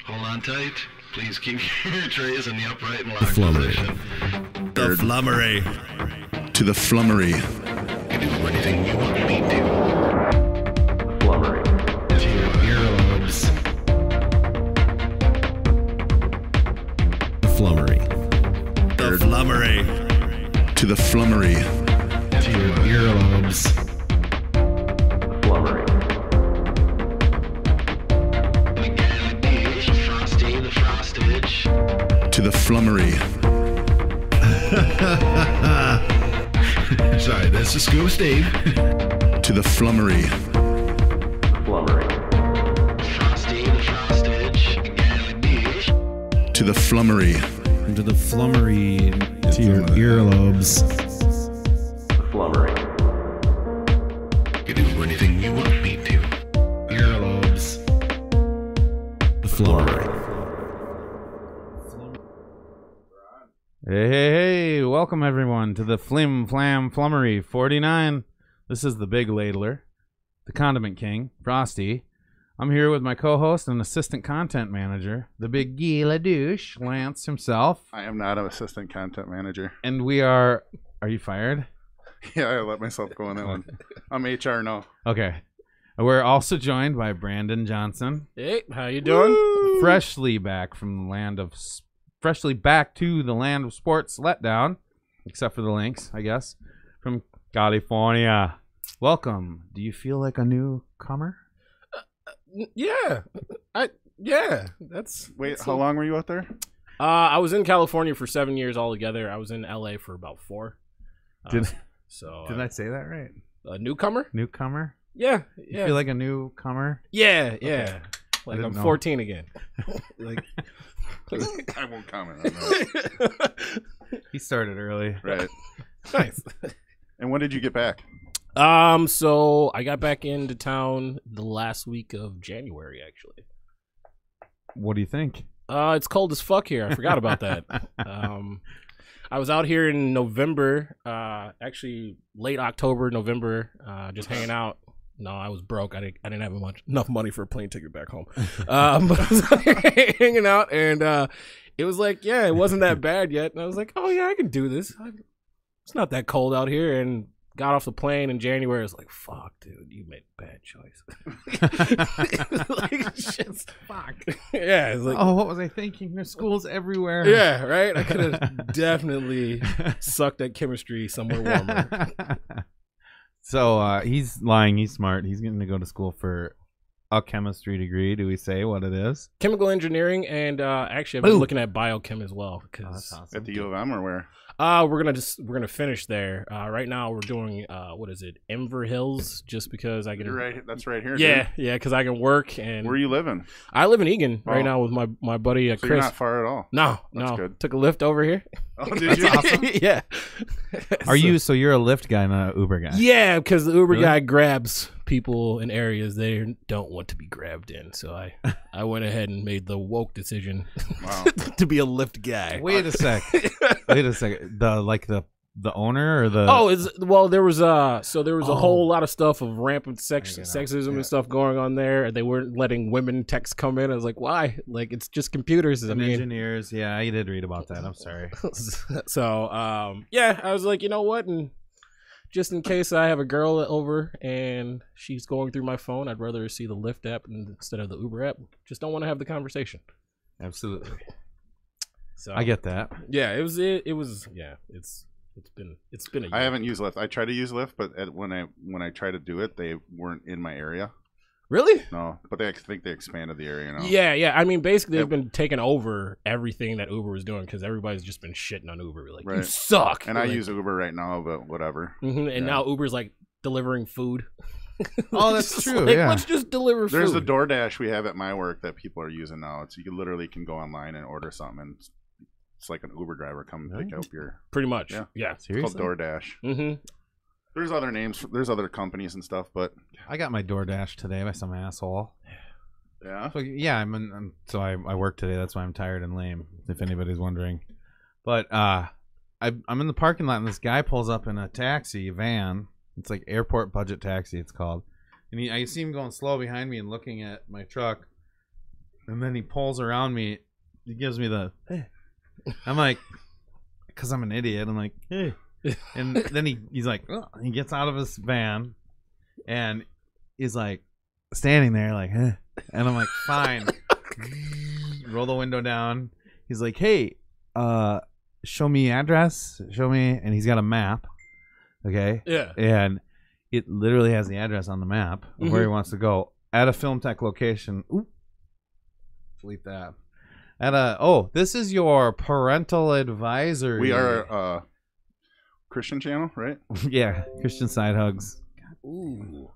Hold on tight. Please keep your trays in the upright and locked Flummery. position. The flummery. To the flummery. You do anything you want me to. Flummery. To your earlobes. The flummery. The flummery. To the flummery. To your earlobes. Flummery. Frosty the Frostage. To the flummery. Sorry, this is Scuba Steve. To the flummery. Flummery. Frosty the Frostage. To the flummery. Into the flummery. To your earlobes. Flummery. You do anything you want me to. Earlobes. The flummery. Hey, welcome everyone to the Flim Flam Flummery 49. This is the Big Ladler, the Condiment King, Frosty. I'm here with my co-host and assistant content manager, the Big Gila Douche, Lance himself. I am not an assistant content manager. And we are you fired? Yeah, I let myself go on that one. I'm HR now. Okay. We're also joined by Brandon Johnson, Hey, how you doing? freshly back to the land of sports letdown, except for the Lynx, I guess, from California. Welcome. Do you feel like a newcomer? Yeah, That's Wait, how long were you out there? I was in California for 7 years altogether. I was in LA for about 4. Did I say that right? a newcomer? Newcomer? Yeah, You feel like a newcomer? yeah. Like didn't I'm know. 14 again. Like I won't comment on that. He started early. Right. nice. And when did you get back? So I got back into town the last week of January, actually. What do you think? It's cold as fuck here. I forgot about that. I was out here in November, actually late October, November, just hanging out. No, I was broke. I didn't have enough money for a plane ticket back home. But I was hanging out, and it was like, yeah, it wasn't that bad yet. And I was like, oh yeah, I can do this. It's not that cold out here. And got off the plane in January. I was like, fuck, dude, you made a bad choice. Like, shit's fuck. Yeah, it's like, Oh, what was I thinking? There's schools everywhere. yeah, right? I could have definitely sucked at chemistry somewhere warmer. So he's lying. He's smart. He's going to go to school for a chemistry degree. Do we say what it is? Chemical engineering, and actually I've been looking at biochem as well. That's awesome. At the U of M or where? We're gonna finish there. Right now we're doing what is it, Ember Hills, just because I can. You're right. That's right here. Yeah, dude. yeah, because I can work. And Where are you living? I live in Egan Oh. right now with my buddy So Chris. you're not far at all. No, That's no. good. Took a lift over here. Oh, did you? Yeah. So you're a Lyft guy, not an Uber guy? Yeah, because the Uber Really? guy grabs people in areas they don't want to be grabbed in. So I went ahead and made the woke decision Wow. to be a Lyft guy. Wait a sec. Wait a second. The owner or the There was a whole lot of stuff of rampant sexism Yeah. and stuff going on there. They weren't letting women techs come in. I was like, why? Like, it's just computers. I and mean, engineers? Yeah, I did read about that. I'm sorry. so yeah, I was like, you know what? And just in case I have a girl over and she's going through my phone, I'd rather see the Lyft app instead of the Uber app. Just don't want to have the conversation. Absolutely. So I get that. yeah, it was yeah, it's been a year. I haven't used Lyft. I try to use Lyft, but when I try to do it, they weren't in my area. Really? No, but I think they expanded the area now. Yeah. I mean, basically, they've Yep. been taking over everything that Uber was doing because everybody's just been shitting on Uber. Like, you Right. suck. And I Like, use Uber right now, but whatever. and yeah. now Uber's like delivering food. Oh, that's It's true, like, yeah. let's just deliver There's the food. DoorDash we have at my work that people are using now. It's you literally can go online and order something, and it's like an Uber driver come Really? pick up your. Pretty much. Yeah. Yeah. It's Seriously? called DoorDash. Mm-hmm. There's other names. There's other companies and stuff, but I got my DoorDash today by some asshole. yeah. So, yeah, I work today. That's why I'm tired and lame, if anybody's wondering. But I'm in the parking lot, and this guy pulls up in a taxi van. It's like airport budget taxi, it's called. And I see him going slow behind me and looking at my truck. And then he pulls around me. He gives me the, hey. I'm like, because I'm an idiot. I'm like, hey. And then he's like, oh. He gets out of his van and he's like standing there like, eh. And I'm like, fine. Roll the window down. He's like, hey, show me address. Show me. And he's got a map. Okay. Yeah. And it literally has the address on the map of where he wants to go at a Film Tech location. Oop. Delete that. This is your parental advisory. We are a Christian channel, right? Yeah, Christian Side Hugs. Ooh,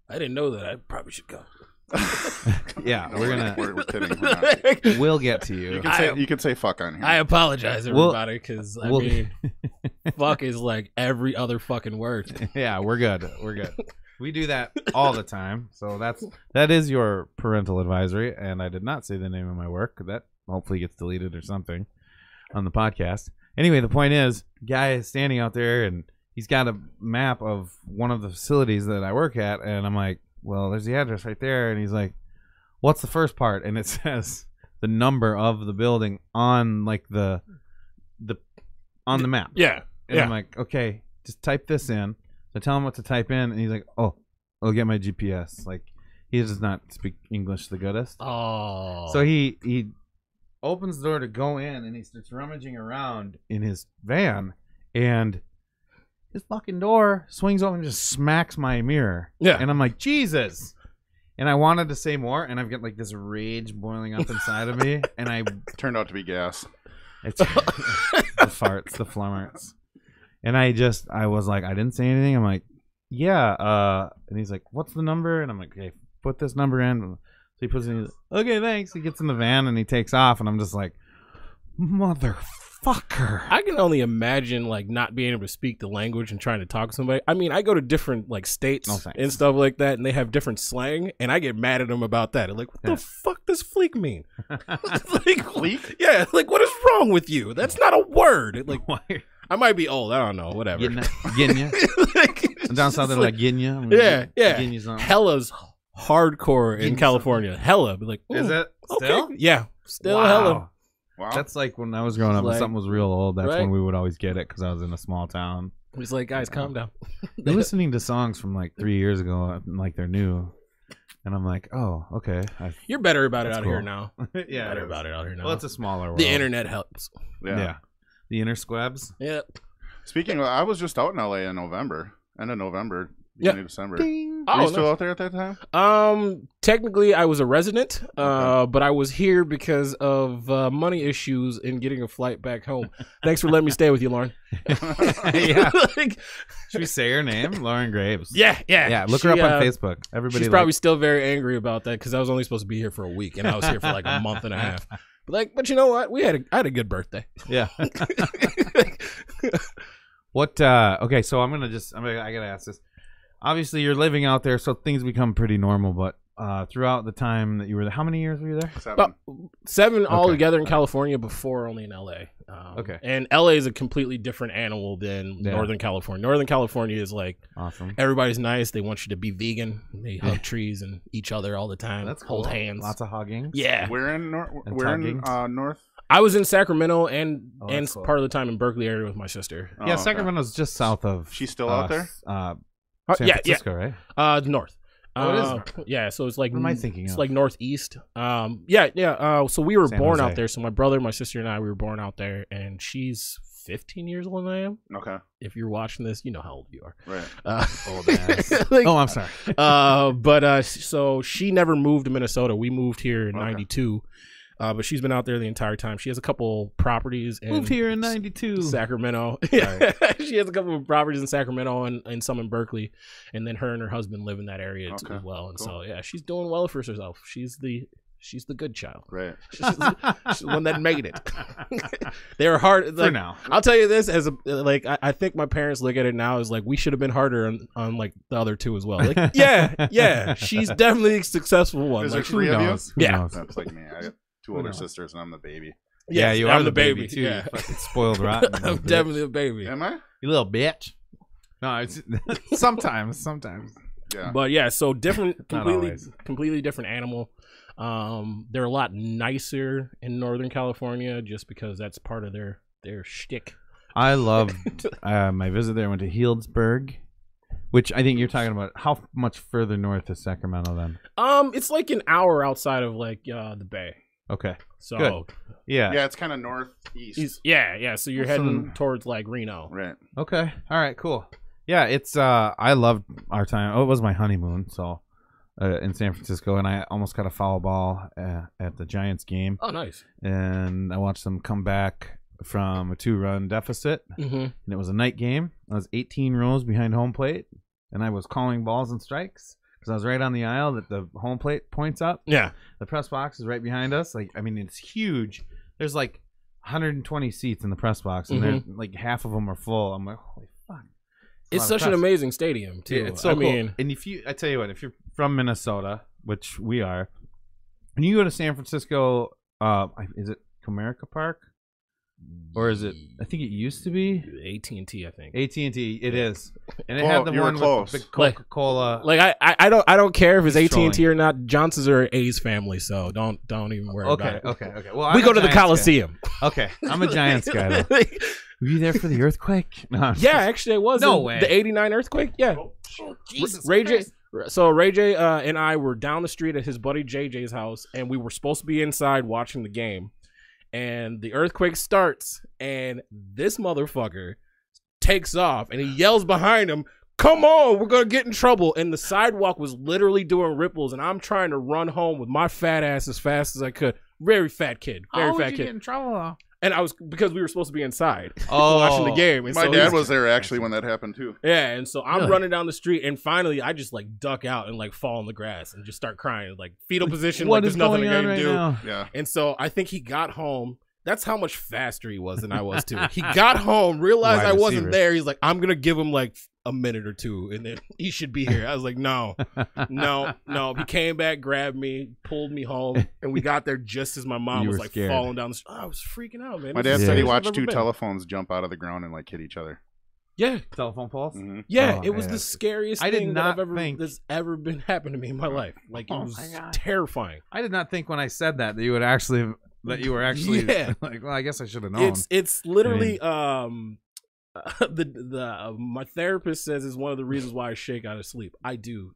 I didn't know that. I probably should go. Yeah, No, we're kidding. We're not. we'll get to you. You can say fuck on here. I apologize, everybody, because I we'll- mean, fuck is like every other fucking word. Yeah, we're good. We do that all the time. So that is your parental advisory, and I did not say the name of my work. That hopefully gets deleted or something on the podcast. Anyway, the point is, guy is standing out there and he's got a map of one of the facilities that I work at, and I'm like, well, there's the address right there. And he's like, what's the first part? And it says the number of the building on like the on the map. Yeah. And I'm like, okay, just type this in. So I tell him what to type in, and he's like, oh, I'll get my GPS. Like, he does not speak English the goodest. Oh. So he opens the door to go in, and he starts rummaging around in his van, and his fucking door swings open and just smacks my mirror. Yeah. And I'm like, Jesus. And I wanted to say more, and I've got like this rage boiling up inside of me, and I Turned out to be gas. it's the farts, the flummarts. And I was like, I didn't say anything. I'm like, yeah. And he's like, what's the number? And I'm like, okay, put this number in. So he puts it in. Okay, thanks. He gets in the van and he takes off. And I'm just like, motherfucker. I can only imagine like not being able to speak the language and trying to talk to somebody. I mean, I go to different like states and stuff like that, and they have different slang, and I get mad at them about that. Like, what the fuck does fleek mean? Like, Fleek? Yeah, like what is wrong with you? That's not a word. Like, Why? I might be old. I don't know. Whatever. Ginya. Like, And down south they're like Ginya. yeah. Ginya's on. Hella's hardcore in Ginya's California. Hella, be like, Is it okay. still? Yeah, still Wow. hella. Wow. That's like when I was growing up, when Like- something was real old. That's Right? when we would always get it because I was in a small town. He's like, guys, calm down. They're listening to songs from like 3 years ago, like they're new, and I'm like, oh, okay. You're better about it That's out here cool. now. Yeah, Better about it out here now. well, it's a smaller world. The internet helps. Yeah. The inner squabs. Yeah. Speaking of, I was just out in LA in November. End of November. Yeah. Beginning of December. Ding. Were you Oh, still nice. out there at that time? Technically I was a resident, but I was here because of money issues and getting a flight back home. Thanks for letting me stay with you, Lauren. Yeah. Like, Should we say her name? Lauren Graves. yeah. Yeah, look her She, up on Facebook. Everybody She's probably still very angry about that because I was only supposed to be here for a week and I was here for like a month and a half. But you know what? I had a good birthday. Yeah. What okay, so I gotta ask this. Obviously you're living out there, so things become pretty normal, but throughout the time that you were there, how many years were you there? 7. About 7 all Okay. together in California, before only in LA. Okay. And LA is a completely different animal than Yeah. Northern California. Northern California is like Awesome. everybody's nice. They want you to be vegan. They hug trees and each other all the time. That's hold cool. hands. Lots of hugging. Yeah. We're in And We're in tugging. North. I was in Sacramento and Oh, that's cool. part of the time in Berkeley area with my sister. Oh, Yeah, okay. Sacramento's just south of She's still out there? San Yeah, Francisco, right? North. Oh, it is north. Yeah, so it's like What am I thinking It's of? like northeast. So we were San born Jose. out there. So my brother, my sister, and I, we were born out there, and she's 15 years older than I am. Okay. If you're watching this, you know how old you are. Right. Old ass. Like, Oh, I'm sorry. so she never moved to Minnesota. We moved here in Okay. '92. But she's been out there the entire time. She has a couple properties in Moved here in '92. Sacramento. Right. She has a couple of properties in Sacramento and some in Berkeley. And then her and her husband live in that area Okay, as well. And cool. so yeah, she's doing well for herself. She's the good child. Right. She's the one that made it. They were hard. For Like, now. I'll tell you this as I think my parents look at it now as like we should have been harder on like the other two as well. Like yeah, she's definitely a successful one. Is Like, there 3 of you? knows? Who Yeah. knows? That's like me. I got 2 Who older knows? sisters, and I'm the baby. Yeah, yes, you I'm are the baby, too. Yeah, You fucking spoiled rotten. I'm little bitch. definitely a baby. Am I? You little bitch. No, it's sometimes. Yeah. But yeah, so different, Not completely, always. completely different animal. They're a lot nicer in Northern California just because that's part of their shtick. I loved my visit there. I went to Healdsburg, which I think you're talking about. How much further north is Sacramento then? It's like an hour outside of like the Bay. Okay. So Good. Yeah. Yeah, it's kind of northeast. yeah. So you're heading towards like Reno. Right. Okay. All right. Cool. Yeah. It's I loved our time. Oh, it was my honeymoon. So in San Francisco, and I almost got a foul ball at the Giants game. Oh, nice. And I watched them come back from a 2-run deficit, and it was a night game. I was 18 rows behind home plate, and I was calling balls and strikes because I was right on the aisle that the home plate points up. Yeah. The press box is right behind us. Like, I mean, it's huge. There's like 120 seats in the press box, and there's like half of them are full. I'm like, holy fuck! It's such an amazing stadium too. Yeah, it's so cool. And I tell you what, if you're from Minnesota, which we are, when you go to San Francisco, is it Comerica Park? Or is it? I think it used to be AT&T. I think AT&T. It is, and it had the one with the big Coca-Cola. Like I don't care if it's AT&T or not. Johnsons are A's family, so don't even worry about it. Okay. Well, we go to the Coliseum. Okay, I'm a Giants guy though. Were you there for the earthquake? No, yeah, actually, I was. No way. The '89 earthquake. Yeah. Jesus Ray Christ. J. So Ray J. And I were down the street at his buddy JJ's house, and we were supposed to be inside watching the game. And the earthquake starts, and this motherfucker takes off, and he yells behind him, "Come on, we're gonna get in trouble!" And the sidewalk was literally doing ripples, and I'm trying to run home with my fat ass as fast as I could. Very fat kid, very fat kid. Get in trouble though? And I was because we were supposed to be inside watching the game. And My dad was there actually when that happened too. Yeah, and so I'm running down the street, and finally I just like duck out and like fall on the grass and just start crying, like fetal position. What like is there's nothing going on I right can do. now? Yeah. And so I think he got home. That's how much faster he was than I was too. He got home, realized I wasn't there. He's like, I'm gonna give him like a minute or two, and then he should be here. I was like, no. He came back, grabbed me, pulled me home, and we got there just as my mom was like scared. falling down the street. I was freaking out, man. My dad said he watched two telephones jump out of the ground and like hit each other. Yeah, telephone poles. Mm-hmm. Yeah, Oh, it was man. the scariest I did thing not that think- that's ever been happened to me in my life. Like it was my God. terrifying. I did not think when I said that you would actually Yeah. like. Well, I guess I should have known. It's literally my therapist says is one of the reasons why I shake out of sleep. I do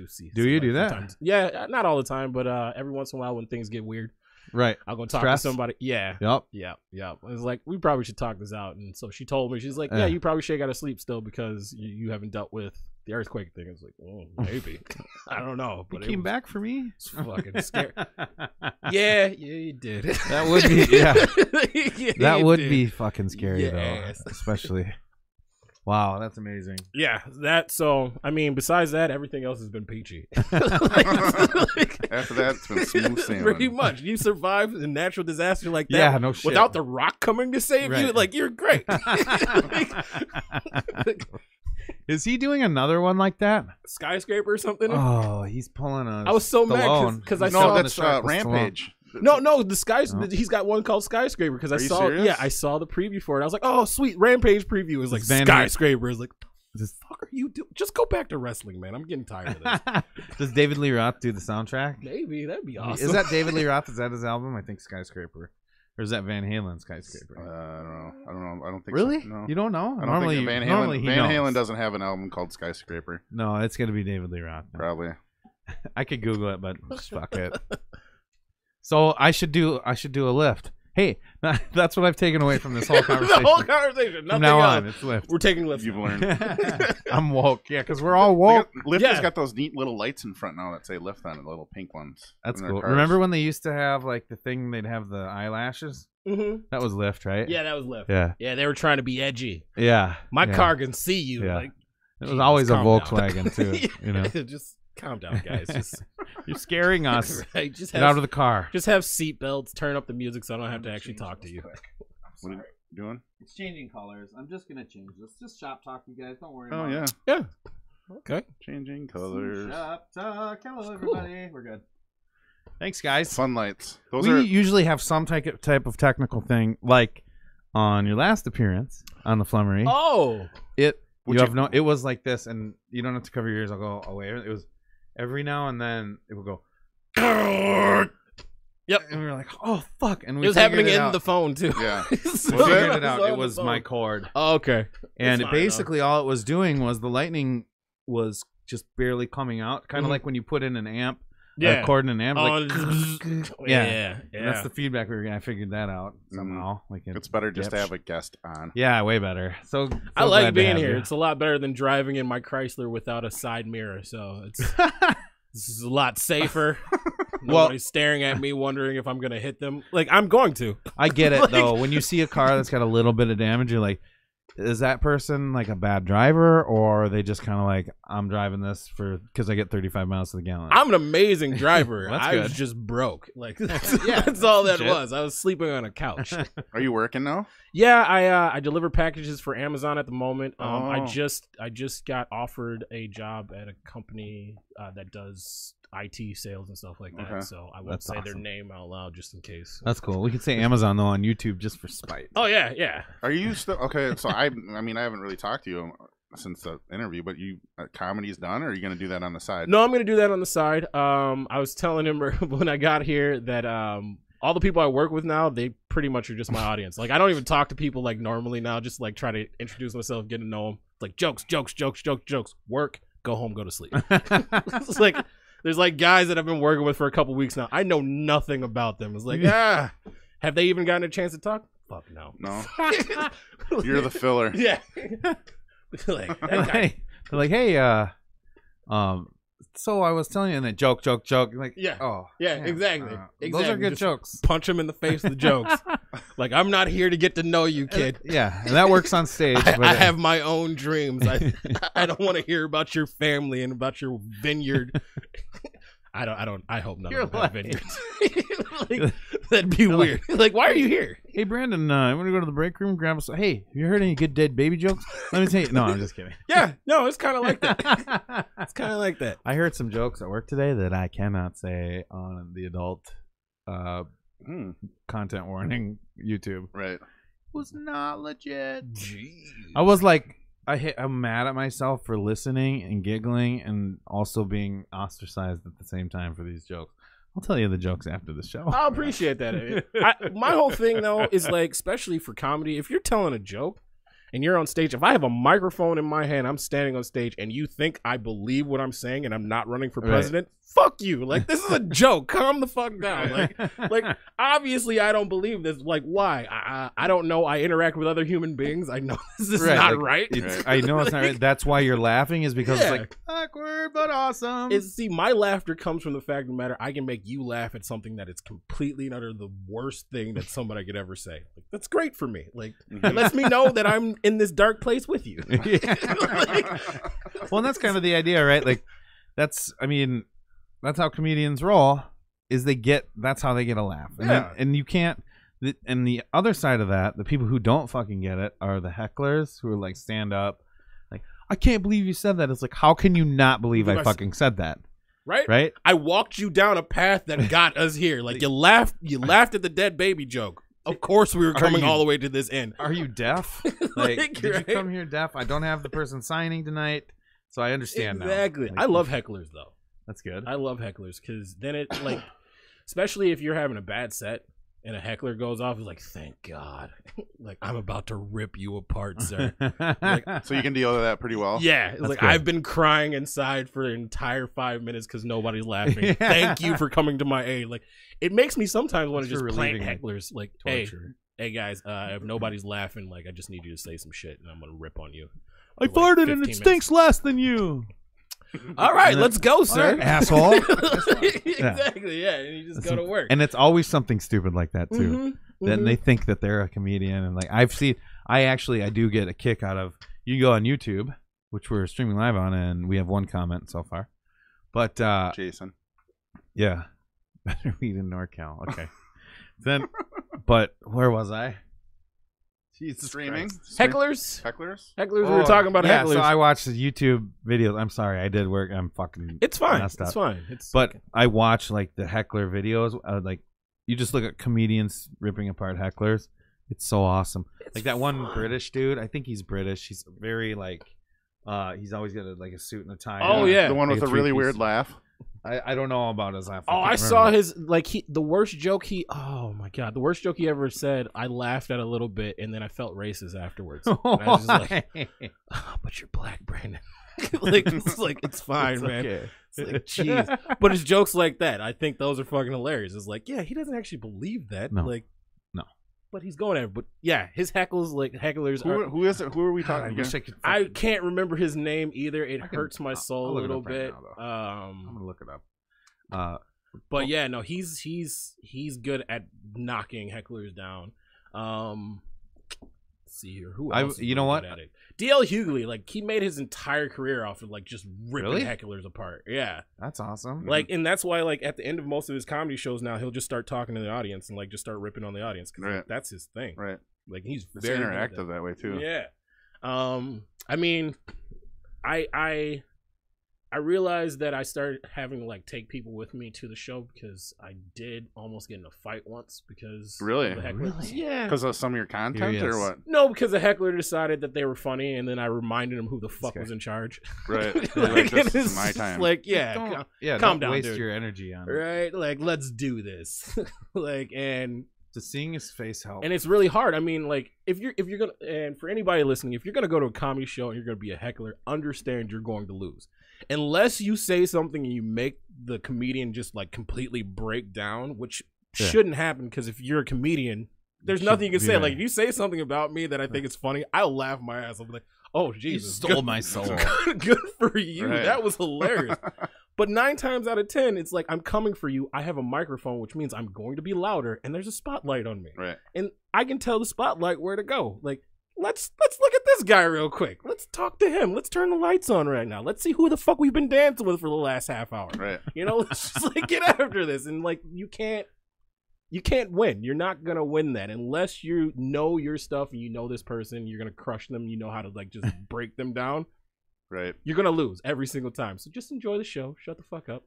see. Do you do that? sometimes. Yeah, not all the time, but every once in a while when things get weird, Right. I'll go talk Stress? to somebody. Yeah. Yep. Yeah. It's like we probably should talk this out, and so she told me, she's like, yeah, you probably shake out of sleep still because you haven't dealt with the earthquake thing. I was like, oh, maybe. I don't know, You but came back for me? It's fucking scary. Yeah, you did. That would be that you would did. be fucking scary Yes. though. Especially. Wow, that's amazing. Yeah, so I mean, besides that, everything else has been peachy. After that, it's been smooth sailing. Pretty much. You survived a natural disaster like that. Yeah, no shit. Without the Rock coming to save you, Right. like you're great. Is he doing another one like that? Skyscraper or something? Oh, he's pulling a I was so mad Stallone. because I He's saw No, on the that's track with Stallone. Rampage. No, he's got one called Skyscraper because I Are you saw serious? yeah, I saw the preview for it. I was like, oh sweet, Rampage preview. It was like Van- Skyscraper. It's like, Does, fuck are you doing? Just go back to wrestling, man. I'm getting tired of this. does David Lee Roth do the soundtrack? Maybe that'd be awesome. Is that David Lee Roth? Is that his album? I think Skyscraper. Or is that Van Halen Skyscraper? I don't know. I don't think Really? so. No. You don't know? I don't normally, think Van Halen, normally he Van knows. Halen doesn't have an album called Skyscraper. No, it's gonna be David Lee Roth. then. Probably. I could Google it, but fuck it. So I should do a lift. Hey, that's what I've taken away from this whole conversation. the whole conversation. From Nothing now else. on, it's lift. We're taking lifts. You've now. learned. I'm woke. Yeah, because we're all woke. Lyft Yeah. has got those neat little lights in front now that say Lyft on it, the little pink ones. That's in their cool. cars. Remember when they used to have like the thing? They'd have the eyelashes. Mhm. That was Lyft, right? Yeah, that was Lyft. Yeah. Yeah, they were trying to be edgy. Yeah. My yeah. car can see you. Yeah. Like, It was Jesus, always a calm down. Volkswagen too. You know, just calm down, guys. Just you're scaring us. right, just Get out have of the car. just have seatbelts. Turn up the music so I don't have to actually talk to you. What are you doing? It's changing colors. I'm just gonna change this. Just shop talk, you guys. Don't worry. Oh, yeah. Yeah. Okay. Changing colors. Shop talk. Hello, everybody. We're good. Thanks, guys. Fun lights. Those We are. usually have some type of technical thing, like on your last appearance on the Flummery. Oh. It Would you you- have no. It was like this, and you don't have to cover your ears. I'll go away. It was every now and then it would go. Yep. And we were like, oh fuck, and we It was happening figured it in out. the phone too. Yeah. We figured it out. on It the was phone. my cord. Oh, okay. And It's fine, basically all it was doing was the lightning was just barely coming out, kind of Mhm. like when you put in an amp, Yeah. a cord in an amp. Oh, Like, yeah. And that's the feedback we were getting. I figured that out somehow. Like It's better just to Yep. have a guest on. Yeah, way better. So I glad like to being have here. you. It's a lot better than driving in my Chrysler without a side mirror. So it's this is a lot safer. Well- Nobody's staring at me wondering if I'm gonna hit them. Like I'm going to. I get it Like- though. When you see a car that's got a little bit of damage, you're like, is that person like a bad driver, or are they just kind of like, I'm driving this because I get 35 miles to the gallon? I'm an amazing driver. That's I was good. just broke. Like that's all that Shit. was. I was sleeping on a couch. Are you working now? Yeah, I deliver packages for Amazon at the moment. I Oh. just got offered a job at a company that does IT sales and stuff like that. Okay. So I won't That's say their awesome. name out loud just in case. That's cool. We could say Amazon though on YouTube just for spite. Oh yeah, yeah. Are you still okay? So I mean, I haven't really talked to you since the interview, but you comedy's done, or are you going to do that on the side? No, I'm gonna do that on the side. I was telling him when I got here that all the people I work with now, they pretty much are just my audience. Like I don't even talk to people like normally now. Just like try to introduce myself, get to know them. Like jokes. Work, go home, go to sleep. It's like there's like guys that I've been working with for a couple weeks now. I know nothing about them. It's like have they even gotten a chance to talk? Fuck no. No. You're the filler. Yeah. Like, that guy- They're like, hey, so I was telling you, and then joke. Like, Yeah. oh, Yeah, damn, exactly. Those are Exactly. good Just jokes. punch him in the face with the jokes. Like I'm not here to get to know you, kid. Yeah, and that works on stage. but I have my own dreams. I don't want to hear about your family and about your vineyard. I hope none You're of them have like- vineyards. Like, that'd be weird. Like, why are you here? Hey, Brandon, I want to go to the break room, grab us. Hey, have you heard any good dead baby jokes? Let me tell you. No, I'm just kidding. Yeah, no, it's kind of like that. It's kind of like that. I heard some jokes at work today that I cannot say on the adult content warning YouTube. Right. It was not legit. I was like, I'm mad at myself for listening and giggling and also being ostracized at the same time for these jokes. I'll tell you the jokes after the show. I appreciate that. My whole thing though is like, especially for comedy, if you're telling a joke and you're on stage, if I have a microphone in my hand, I'm standing on stage, and you think I believe what I'm saying and I'm not running for Right. president, fuck you. Like, this is a joke. Calm the fuck down. Like obviously I don't believe this. Like, why? I don't know. I interact with other human beings. I know this is Right, not like, right. It's, I know it's not right. That's why you're laughing, is because Yeah. it's like awkward but awesome. See, my laughter comes from the fact of the matter, I can make you laugh at something that is completely and utter the worst thing that somebody could ever say. Like, that's great for me. Like, it lets me know that I'm in this dark place with you. Well, and that's kind of the idea, right? Like, that's how comedians roll. Is that's how they get a laugh, and Yeah. and you can't. And the other side of that, the people who don't fucking get it are the hecklers who are like, stand up, like, I can't believe you said that. It's like, how can you not believe I fucking said that? Right? Right? I walked you down a path that got us here. Like, you laughed at the dead baby joke. Of course we were coming you- all the way to this end. Are you deaf? Like, Like, did right? you come here deaf? I don't have the person signing tonight, so I understand now. Exactly. Like, I love hecklers though. That's good. I love hecklers because then it like, especially if you're having a bad set and a heckler goes off, it's like, thank God, like I'm about to rip you apart, sir. So you can deal with that pretty well. Yeah, it's That's like good. I've been crying inside for the entire 5 minutes because nobody's laughing. Yeah. Thank you for coming to my aid. Like, it makes me sometimes want to Thanks just for plant relieving hecklers. Like, torture. hey guys, if nobody's laughing, like I just need you to say some shit and I'm gonna rip on you. I For, like, farted 15 and it minutes. stinks less than you. All right, And then- let's go, sir. Alright, asshole. Exactly. Yeah, and you just go to work. And it's always something stupid like that too. Mhm, Then mhm. they think that they're a comedian, and like I do get a kick out of. You can go on YouTube, which we're streaming live on, and we have one comment so far. But Jason. yeah, better read in NorCal. Okay, then, but where was I? Jesus Streaming. Christ. Hecklers. Hecklers. Hecklers. We were talking about yeah, hecklers. so I watched the YouTube videos. I'm sorry, I did work. I'm fucking. It's fine. messed It's up. fine. It's But I watch like the heckler videos. Like you just look at comedians ripping apart hecklers. It's so awesome. Like that one British dude. I think he's British. He's very like, he's always got like a suit and a tie. Oh, on. yeah. The one with Like a a really three-piece. weird laugh. I don't know about his laugh. Oh, I saw his the worst joke he. Oh my god, the worst joke he ever said. I laughed at a little bit, and then I felt racist afterwards. And I was just like, oh, but you're black, Brandon. It's fine, It's man. okay. It's like, jeez. But it's jokes like that. I think those are fucking hilarious. It's like, yeah, he doesn't actually believe that. No. No. But he's going at it. But yeah, his hecklers are. Who is it? Who are we talking I about? wish I could. I can't remember his name either. It I can- hurts my soul I'll a look it little up right bit. now, I'm gonna look it up. But yeah, no, he's good at knocking hecklers down. Let's see here, who else? you know what? DL Hughley, he made his entire career off of just ripping Really? hecklers apart. Yeah, That's awesome. and that's why at the end of most of his comedy shows now, he'll just start talking to the audience and just start ripping on the audience because Right. that's his thing. Right. He's It's very good at interactive that way too. yeah. I mean, I realized that I started having to take people with me to the show because I did almost get in a fight once because Really? of the heckler. Really? Yeah. Because of some of your content Here he or is. what? No, because the heckler decided that they were funny, and then I reminded him who the fuck guy. was in charge. Right. Like, this and is it's my just time. yeah, don't, calm don't down, waste dude. your energy on it. right. Let's do this. And Just seeing his face help. it's really hard. I mean, if you're gonna, and for anybody listening, if you're gonna go to a comedy show and you're gonna be a heckler, understand you're going to lose. Unless you say something and you make the comedian just completely break down, which Yeah. shouldn't happen because if you're a comedian, there's nothing you can say. Yeah. If you say something about me that I think is funny, I'll laugh my ass off. Oh you Jesus, stole good, my soul. good for you. Right. That was hilarious. But 9 times out of 10, it's I'm coming for you. I have a microphone, which means I'm going to be louder, and there's a spotlight on me, Right. and I can tell the spotlight where to go. Let's look at this guy real quick. Let's talk to him. Let's turn the lights on right now. Let's see who the fuck we've been dancing with for the last half hour. Right. Let's just get after this. And you can't win. You're not gonna win that unless you know your stuff and you know this person. You're gonna crush them. You know how to just break them down. Right. You're gonna lose every single time. So just enjoy the show. Shut the fuck up.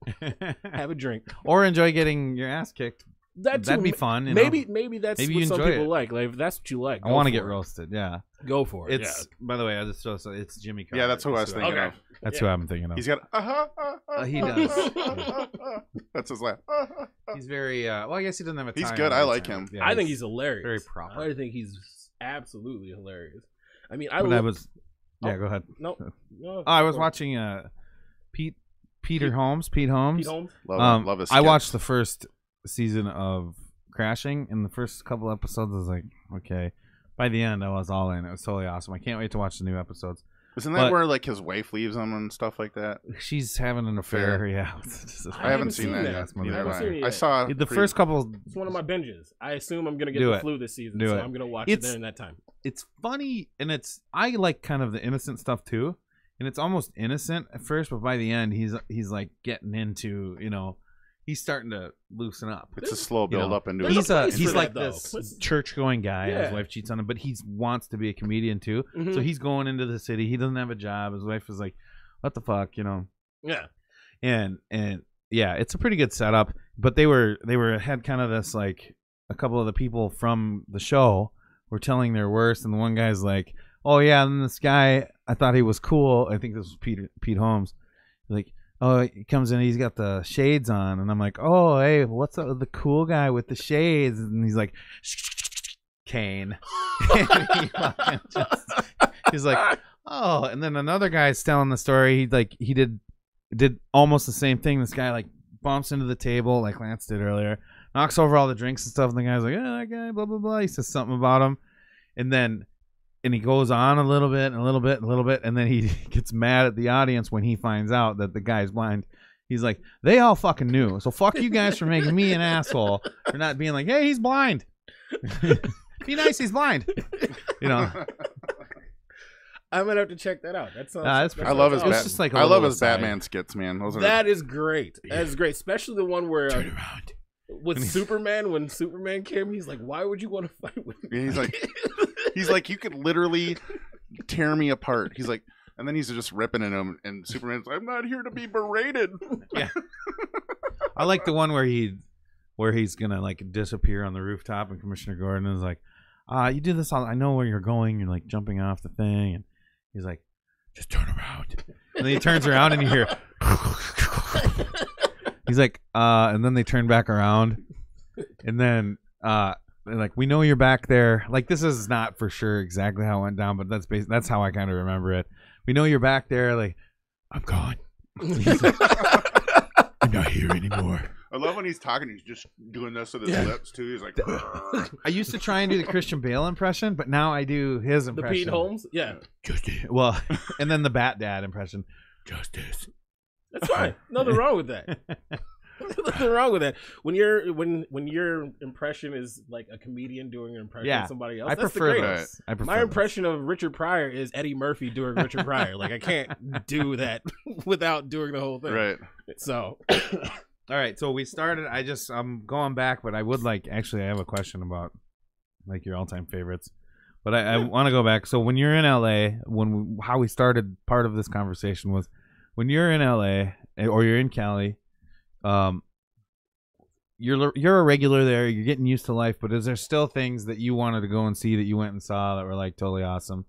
Have a drink. Or enjoy getting your ass kicked. That'd That'd be fun. You Maybe know? that's Maybe what you some enjoy people it. like. If that's what you like, I go want to for get it. roasted. Yeah. Go for it. It's by the way, I just so it's Jimmy Carter. Yeah, that's who I was who thinking Okay. of. That's who I'm thinking of. He's got He does. That's his laugh. He's very well. I guess he doesn't have a. He's tie good. on I his like hand. him. Yeah, I think he's hilarious. very proper. I think he's absolutely hilarious. I mean, But I was. Yeah, go ahead. no. I was watching Pete Holmes. Pete Holmes. Love his I skits. watched the first season of Crashing, and the first couple episodes I was like, okay. By the end, I was all in. It was totally awesome. I can't wait to watch the new episodes. Isn't that but- where his wife leaves him and stuff like that? She's having an affair. Fair. Yeah, I haven't seen that yet. That's my Neither I haven't have seen it I yet. saw the first couple. It's one of my binges. I assume I'm gonna get Do the it. flu this season, Do so it. I'm gonna watch It's- it during that time. It's funny, and I like kind of the innocent stuff too, and it's almost innocent at first, but by the end, he's getting into he's starting to loosen up. It's a slow build up into There's it. He's a place he's for like that, though. this Let's- church-going guy. Yeah. His wife cheats on him, but he wants to be a comedian too. Mhm. So he's going into the city. He doesn't have a job. His wife is like, "What the fuck," Yeah. And yeah, it's a pretty good setup. But they had kind of this a couple of the people from the show were telling their worst, and the one guy's like, "Oh yeah," and this guy, I thought he was cool. I think this was Pete Holmes. Like, oh, he comes in, he's got the shades on, and I'm like, "Oh, hey, what's up with the cool guy with the shades?" And he's like, "Kane." And he's like, "Oh," and then another guy's telling the story. He did almost the same thing. This guy bumps into the table like Lance did earlier, knocks over all the drinks and stuff, and the guy's like, "Oh, that guy, blah blah blah." He says something about him, and he goes on a little bit, and then he gets mad at the audience when he finds out that the guy's blind. He's like, "They all fucking knew, so fuck you guys for making me an asshole for not being like, hey, he's blind. Be nice, he's blind." I'm gonna have to check that out. That sounds. That's that I love his sounds It's awesome. just like a I love little his aside. Batman skits, man. Those are That is great. That is great, especially the one where Turn around. with Superman. When Superman came, he's like, "Why would you want to fight with me?" Yeah, he's like, you could literally tear me apart. He's like, and then he's just ripping at him, and Superman's like, "I'm not here to be berated." I like the one where he's gonna disappear on the rooftop, and Commissioner Gordon is like, "You do this all. I know where you're going. You're jumping off the thing." And he's like, "Just turn around." And then he turns around, and you hear, He's like, and then they turn back around, and then they're like, we know you're back there. Like, this is not for sure exactly how it went down, but that's how I kind of remember it. We know you're back there. Like, I'm gone. He's like, I'm not here anymore. I love when he's talking. He's just doing this with his lips too. He's like, I used to try and do the Christian Bale impression, but now I do his The impression. Pete Holmes? Yeah. Justice. Well, and then the Bat Dad impression. Justice. That's fine. Nothing wrong with that. Nothing wrong with that. When your impression is like a comedian doing an impression of somebody else, I that's prefer the those. greatest. I prefer My those. impression of Richard Pryor is Eddie Murphy doing Richard Pryor. Like, I can't do that without doing the whole thing. right. So, All right, so we started. I'm going back, but I would like I have a question about like your all-time favorites. But I want to go back. So when you're in LA, how we started part of this conversation was when you're in LA or you're in Cali, you're a regular there. You're getting used to life, but is there still things that you wanted to go and see that you went and saw that were like totally awesome?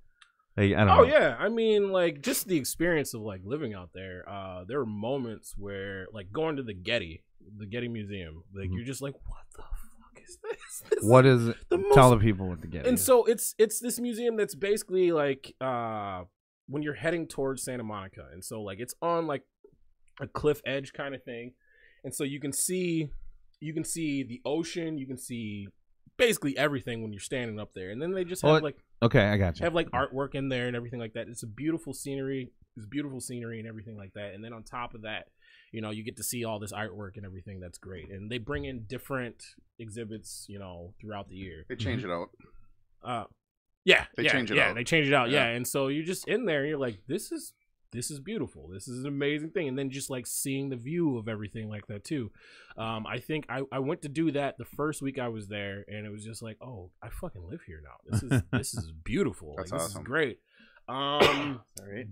Like, I don't know. oh yeah, I mean, like, just the experience of like living out there. There were moments where, like, going to the Getty Museum, like, you're just like, what the fuck is this? What is it? the Tell most- the people what to get. And so it's this museum that's basically like when you're heading towards Santa Monica, and so like it's on like a cliff edge kind of thing, and so you can see the ocean, you can see basically everything when you're standing up there, and then they just have okay, I got you. have like artwork in there and everything like that. It's a beautiful scenery. It's beautiful scenery and everything like that. And then on top of that, you know, you get to see all this artwork and everything. That's great. And they bring in different exhibits, you know, throughout the year. They change it out. Yeah, They change it out. They change it out. Yeah. Yeah. And so you're just in there and you're like, this is beautiful. This is an amazing thing. And then just like seeing the view of everything like that too. I think I went to do that the first week I was there, and it was just like, oh, I fucking live here now. This is beautiful. That's like, awesome. This is great.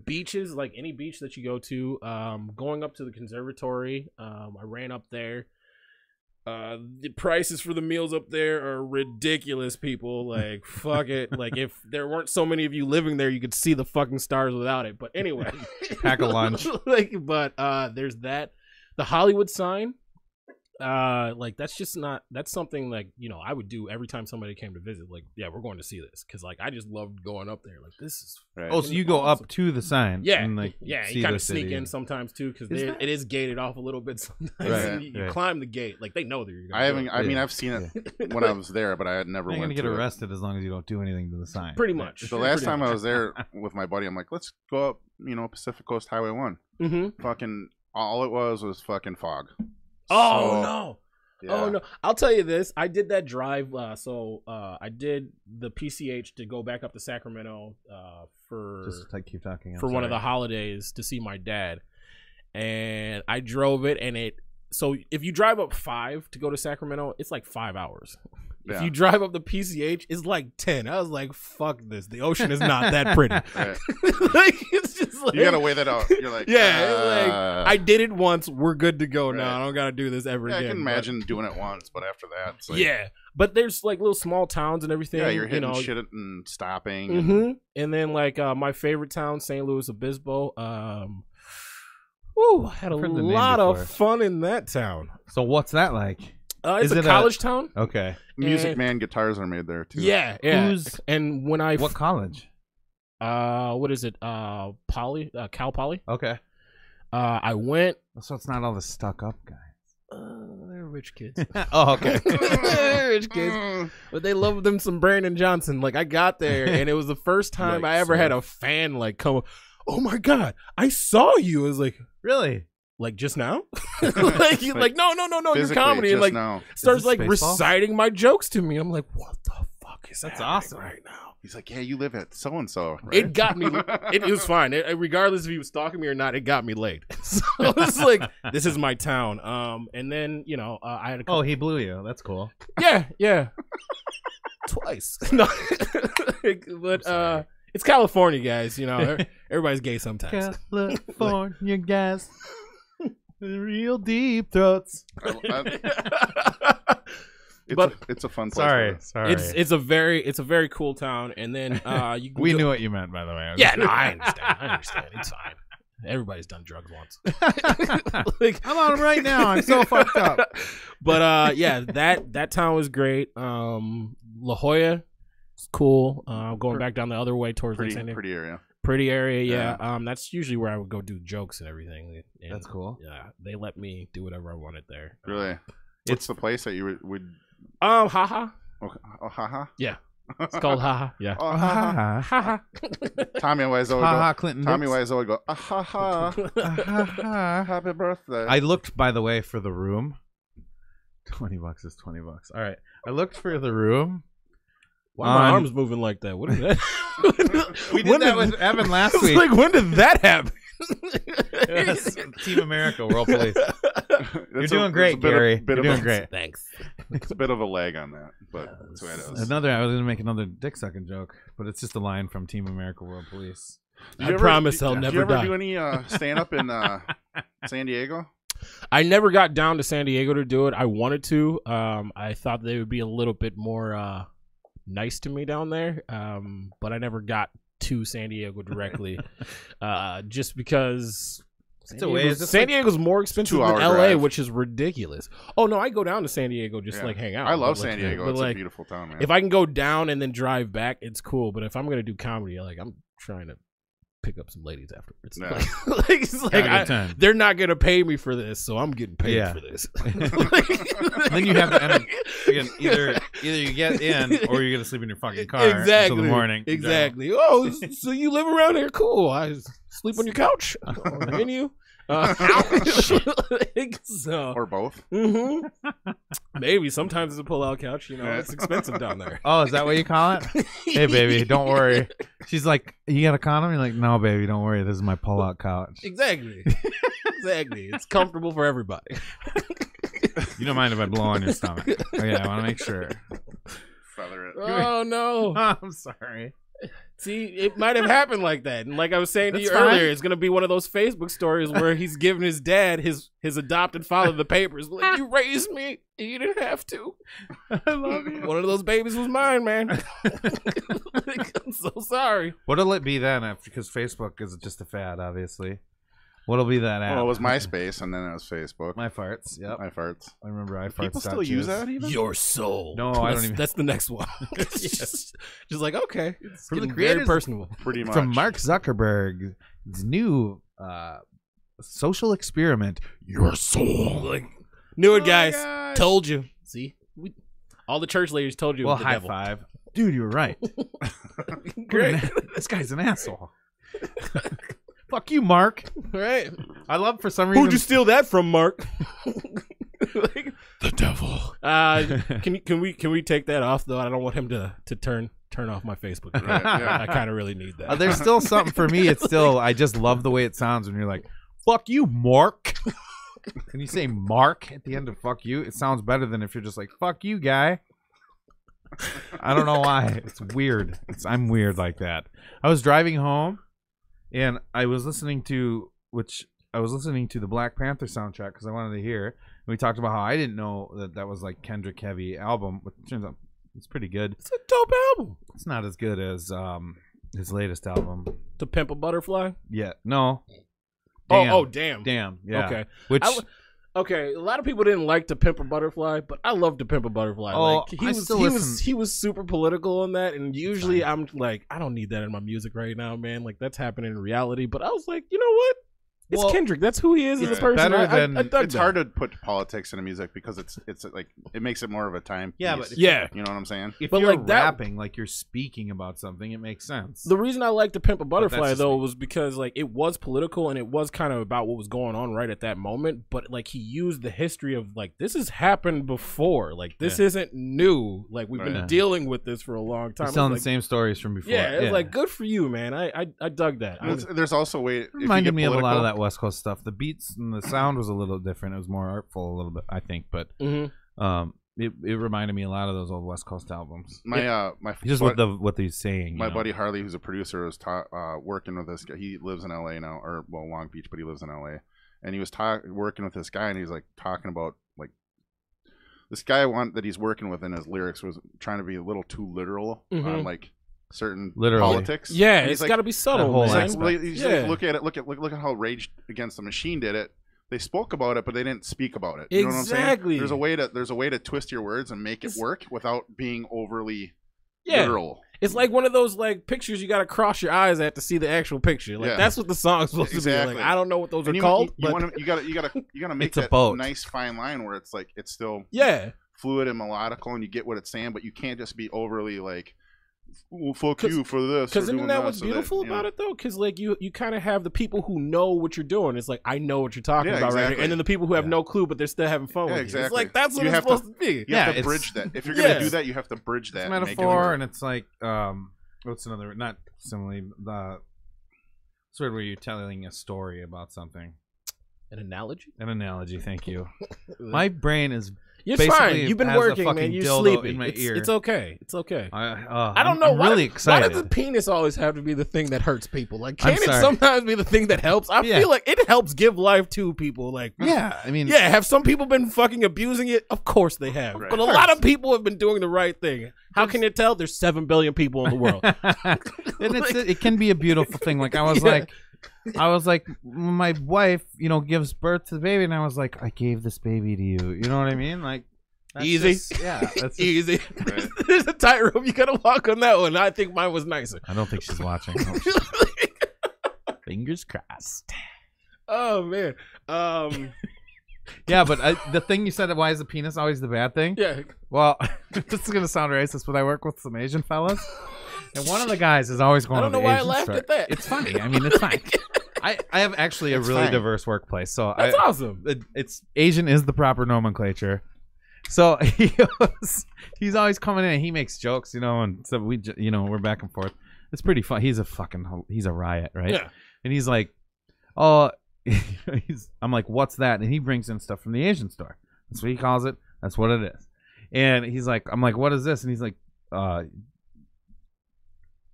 Beaches, like any beach that you go to, going up to the conservatory, I ran up there. The prices for the meals up there are ridiculous, people. Like, fuck it. Like, if there weren't so many of you living there, you could see the fucking stars without it. But anyway, Pack a lunch. There's that. The Hollywood sign. Like, that's something like, you know, I would do every time somebody came to visit. Like, yeah, we're going to see this, because like I just loved going up there. Like, this is Right. Oh, so you go awesome. up to the sign? Yeah, and like yeah. see You kind the of sneak city. in sometimes too, because Is that- it is gated off a little bit sometimes. Right, And you right. climb the gate, like they know that you're. Gonna I do haven't. it. I mean, Yeah. I've seen it when I was there, but I had never You're went gonna get to it. arrested as long as you don't do anything to the sign. Pretty much. The last time I was there with my buddy, I'm like, let's go up, you know, Pacific Coast Highway 1. Mm-hmm. Fucking, all it was fucking fog. Oh So, no. yeah. Oh no! I'll tell you this. I did that drive. I did the PCH to go back up to Sacramento for Just like keep talking. I'm for one of sorry. the holidays to see my dad, and I drove it. And so if you drive up 5 to go to Sacramento, it's like 5 hours. If Yeah. you drive up the PCH, it's like 10. I was like, "Fuck this! The ocean is not that pretty." Right. Like, it's just like, You gotta weigh that out. You're like, yeah. Like, I did it once. We're good to go now. Right. I don't gotta do this ever yeah, I again. can but- imagine doing it once, but after that, it's like, yeah, but there's like little small towns and everything. yeah, you're hitting you know, shit and stopping. And, hmm And then like my favorite town, St. Louis Obispo. Woo, had a I've heard the name lot of before. fun in that town. So what's that like? It's Is a it college town. Okay. Music And- Man guitars are made there too. Yeah. And when I What college? what is it? Cal Poly. Okay. I went. So it's not all the stuck up guys. They're rich kids. Oh, okay. They're rich kids. But they love them some Brandon Johnson. Like, I got there and it was the first time I ever had a fan like come. Oh my god! I saw you. I was Really? like just now. like he's like no, your Physically, comedy, and just like now. starts this like Spaceballs? reciting my jokes to me. I'm like, what the fuck is That's happening awesome. right now? He's like, yeah, you live at so and so. It got me. It was fine. Regardless if he was stalking me or not, it got me laid. So it's like, this is my town. And then, you know, I had a Oh, he blew you. That's cool. yeah, twice. No, but it's California, guys. You know, everybody's gay sometimes. California guys. Real deep throats. It's a fun place. Sorry. It's a very cool town. And then you can We go- knew what you meant, by the way. Yeah, no, I understand. It's fine. Everybody's done drugs once. Like, I'm on 'em right now. I'm so fucked up. But yeah, that town was great. La Jolla, it's cool. Going back down the other way towards Lake San Diego. Pretty area. Pretty area, yeah. That's usually where I would go do jokes and everything. And, That's cool. Yeah, they let me do whatever I wanted there. Really? What's the place that you would? Haha. Oh, haha. Yeah, it's called Haha. Yeah. Oh, haha. Haha. Tommy Wiseau would Ha go. Clinton. Tommy Dix. Wiseau would go. Ah, ha ha. Happy birthday. I looked, by the way, for the room. $20 is $20. All right, I looked for the room. Why are my arms moving like that? What is that? We did that with Evan last week. Like, when did that happen? Yes, Team America, World Police. You're It's doing great, Gary. You're doing great. Thanks. It's a bit of a lag on that, but that's the way it is. I was gonna make another dick sucking joke, but it's just a line from Team America, World Police. I promise I'll Did you never ever die. do any stand up in San Diego? I never got down to San Diego to do it. I wanted to. I thought they would be a little bit more nice to me down there, but I never got to San Diego directly, just because San Diego's more expensive than 2-hour LA, drive. which is ridiculous. Oh no, I go down to San Diego just Yeah. like hang out. I love Like, San Diego. but, It's like, a beautiful town, man. if I can go down and then drive back, it's cool. But if I'm gonna do comedy, like I'm trying to pick up some ladies afterwards. Yeah. It's like Have a good time. they're not gonna pay me for this, so I'm getting paid Yeah. for this. Then you have to end up again, either you get in or you're gonna sleep in your fucking car Exactly. until the morning. Exactly. Oh, so you live around here? Cool. I sleep on your couch or in you. So, or both. maybe sometimes it's a pull-out couch. You know, it's expensive down there. Oh, is that what you call it? Hey, baby, don't worry. She's like, you got a condom? You're like, no, baby, don't worry. This is my pull-out couch. Exactly. Exactly. It's comfortable for everybody. You don't mind if I blow on your stomach? Okay, I want to make sure. Feather it. Oh no. I'm sorry. See, it might have happened like that. And like I was saying to That's you fine. earlier, it's gonna be one of those Facebook stories where he's giving his dad his adopted father the papers. Like, you raised me, you didn't have to. I love you. One of those babies was mine, man. Like, I'm so sorry. What'll it be then? Because Facebook is just a fad, obviously. What'll be that app? Well, it was MySpace, and then it was Facebook. My farts. Yep. My farts. I remember I farts. People still use that even? Your soul. No, I don't That's- even- That's the next one. Just like, okay, it's From the getting very creators- personal. Pretty much. From Mark Zuckerberg's new social experiment, Your Soul. Like, knew it, Oh, guys. God. Told you. See, all the church ladies told you. It Well, was the high devil. five. Dude, you were right. Great. This guy's an asshole. Fuck you, Mark. Right? I love for some reason. Who'd you steal that from, Mark? Like, the devil. can we take that off though? I don't want him to turn off my Facebook. Right, yeah. I kind of really need that. There's still something for me. It's still, I just love the way it sounds when you're like, fuck you, Mark. Can you say Mark at the end of fuck you? It sounds better than if you're just like, fuck you, guy. I don't know why. It's weird. I'm weird like that. I was driving home and I was listening to the Black Panther soundtrack because I wanted to hear. And we talked about how I didn't know that was like Kendrick heavy album, but it turns out it's pretty good. It's a dope album. It's not as good as his latest album. To Pimp a Butterfly. Yeah, no. Oh, damn. Damn, yeah. Okay. Which Okay, a lot of people didn't like To Pimp a Butterfly, but I love To Pimp a Butterfly. Oh, Like, I still listen. he was super political on that, and usually I'm like, I don't need that in my music right now, man. Like, that's happening in reality. But I was like, you know what? It's Well, Kendrick. That's who he is as a it's person. better I than- dug It's that. hard to put politics into music because it's like it makes it more of a time. Yeah, piece. but Yeah. You know what I'm saying? if but you're like that- rapping, like you're speaking about something, it makes sense. The reason I like To Pimp a Butterfly just though me. was because like it was political and it was kind of about what was going on right at that moment, but like he used the history of like this has happened before. Like this isn't new. Like we've been Right. dealing with this for a long time. He's It's telling like, the same stories from before. yeah, it's like good for you, man. I dug that. And there's also a way. If you reminded get me of a lot of political- that West Coast stuff. The beats and the sound was a little different. It was more artful a little bit, I think, but Mhm. it reminded me a lot of those old West Coast albums. My Just what he's saying. my you know? buddy Harley, who's a producer, was working with this guy. He lives in LA now, or well, Long Beach, but he lives in LA. And he was working with this guy, and he's like talking about like this guy that he's working with in his lyrics was trying to be a little too literal on Mhm. like certain Literally. politics. Yeah, And he's it's like, got to be subtle, whole man. he's like, he's Yeah. like, look at how Rage Against the Machine did it. They spoke about it, but they didn't speak about it. You know what I'm saying? Exactly. There's a way to twist your words and make it work without being overly Yeah. literal. It's like one of those like pictures you got to cross your eyes at to see the actual picture. Like Yeah. that's what the song's supposed to be. Exactly. Like I don't know what those And are called, you but gotta make It's a that boat. nice fine line where it's like it's still yeah. fluid and melodical, and you get what it's saying, but you can't just be overly like, well, fuck 'Cause- you for this. Because or isn't doing that that, what's so beautiful that, you know. about it though? Because like you kind of have the people who know what you're doing. It's like I know what you're talking Yeah, about right exactly. here, and then the people who have no clue but they're still having fun Yeah, with you. exactly. It's like that's what You it's have to- supposed to be. You Yeah, have to it's- bridge that. If you're gonna Yeah. do that, you have to bridge that. It's and make it metaphor, work. and it's like what's another, not simile, the sort of where you're telling a story about something. An analogy? An analogy, thank you. My brain is You're basically fine. You've been has a working, man. fucking You're dildo sleeping. in my ear. It's okay. It's okay. I don't know I'm why. really excited. Why does the penis always have to be the thing that hurts people? Like, I'm can it sorry. sometimes be the thing that helps? I Yeah. feel like it helps give life to people. Like, Yeah, I mean, yeah, have some people been fucking abusing it? Of course they have. Right. But a lot of people have been doing the right thing. How can you tell? There's 7 billion people in the world. and it can be a beautiful thing. Like I was like, my wife, gives birth to the baby, and I was like, I gave this baby to you. You know what I mean? Like, that's Easy. That's just, Easy. Right. There's a tightrope. You gotta walk on that one. I think mine was nicer. I don't think she's watching. Fingers crossed. Oh man. Yeah, but the thing you said, why is the penis always the bad thing? Yeah. Well, this is gonna sound racist, but I work with some Asian fellas, and one of the guys is always going. I don't to know the why I Asian laughed store. at that. It's funny. I mean, it's fine. I have actually a It's really fine. diverse workplace, so That's awesome. it's Asian is the proper nomenclature. So he's always coming in and he makes jokes, and so we're back and forth. It's pretty fun. He's a riot, right? Yeah. And he's like, oh, I'm like, what's that? And he brings in stuff from the Asian store. That's what he calls it. That's what it is. And he's like, I'm like, what is this? And he's like,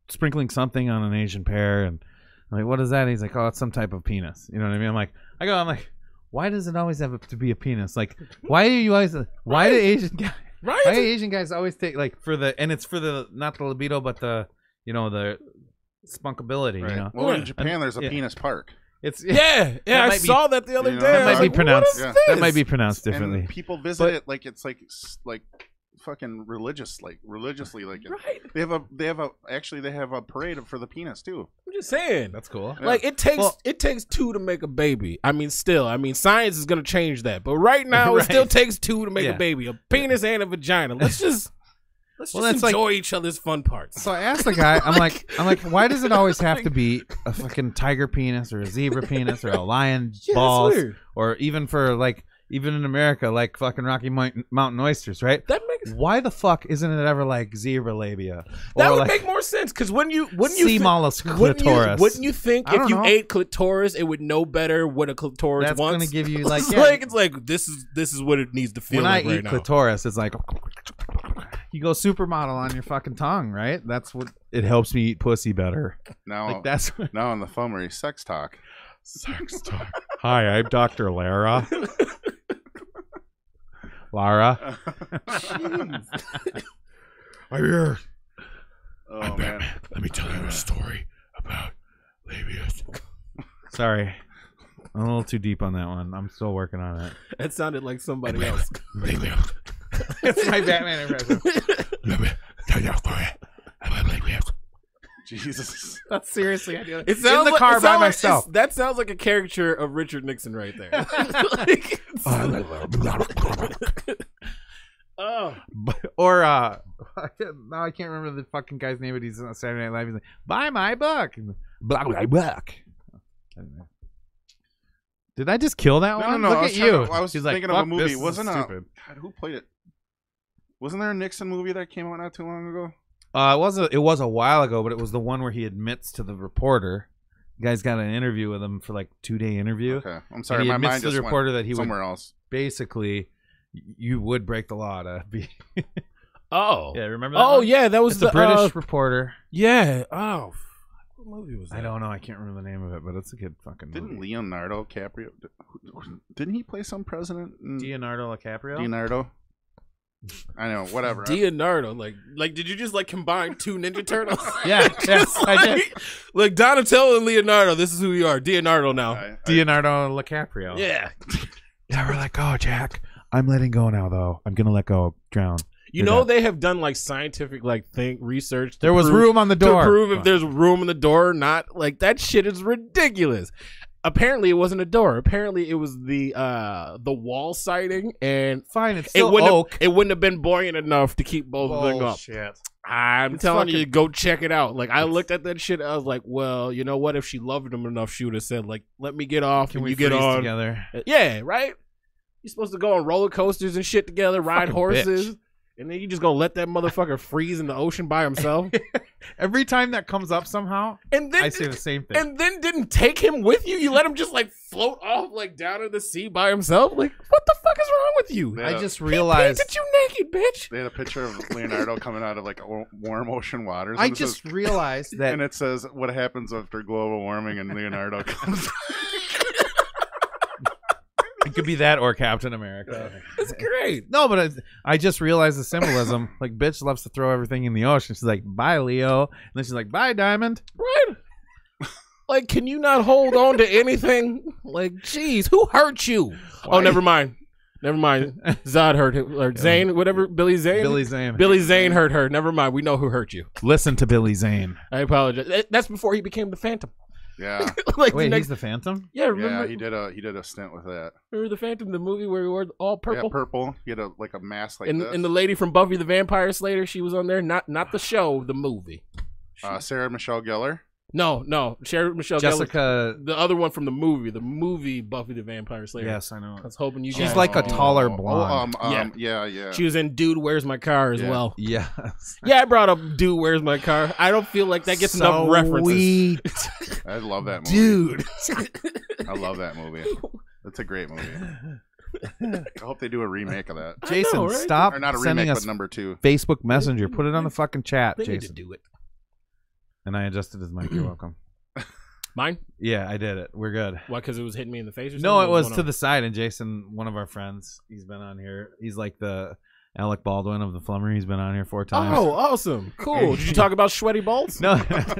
sprinkling something on an Asian pear. And I'm like, what is that? And he's like, oh, it's some type of penis. You know what I mean? I'm like, why does it always have to be a penis? Like, why do you always? Why do Asian guys? Right? Why do Asian guys always take like it's for the not the libido, but the the spunkability. Right. Well, in Yeah. Japan, there's a Yeah. penis park. It's Yeah. That I might be- saw that the other you know, day. that I might was be like, pronounced- What is yeah. this? that might be pronounced differently. And people visit But- it like it's like fucking religiously like it. Right. They have a parade for the penis too. I'm just saying. That's cool. Yeah. Like it takes two to make a baby. I mean, science is gonna change that. But right now, it Right. still takes two to make Yeah. a baby, a penis and a vagina. Let's just Well, that's like- enjoy each other's fun parts. So I asked the guy, I'm like, why does it always have to be a fucking tiger penis or a zebra penis or a lion Yeah, balls, that's weird. or even for like even in America, like fucking Rocky Mountain oysters, right? That makes Why the fuck isn't it ever like zebra labia? that or would like make more sense because when you sea mollusk clitoris? wouldn't you think I if don't you know. ate clitoris, it would know better what a clitoris That's wants? gonna give you like it's like this is what it needs to feel when I like right eat now. clitoris, it's like you go supermodel on your fucking tongue, right? That's what it helps me eat pussy better. Now, Like that's what, now in the Flummery, sex talk. sex talk. Hi, I'm Dr. Lara. Lara. I'm here. Oh man, Let me tell you a story about labias. Sorry. I'm a little too deep on that one. I'm still working on it. That sounded like somebody else. Labias. It's my Batman impression. Let me tell you a story about labias. Jesus. That's seriously, I do it. It In sounds the like, car it by sounds like- myself. that sounds like a caricature of Richard Nixon right there. Like, oh, Or now I can't remember the fucking guy's name, but he's on Saturday Night Live. He's like, "Buy my book." Blah blah blah. Did I just kill that No, one? no, Look I at was you. trying to- I was She's like, thinking of a "Fuck movie. this, this Wasn't is a stupid." God, who played it? Wasn't there a Nixon movie that came out not too long ago? It was a while ago, but it was the one where he admits to the reporter. The guy's got an interview with him for like 2-day interview. Okay, I'm And sorry, he my admits mind to the just reporter that went he would somewhere else. basically you would break the law to be. oh, Yeah, remember that? oh one? yeah, that was It's the a British reporter. yeah. Oh, what movie was that? I don't know. I can't remember the name of it, but it's a good fucking Didn't movie. Leonardo DiCaprio? Didn't he play some president? In Leonardo DiCaprio. Leonardo. I know, whatever. Leonardo, like, did you just like combine two Ninja Turtles? Yeah, yes, I did. Like Donatello and Leonardo, this is who you are, Leonardo now. Leonardo DiCaprio. Yeah, Yeah, we're like, oh, Jack, I'm letting go now, though. I'm gonna let go, drown. you know they have done like scientific like research. To There was prove- room on the door. to prove if there's room in the door or not. Like that shit is ridiculous. Apparently, it wasn't a door. Apparently, it was the wall siding, and Fine, it's it still wouldn't oak. it wouldn't have been buoyant enough to keep both of them up. Bullshit. I'm It's telling fucking- you, go check it out. Like I looked at that shit, I was like, well, you know what? If she loved him enough, she would have said, like, let me get off Can and we you get freeze on. together? Yeah, right. You're supposed to go on roller coasters and shit together, ride Fucking horses, bitch. and then you just gonna let that motherfucker freeze in the ocean by himself. Every time that comes up somehow, And then I say the same thing. and then didn't take him with you. You let him just like float off like down in the sea by himself. Like, what the fuck is wrong with you? Yeah. I just He realized. painted you naked, bitch. They had a picture of Leonardo coming out of like warm ocean waters. I and it just says- realized that and it says what happens after global warming, and Leonardo comes. it could be that or Captain America. It's great. No, but I just realized the symbolism. Like, bitch loves to throw everything in the ocean. She's like, bye, Leo. And then she's like, bye, Diamond. Right? Like, can you not hold on to anything? Like, jeez, who hurt you? Oh, never mind. Never mind. Zod hurt him. Or Zane, whatever. Billy Zane? Billy Zane. Billy Zane hurt her. Never mind. We know who hurt you. Listen to Billy Zane. I apologize. That's before he became the Phantom. Yeah, Like, Wait, the he's next, the Phantom? yeah, remember, yeah. He did a stint with that. remember the Phantom, the movie where he wore all purple? Yeah, purple. He had a mask like and, this. and the lady from Buffy the Vampire Slayer, she was on there. Not the show, the movie. Sarah Michelle Gellar. No, Sarah Michelle Gellar. Jessica. The other one from the movie Buffy the Vampire Slayer. Yes, I know. I was hoping you She's guys. like a taller blonde. Yeah. She was in Dude, Where's My Car as Yeah. well. Yes. Yeah, I brought up Dude, Where's My Car. I don't feel like that gets enough references. Sweet. I love that movie. Dude. I love that movie. That's a great movie. I hope they do a remake of that. Jason, know, right? stop Or not a sending remake, us but number 2. Facebook Messenger. Put it on the fucking chat, They need to Jason. do it. And I adjusted his mic. You're welcome. Mine? Yeah, I did it. We're good. Why? Because it was hitting me in the face or something? No, it What was going to on? the side. And Jason, one of our friends, he's been on here. He's like the Alec Baldwin of the Flummery. He's been on here 4 times. Oh, awesome. Cool. Did you talk about sweaty balls? No,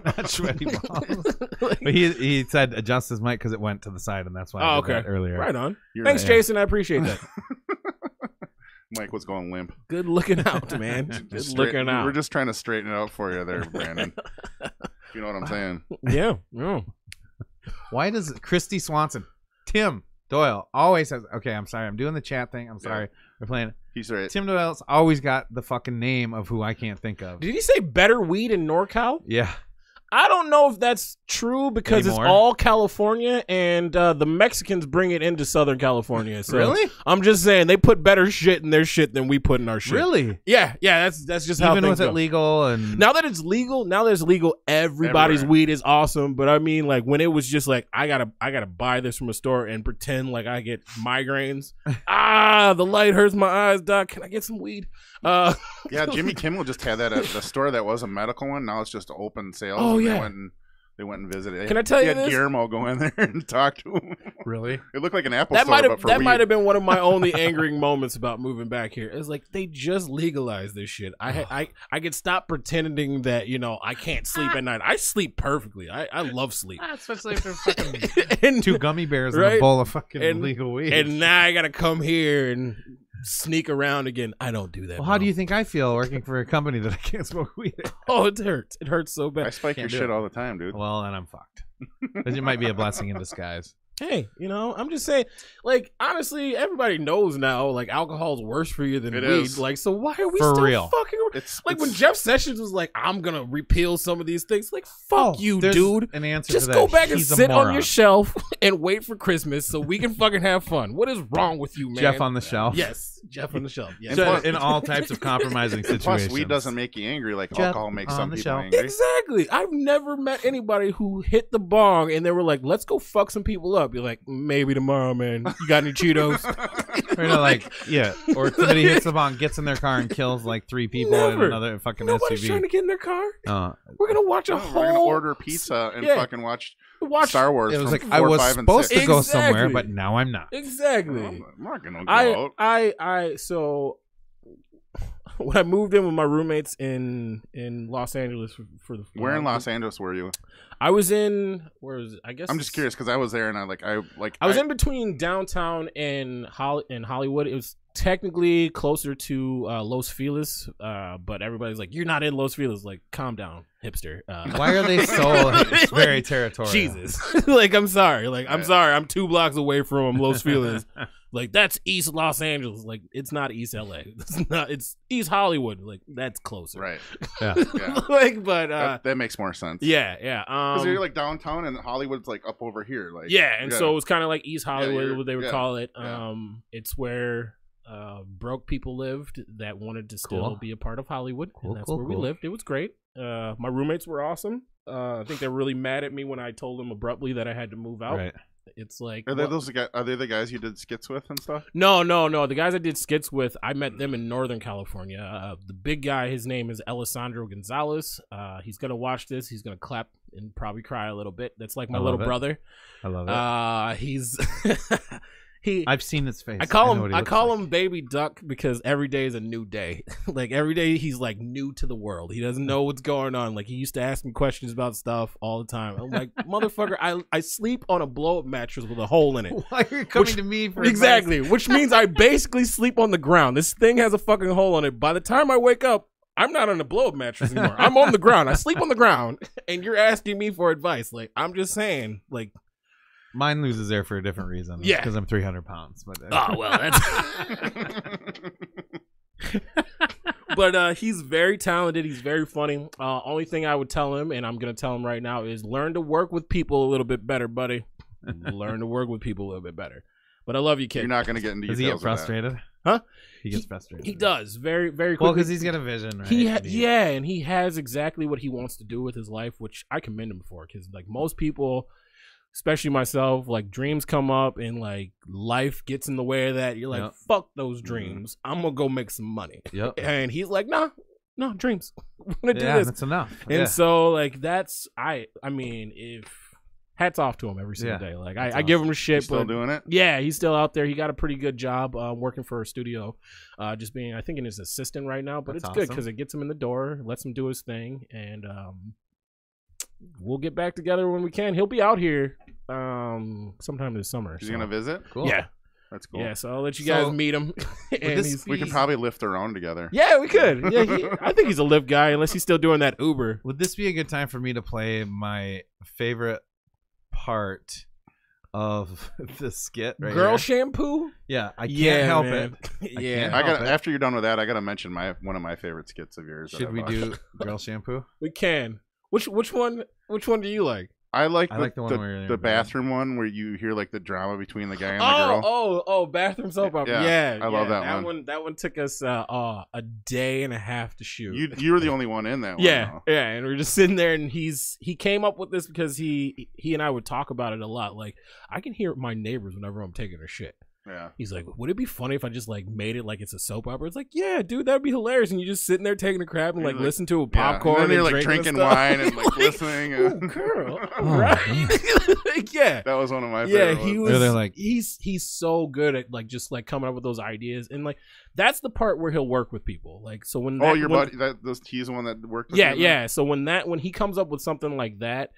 not sweaty balls. But he said adjust his mic because it went to the side, and that's why I Oh, did okay. that earlier. Right on. You're Thanks, right. Jason. I appreciate that. Mike was going limp. Good looking out, man. Good Just looking out. We're just trying to straighten it out for you there, Brandon. You know what I'm saying? Yeah. Yeah. Why does Christy Swanson, Tim Doyle always says, okay, I'm sorry, I'm doing the chat thing. I'm sorry. We're playing it. He's right. Tim Doyle's always got the fucking name of who I can't think of. Did he say better weed in NorCal? Yeah. I don't know if that's true because Anymore? it's all California and the Mexicans bring it into Southern California. So Really? I'm just saying they put better shit in their shit than we put in our shit. Really? Yeah. That's just how Even things with go. it legal and Now that it's legal, everybody's Everywhere. weed is awesome. But I mean, like when it was just like I gotta buy this from a store and pretend like I get migraines. The light hurts my eyes, Doc. Can I get some weed? Yeah, Jimmy Kimmel just had that at the store that was a medical one. Now it's just open sales. Oh, and yeah. They went and visited. Can I tell He you had this? Guillermo go in there and talk to him. really? It looked like an Apple That store, might but have for that weed. might have been one of my only angering moments about moving back here. It's like they just legalized this shit. I could stop pretending that I can't sleep at night. I sleep perfectly. I love sleep. Especially if they're fucking and 2 gummy bears and Right? a bowl of fucking And- legal weed. and now I gotta come here and sneak around again. I don't do that. well, how do bro. you think I feel working for a company that I can't smoke weed at? Oh, it hurts. It hurts so I bad. spike your Can't do shit it. all the time, dude. Well, then I'm fucked. Because it might be a blessing in disguise. Hey, I'm just saying, like, honestly, everybody knows now, like, alcohol's worse for you than It weed. is. Like, so why are we For still real. fucking? It's Like, when it's- Jeff Sessions was like, I'm gonna repeal some of these things, like, fuck you, Oh, there's dude. An answer Just to that. go back and He's a sit on moron. your shelf and wait for Christmas so we can fucking have fun. What is wrong with you, man? Jeff on the shelf. Yes, Jeff on the shelf. Yes. So plus- in all types of compromising situations. Plus, weed doesn't make you angry like Jeff alcohol makes on some the people shelf. angry. Exactly. I've never met anybody who hit the bong and they were like, let's go fuck some people up. You're like, maybe tomorrow, man. You got any Cheetos? Or like, yeah. Or somebody hits the bong, gets in their car, and kills like 3 people in Never. another fucking Nobody's trying SUV. to get in their car. Uh, We're going to watch a No, whole... we're gonna order pizza and Yeah. fucking watch watch Star Wars. it was from like 4, I was 5, and supposed 6. to go somewhere, Exactly. but now I'm not. Exactly. I'm not gonna go out. So when I moved in with my roommates in Los Angeles for the Where in Los Angeles were you? I was in where was it? I guess I'm just curious because I was there and I was in between downtown and Hollywood. It was technically closer to Los Feliz, but everybody's like, "You're not in Los Feliz." Like, calm down, hipster. Why are they so it's very territorial? Jesus. Like, I'm sorry. Like, I'm sorry. I'm 2 blocks away from Los Feliz. Like, that's East Los Angeles. Like, it's not East LA. It's not. It's East Hollywood. Like, that's closer. right. Yeah. Yeah. Like, but That makes more sense. yeah. Because you're like downtown and Hollywood's like up over here. Like Yeah, and so it was kind of like East Hollywood, you're- what they would yeah, call it. yeah. It's where broke people lived that wanted to still Cool. be a part of Hollywood, Cool, and that's cool, where we cool. lived. It was great. My roommates were awesome. I think they're really mad at me when I told them abruptly that I had to move out. Right. It's like, Are they well- those guys? Are they the guys you did skits with and stuff? No. The guys I did skits with, I met them in Northern California. The big guy, his name is Alessandro Gonzalez. He's gonna watch this. He's gonna clap and probably cry a little bit. That's like my I little love it. brother. I love it. He's he. I've seen his face. I call know him. what he I looks call like. him Baby Duck because every day is a new day. Like every day he's like new to the world. He doesn't know what's going on. Like he used to ask me questions about stuff all the time. I'm like, motherfucker, I sleep on a blow up mattress with a hole in it. Why are you coming Which- to me for Exactly, which means I basically sleep on the ground. This thing has a fucking hole in it. By the time I wake up, I'm not on a blow up mattress anymore. I'm on the ground. I sleep on the ground, and you're asking me for advice. Like I'm just saying, like. Mine loses air for a different reason. Yeah. Because I'm 300 pounds. But Oh well, that's. But he's very talented. He's very funny. Only thing I would tell him, and I'm gonna tell him right now, is learn to work with people a little bit better, buddy. Learn to work with people a little bit better. But I love you, kid. You're not going to get into does details. he get frustrated? Huh? He gets frustrated. He does very, very Well, quickly. because he's got a vision, right? Yeah, and he has exactly what he wants to do with his life, which I commend him for. Because like most people, especially myself, like dreams come up and like life gets in the way of that. You're like, Yep. fuck those dreams. I'm gonna go make some money. Yep. And he's like, no, dreams. I'm gonna do Yeah, this. that's enough. And Yeah. so like that's I mean, if hats off to him every single Yeah. day. Like That's I give him You shit, still but doing it? yeah, he's still out there. He got a pretty good job working for a studio, just being, I think, in his assistant right now. But That's it's good awesome. because it gets him in the door, lets him do his thing, and we'll get back together when we can. He'll be out here sometime this summer. He's so- going to visit? Cool. Yeah, That's cool. yeah. So I'll let you guys So, meet him. And this he's, We could probably lift around together. yeah, we could. Yeah, I think he's a Lyft guy, unless he's still doing that Uber. Would this be a good time for me to play my favorite part of the skit? Right Girl here? shampoo. Yeah, I can't Yeah, help man. it. Yeah, I got help it. after you're done with that, I got to mention one of my favorite skits of yours. that Should I we watched. do girl shampoo? we can. Which one? Which one do you like? I like I like the one where you're in the bed. bathroom one where you hear like the drama between the guy and the girl. Oh, bathroom soap opera. Yeah, Yeah, I love that one. one. That one took us a day and a half to shoot. You were the only one in that one. yeah, though. yeah, and we're just sitting there, and he came up with this because he and I would talk about it a lot. Like, I can hear my neighbors whenever I'm taking a shit. Yeah. He's like, would it be funny if I just like made it like it's a soap opera? It's like, yeah, dude, that'd be hilarious. And you just sitting there taking a crap and You're like like- listen to a Yeah, popcorn and then you're like drinking drinking stuff. wine and like listening. Ooh, girl, Oh, right? man. Like, yeah. That was one of my Yeah, favorite he ones. was. They're like- he's so good at like just like coming up with those ideas, and like that's the part where he'll work with people. Like, so when Oh, that, your when, buddy, he's the one that worked with yeah, you? yeah. So when he comes up with something like that,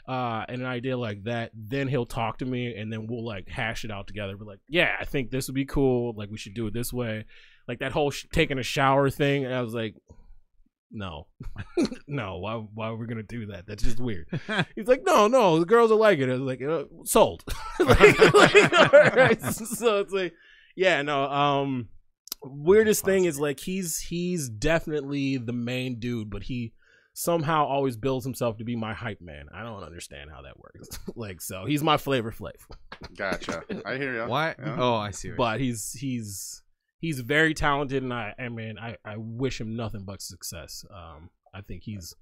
and an idea like that, then he'll talk to me, and then we'll like hash it out together. We're like, yeah, I think this would be cool. Like, we should do it this way. Like that whole taking a shower thing. And I was like, no, no. Why are we gonna do that? That's just weird. He's like, no, the girls will like it. I was like, sold. like, all right. So it's like, yeah, no. Weirdest thing is like he's definitely the main dude, but he somehow always builds himself to be my hype man. I don't understand how that works. Like, so he's my Flavor Flav, Gotcha. I hear you. Why? Yeah. Oh, I see. but he's very talented, and I wish him nothing but success. I think he's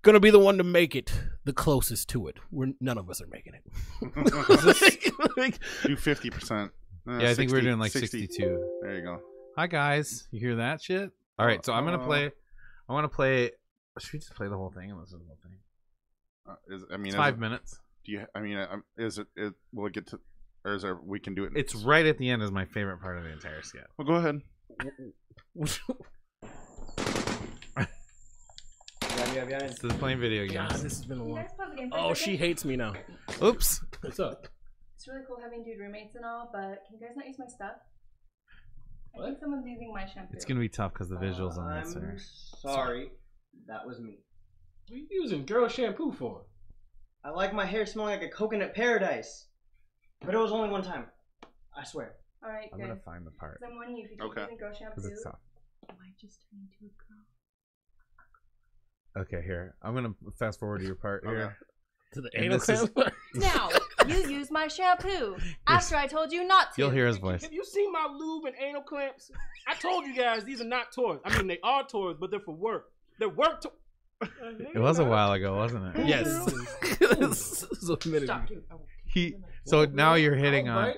gonna be the one to make it the closest to it. None of us are making it. Like, Do 50%. Yeah, I think we're doing like 62. There you go. Hi guys, you hear that shit? All right, so I'm gonna play. I want to play. Should we just play the whole thing and listen to the whole thing? It's 5 minutes. Do you? I mean, is it? Will it get to? Or is there? We can do it. It's right at the end is my favorite part of the entire skit. Well, go ahead. This is playing video God, games. this has been a Can you long. guys pause the game for a Oh, second? she hates me now. Oops. What's up? It's really cool having dude roommates and all, but can you guys not use my stuff? I What? think someone's using my shampoo. It's gonna be tough because the visuals on this I'm are. sorry. That was me. What are you using girl shampoo for? I like my hair smelling like a coconut paradise. But it was only one time. I swear. Alright, I'm good. gonna find the part 'Cause I'm warning you, if you keep Okay. using girl shampoo, because it's tough. I might just turn into a girl. Okay, here. I'm gonna fast forward to your part Okay. here. To the And anal this is- clamp? Now, you use my shampoo after I told you not to. You'll hear his voice. Have you seen my lube and anal clamps? I told you guys these are not toys. I mean, they are toys, but they're for work. They're work to. It was a while ago, wasn't it? Yes. This is a minute. Stop, dude. So now you're hitting on.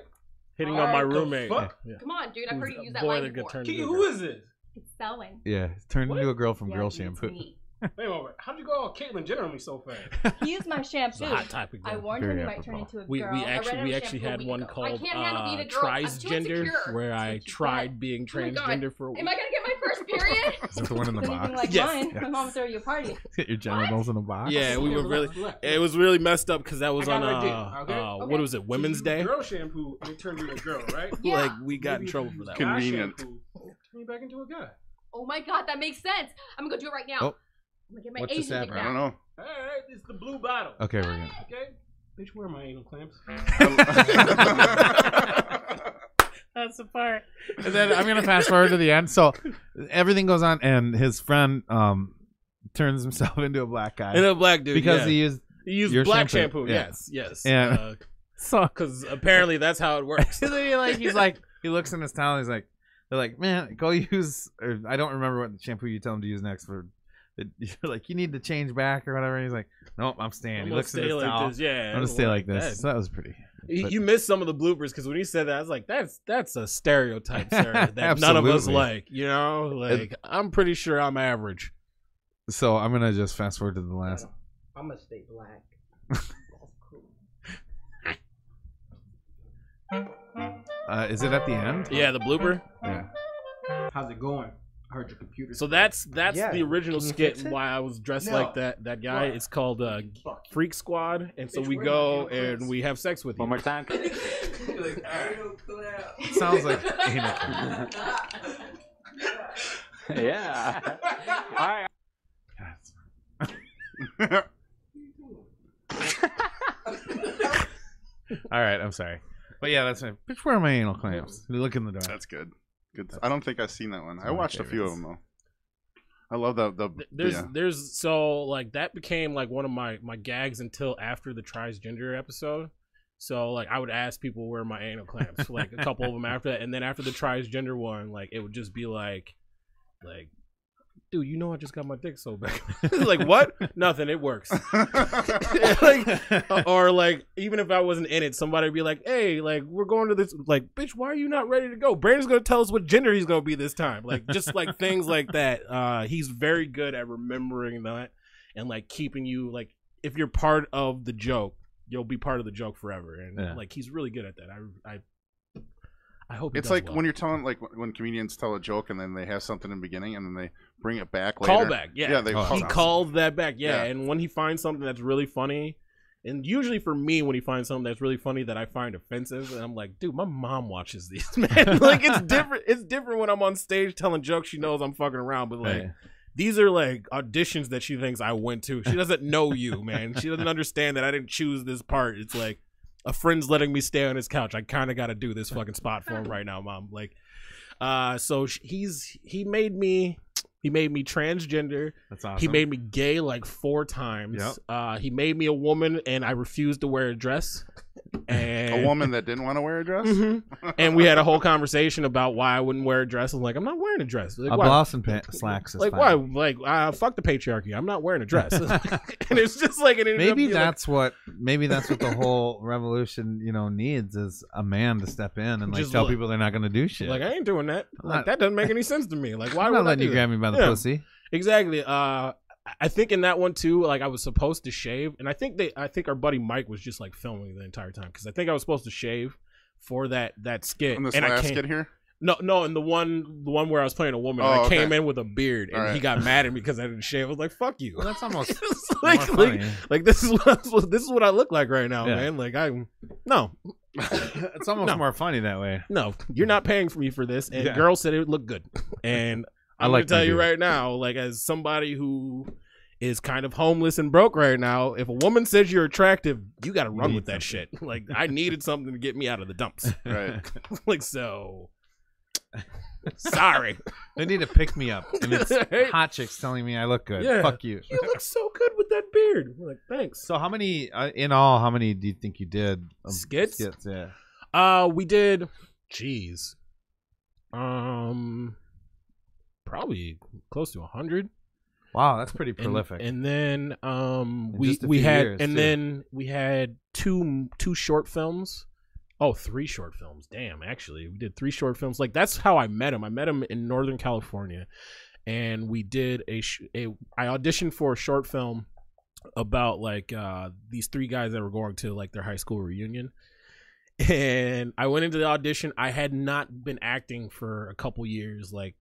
Hitting on my Alright, the roommate. fuck? Yeah. Come on, dude. I've heard you use that Boy, line they're gonna before. turn Kiki, into a who girl. is this? It's Selwyn. Yeah, turned into a girl from Yeah, girl it's shampoo. me. Wait a moment. How'd you go all Caitlyn Jenner on me so fast? He used my It's shampoo. a hot topic. I though. warned Very him he might turn apropos. into a We girl. I read actually on actually shampoo a had week one ago. I called can't handle being a girl. I'm too Trisgender, insecure. where I That's what you tried get. being Oh my God. transgender for a Am week. I gonna get my first period? Is that the one in the Anything box? like Yes. mine. Yeah. My mom threw you a party. Get your genitals in a box. Yeah, we were really. Relax. It was really messed up because that was I on got an idea, okay? what was it? Women's You Day. use Girl shampoo and it turned you into a girl, right? Yeah. Like we got in Maybe trouble if you for that. use one. guy Convenient. shampoo, turn you back into a guy. Oh my God, that makes sense. I'm gonna go do it right now. Oh. I'm gonna get my What's the Asian sap? dick I don't back. know. All right, it's the blue bottle. Okay, we're good. Okay, bitch, where are my anal clamps? That's the part. And then I'm gonna fast forward to the end. So everything goes on, and his friend turns himself into a black guy And a black dude because yeah. he He used your black shampoo, shampoo. yeah. Yes. And- so Because apparently that's how it works. and then he's like he looks in his towel. He's like, they're like, man, go use. Or I don't remember what shampoo you tell him to use next for. You're like, you need to change back or whatever. And he's like, nope, I'm staying. I'm He gonna looks in stay his like towel. this. Yeah, I'm gonna stay like this. that. So that was pretty. But- You missed some of the bloopers because when he said that, I was like, "That's a stereotype, sir. That none of us Absolutely. like." You know, like I'm pretty sure I'm average. So I'm gonna just fast forward to the last. I'm gonna stay black. Is it at the end? Yeah, the blooper. Yeah. How's it going? I heard your computer. So that's Yeah, the original can you skit fix and it? why I was dressed No. like that guy. What? It's called Fuck. Freak Squad, and so Bitch, we where go are my and clothes? we have sex with you. One more time. Sounds like anal. Yeah. All right. All right, I'm sorry, but yeah, that's my. Bitch, where are my anal clamps? Look in the door. That's good. Good. I don't think I've seen that one. That's I one of my watched a few of favorites. them though. I love the There's so like that became like one of my gags until after the Trisgender episode. So like I would ask people where my anal clamps, for, like a couple of them after that, and then after the Trisgender one, like it would just be like, dude, you know I just got my dick so back. Like what? Nothing. It works. Like, or like even if I wasn't in it, somebody would be like, hey, like we're going to this. Like, bitch, why are you not ready to go? Brandon's gonna tell us what gender he's gonna be this time. Like just like things like that. He's very good at remembering that and like keeping you like if you're part of the joke, you'll be part of the joke forever. And Yeah. like he's really good at that. I hope he It's does like well. when you're telling, like when comedians tell a joke and then they have something in the beginning and then they bring it back later. Callback, yeah. Yeah, they Oh, call- He called that back, yeah. Yeah. And when he finds something that's really funny, and usually for me, when he finds something that's really funny that I find offensive, and I'm like, dude, my mom watches these, man. Like it's different. It's different when I'm on stage telling jokes. She knows I'm fucking around, but like. Hey. These are like auditions that she thinks I went to. She doesn't know you, man. She doesn't understand that I didn't choose this part. It's like a friend's letting me stay on his couch. I kind of got to do this fucking spot for him right now, mom. Like, so he made me transgender. That's awesome. He made me gay like 4 times. He made me a woman, and I refused to wear a dress. And a woman that didn't want to wear a dress. Mhm. And we had a whole conversation about why I wouldn't wear a dress. I'm like, I'm not wearing a dress. Like, a why? blouse and slacks is Like fine. why? Like fuck the patriarchy. I'm not wearing a dress. And it's just like it ended up Maybe being that's what the whole revolution, needs is a man to step in and like Just tell like- people they're not going to do like, shit. like I ain't doing that. Like not- that doesn't make any sense to me. Like why I'm would not I letting do you that? grab me by the Yeah. pussy. Exactly. I think in that one too, like I was supposed to shave, and I think our buddy Mike was just like filming the entire time because I think I was supposed to shave for that skit. In this and I last can't. skit here. No, and the one where I was playing a woman, Oh, I okay. came in with a beard, and All he right. got mad at me because I didn't shave. I was like, "Fuck you!" Well, that's almost It's more funny. like this is what I look like right now, Yeah. man. Like no, It's almost No. more funny that way. no, you're not paying for me for this. And Yeah. girl said it would look good, and I I'm like gonna my tell you beard. right now, like as somebody who is kind of homeless and broke right now, if a woman says you're attractive, you got to run need with that shit. Like I needed something to get me out of the dumps. Right. Like so. Sorry. They need to pick me up, and it's hot chicks telling me I look good. Yeah. Fuck you. You look so good with that beard. We're like, thanks. So how many in all? How many do you think you did? of Skits? Skits, yeah. We did. Jeez. Probably close to 100. Wow, that's pretty prolific. And then we just a we few had years, and too. then we had two short films. Oh, 3 short films. Damn, actually, we did 3 short films. Like that's how I met him. I met him in Northern California, and we did I auditioned for a short film about like these 3 guys that were going to like their high school reunion. And I went into the audition. I had not been acting for a couple years. Like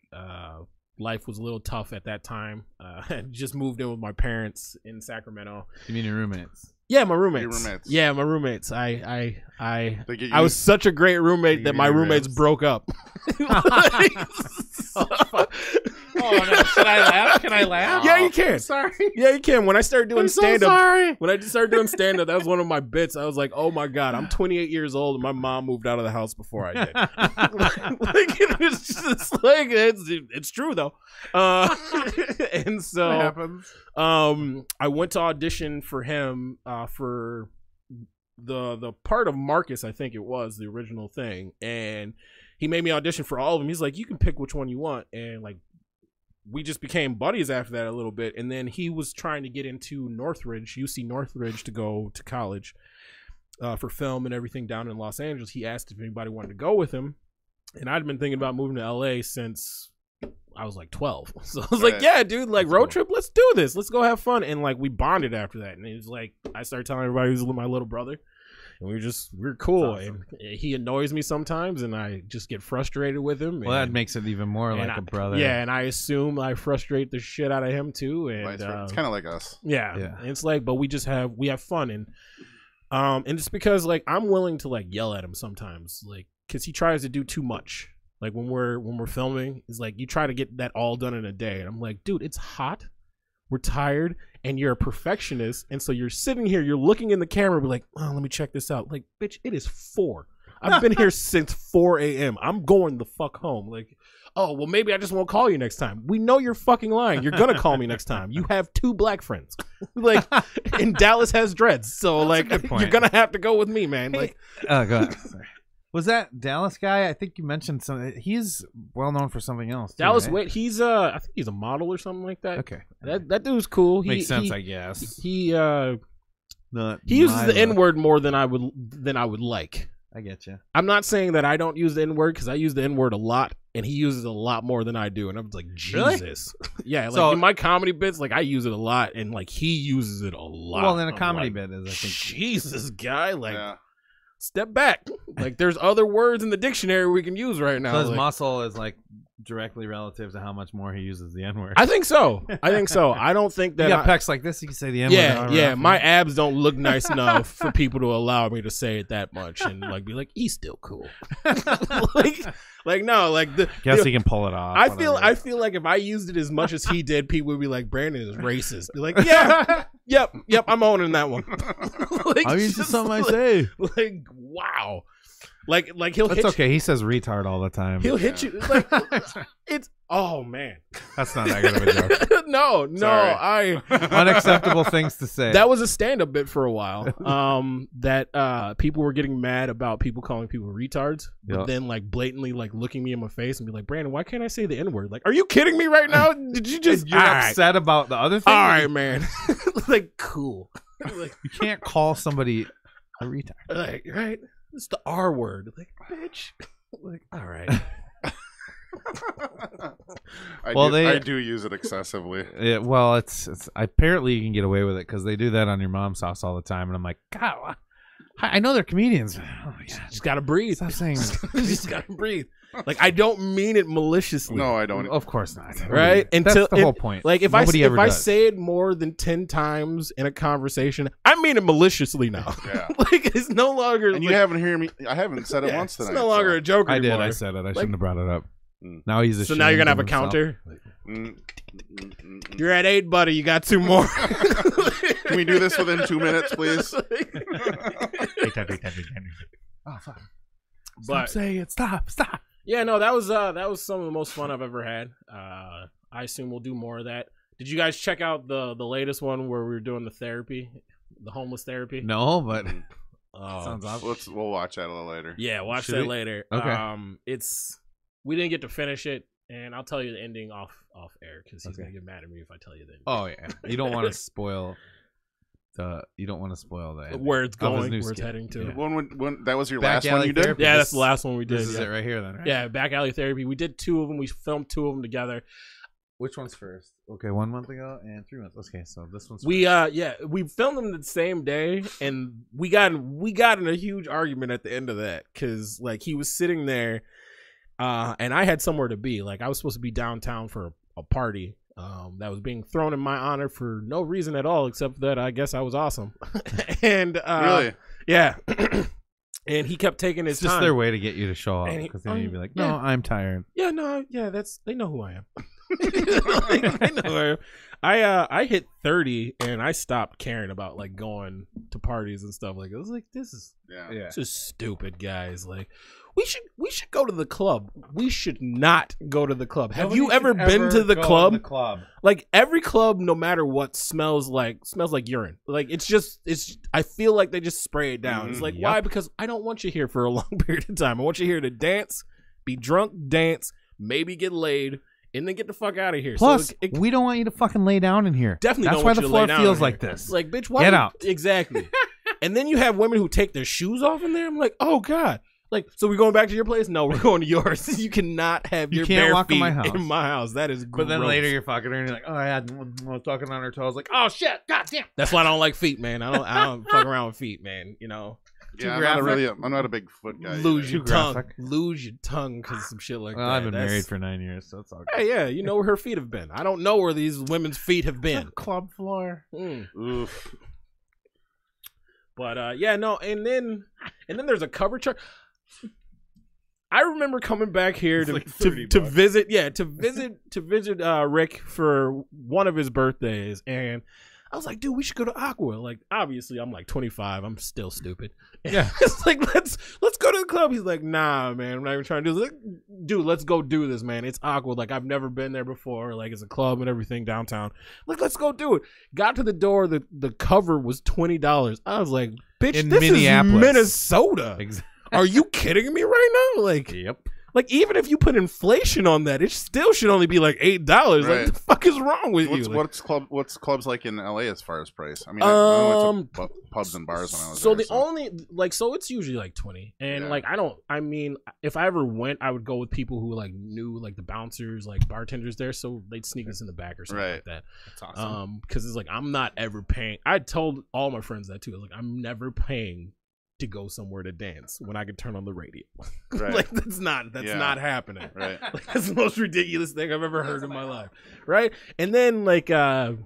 life was a little tough at that time. I had just moved in with my parents in Sacramento. You mean your roommates? Yeah, my roommates. Your roommates. Yeah, my roommates. I They get was used- such a great roommate You that get my your roommates ribs. broke up. Oh no! Should I laugh? Can I laugh? Yeah, you can. Sorry. Yeah, you can. When I started doing I'm so stand up, sorry. when I started doing stand up, that was one of my bits. I was like, "Oh my god, I'm 28 years old, and my mom moved out of the house before I did." Like it's just like it's true though. And so That happens. I went to audition for him for the part of Marcus, I think it was the original thing, and he made me audition for all of them. He's like, you can pick which one you want, and like we just became buddies after that a little bit. And then he was trying to get into Northridge, UC Northridge, to go to college for film and everything down in Los Angeles. He asked if anybody wanted to go with him, and I'd been thinking about moving to LA since I was like 12. So I was like, Right. yeah, dude, like That's road cool. trip, let's do this. Let's go have fun. And like we bonded after that. And it was like I started telling everybody he was my little brother. And we're cool. That's awesome. And he annoys me sometimes, and I just get frustrated with him. Well, that and, makes it even more and like a brother. Yeah, and I assume I frustrate the shit out of him too. And Vice versa. It's kind of like us. yeah, Yeah. it's like, but we have fun, and it's because like I'm willing to like yell at him sometimes, like because he tries to do too much. Like when we're filming, it's like you try to get that all done in a day, and I'm like, dude, it's hot, we're tired, and you're a perfectionist, and so you're sitting here, you're looking in the camera, be like, oh, let me check this out. Like, bitch, it is 4. I've been here since 4 a.m. I'm going the fuck home. Like, oh, well, maybe I just won't call you next time. We know you're fucking lying. You're gonna call me next time. You have 2 black friends. Like, and Dallas has dreads, so That's a like good point. you're gonna have to go with me, man. Like, Oh, go ahead. Sorry. Was that Dallas guy? I think you mentioned something. He's well known for something else. Too, Dallas, right? wait, he's I think he's a model or something like that. Okay. That dude's cool. Makes sense, he, I guess. He Not he uses my the look. N word more than I would like. I get you. I'm not saying that I don't use the N word because I use the N word a lot, and he uses it a lot more than I do. And I'm like, Really? Jesus, yeah. Like So- in my comedy bits, like I use it a lot, and like he uses it a lot. Well, then a I'm comedy like, bit is, I think. Jesus, guy, like Yeah. step back. Like there's other words in the dictionary we can use right now. So his Like, muscle is like directly relative to how much more he uses the N word. I think so. I think so. I don't think You that. got I- pecs like this, you can say the N word. yeah. My abs don't look nice enough for people to allow me to say it that much and like be like, he's still cool. like no, like the. Guess the- he can pull it off. I whatever. feel like if I used it as much as he did, people would be like, Brandon is racist. Be like, yeah, yep, I'm owning that one. Like, I'll use just something I like- say. Like, wow. Like he'll That's hit okay. He says retard all the time. you. He'll hit you. Like, it's oh man. That's not that good of a joke. no, Sorry. Unacceptable things to say. That was a stand-up bit for a while. That people were getting mad about people calling people retards, but Yep. then like blatantly like looking me in my face and be like, Brandon, why can't I say the N-word? Like, are you kidding me right now? Did you just You're all right. upset about the other thing? All right, man. Like, cool. Like, You can't call somebody a retard. right? It's the R word. Like, bitch. Like, all right. I do use it excessively. Yeah, well, it's apparently you can get away with it because they do that on your mom's house all the time, and I'm like, God, I know they're comedians. Oh, yeah, Just gotta breathe. stop saying. Just gotta breathe. Like I don't mean it maliciously. No, I don't. Of course not. Right? That's Until the whole point. Like if Nobody ever I does. say it more than 10 times in a conversation, I mean it maliciously now. Yeah. Like it's no longer. And you haven't heard me. I haven't said it once tonight. It's no longer a joke I anymore. did. I said it. I Like- shouldn't have brought it up. Mm. Now he's So now you're gonna have a ashamed of himself. counter. Mm. You're at 8, buddy. You got 2 more. Can we do this within 2 minutes, please? Oh fuck! Stop But saying it. Stop. yeah, no, that was some of the most fun I've ever had. I assume we'll do more of that. Did you guys check out the latest one where we were doing the therapy, the homeless therapy? No, but Oh, sounds awesome. We'll watch that a little later. yeah, watch Should that we? later. Okay. We didn't get to finish it, and I'll tell you the ending off air because he's Okay. gonna get mad at me if I tell you the ending. Oh yeah, you don't want to spoil the. You don't want to spoil the ending Where it's of his going, new where it's skit. heading to. Yeah. When that was your Back last one alley you did? therapy. Yeah, This- that's the last one we did. This is yeah. it right here, then. Right? Yeah, back alley therapy. We did 2 of them. We filmed 2 of them together. Which one's first? Okay, 1 month ago and 3 months. Okay, so this one's We first. we filmed them the same day, and we got in a huge argument at the end of that because like he was sitting there, and I had somewhere to be. Like I was supposed to be downtown for a party that was being thrown in my honor for no reason at all except that I guess I was awesome. And Really? yeah. And he kept taking his It's just time. their way to get you to show up And he- because then you'd be like, "No, yeah. I'm tired." Yeah, no, yeah, they know who I am. Like, they know who I am. I hit 30 and I stopped caring about like going to parties and stuff. Like I was like, this is stupid, guys. Like we should go to the club. We should not go to the club. Have you ever been to the club? Like every club, no matter what, smells like urine. Like it's I feel like they just spray it down. It's like why? Because I don't want you here for a long period of time. I want you here to dance, be drunk, dance, maybe get laid, and then get the fuck out of here. Plus, So we don't want you to fucking lay down in here. definitely That's don't why want the you to floor lay down feels in like here. this. Like, bitch, why Get would- out. Exactly. And then you have women who take their shoes off in there. I'm like, oh god. Like, so we're going back to your place? No, we're going to yours. You cannot have You your can't bare walk in feet my house. in my house. That is But then gross. later you're fucking her and you're like, "Oh, I was talking on her toes." Like, "Oh shit, goddamn." That's why I don't like feet, man. I don't fuck around with feet, man. You know, Yeah, graphic. I'm not a big foot guy. lose either. your Too tongue, graphic. lose your tongue because some shit like Well, that. I've been That's- married for 9 years, so it's all good. Hey, yeah, you know where her feet have been. I don't know where these women's feet have been. Club floor. Oof. But yeah, no, and then there's a cover chart. I remember coming back here It's to, like to, 30 to bucks. visit Rick for one of his birthdays, and I was like, dude, we should go to Aqua. Like, obviously, I'm like 25. I'm still stupid. Yeah. It's like, let's go to the club. He's like, nah, man, I'm not even trying to do this. Like, dude, let's go do this, man. It's Aqua. Like, I've never been there before. Like, it's a club and everything downtown. Like, let's go do it. Got to the door. The cover was $20. I was like, bitch, In this Minneapolis. is Minnesota. Exactly. Are you kidding me right now? Like, Yep. like even if you put inflation on that, it still should only be like $8. Right. Like, what the fuck is wrong with you? Like, What's clubs like in LA as far as price? I mean, I went to pubs and bars when I was so there. the only like so it's usually like 20, and Yeah. like I mean if I ever went, I would go with people who like knew like the bouncers, like bartenders there, so they'd sneak us in the back or something Right. like that. That's awesome. Because it's like I'm not ever paying. I told all my friends that too. Like I'm never paying to go somewhere to dance when I could turn on the radio. Right. Like that's not Yeah. not happening. Right. Like, that's the most ridiculous thing I've ever heard in my life. Right? And then like oh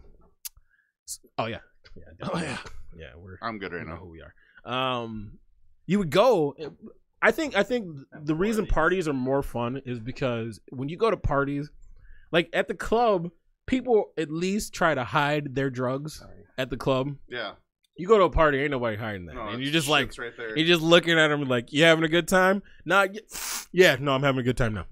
yeah. Yeah. Yeah, I'm good right we know now. who we are. You would go. I think the reason parties are more fun is because when you go to parties, like at the club, people at least try to hide their drugs at the club. Yeah. You go to a party, ain't nobody hiding that, No, and it's you're just like, shit's right there. you're just looking at them like, you having a good time? Nah, yeah, no, I'm having a good time now.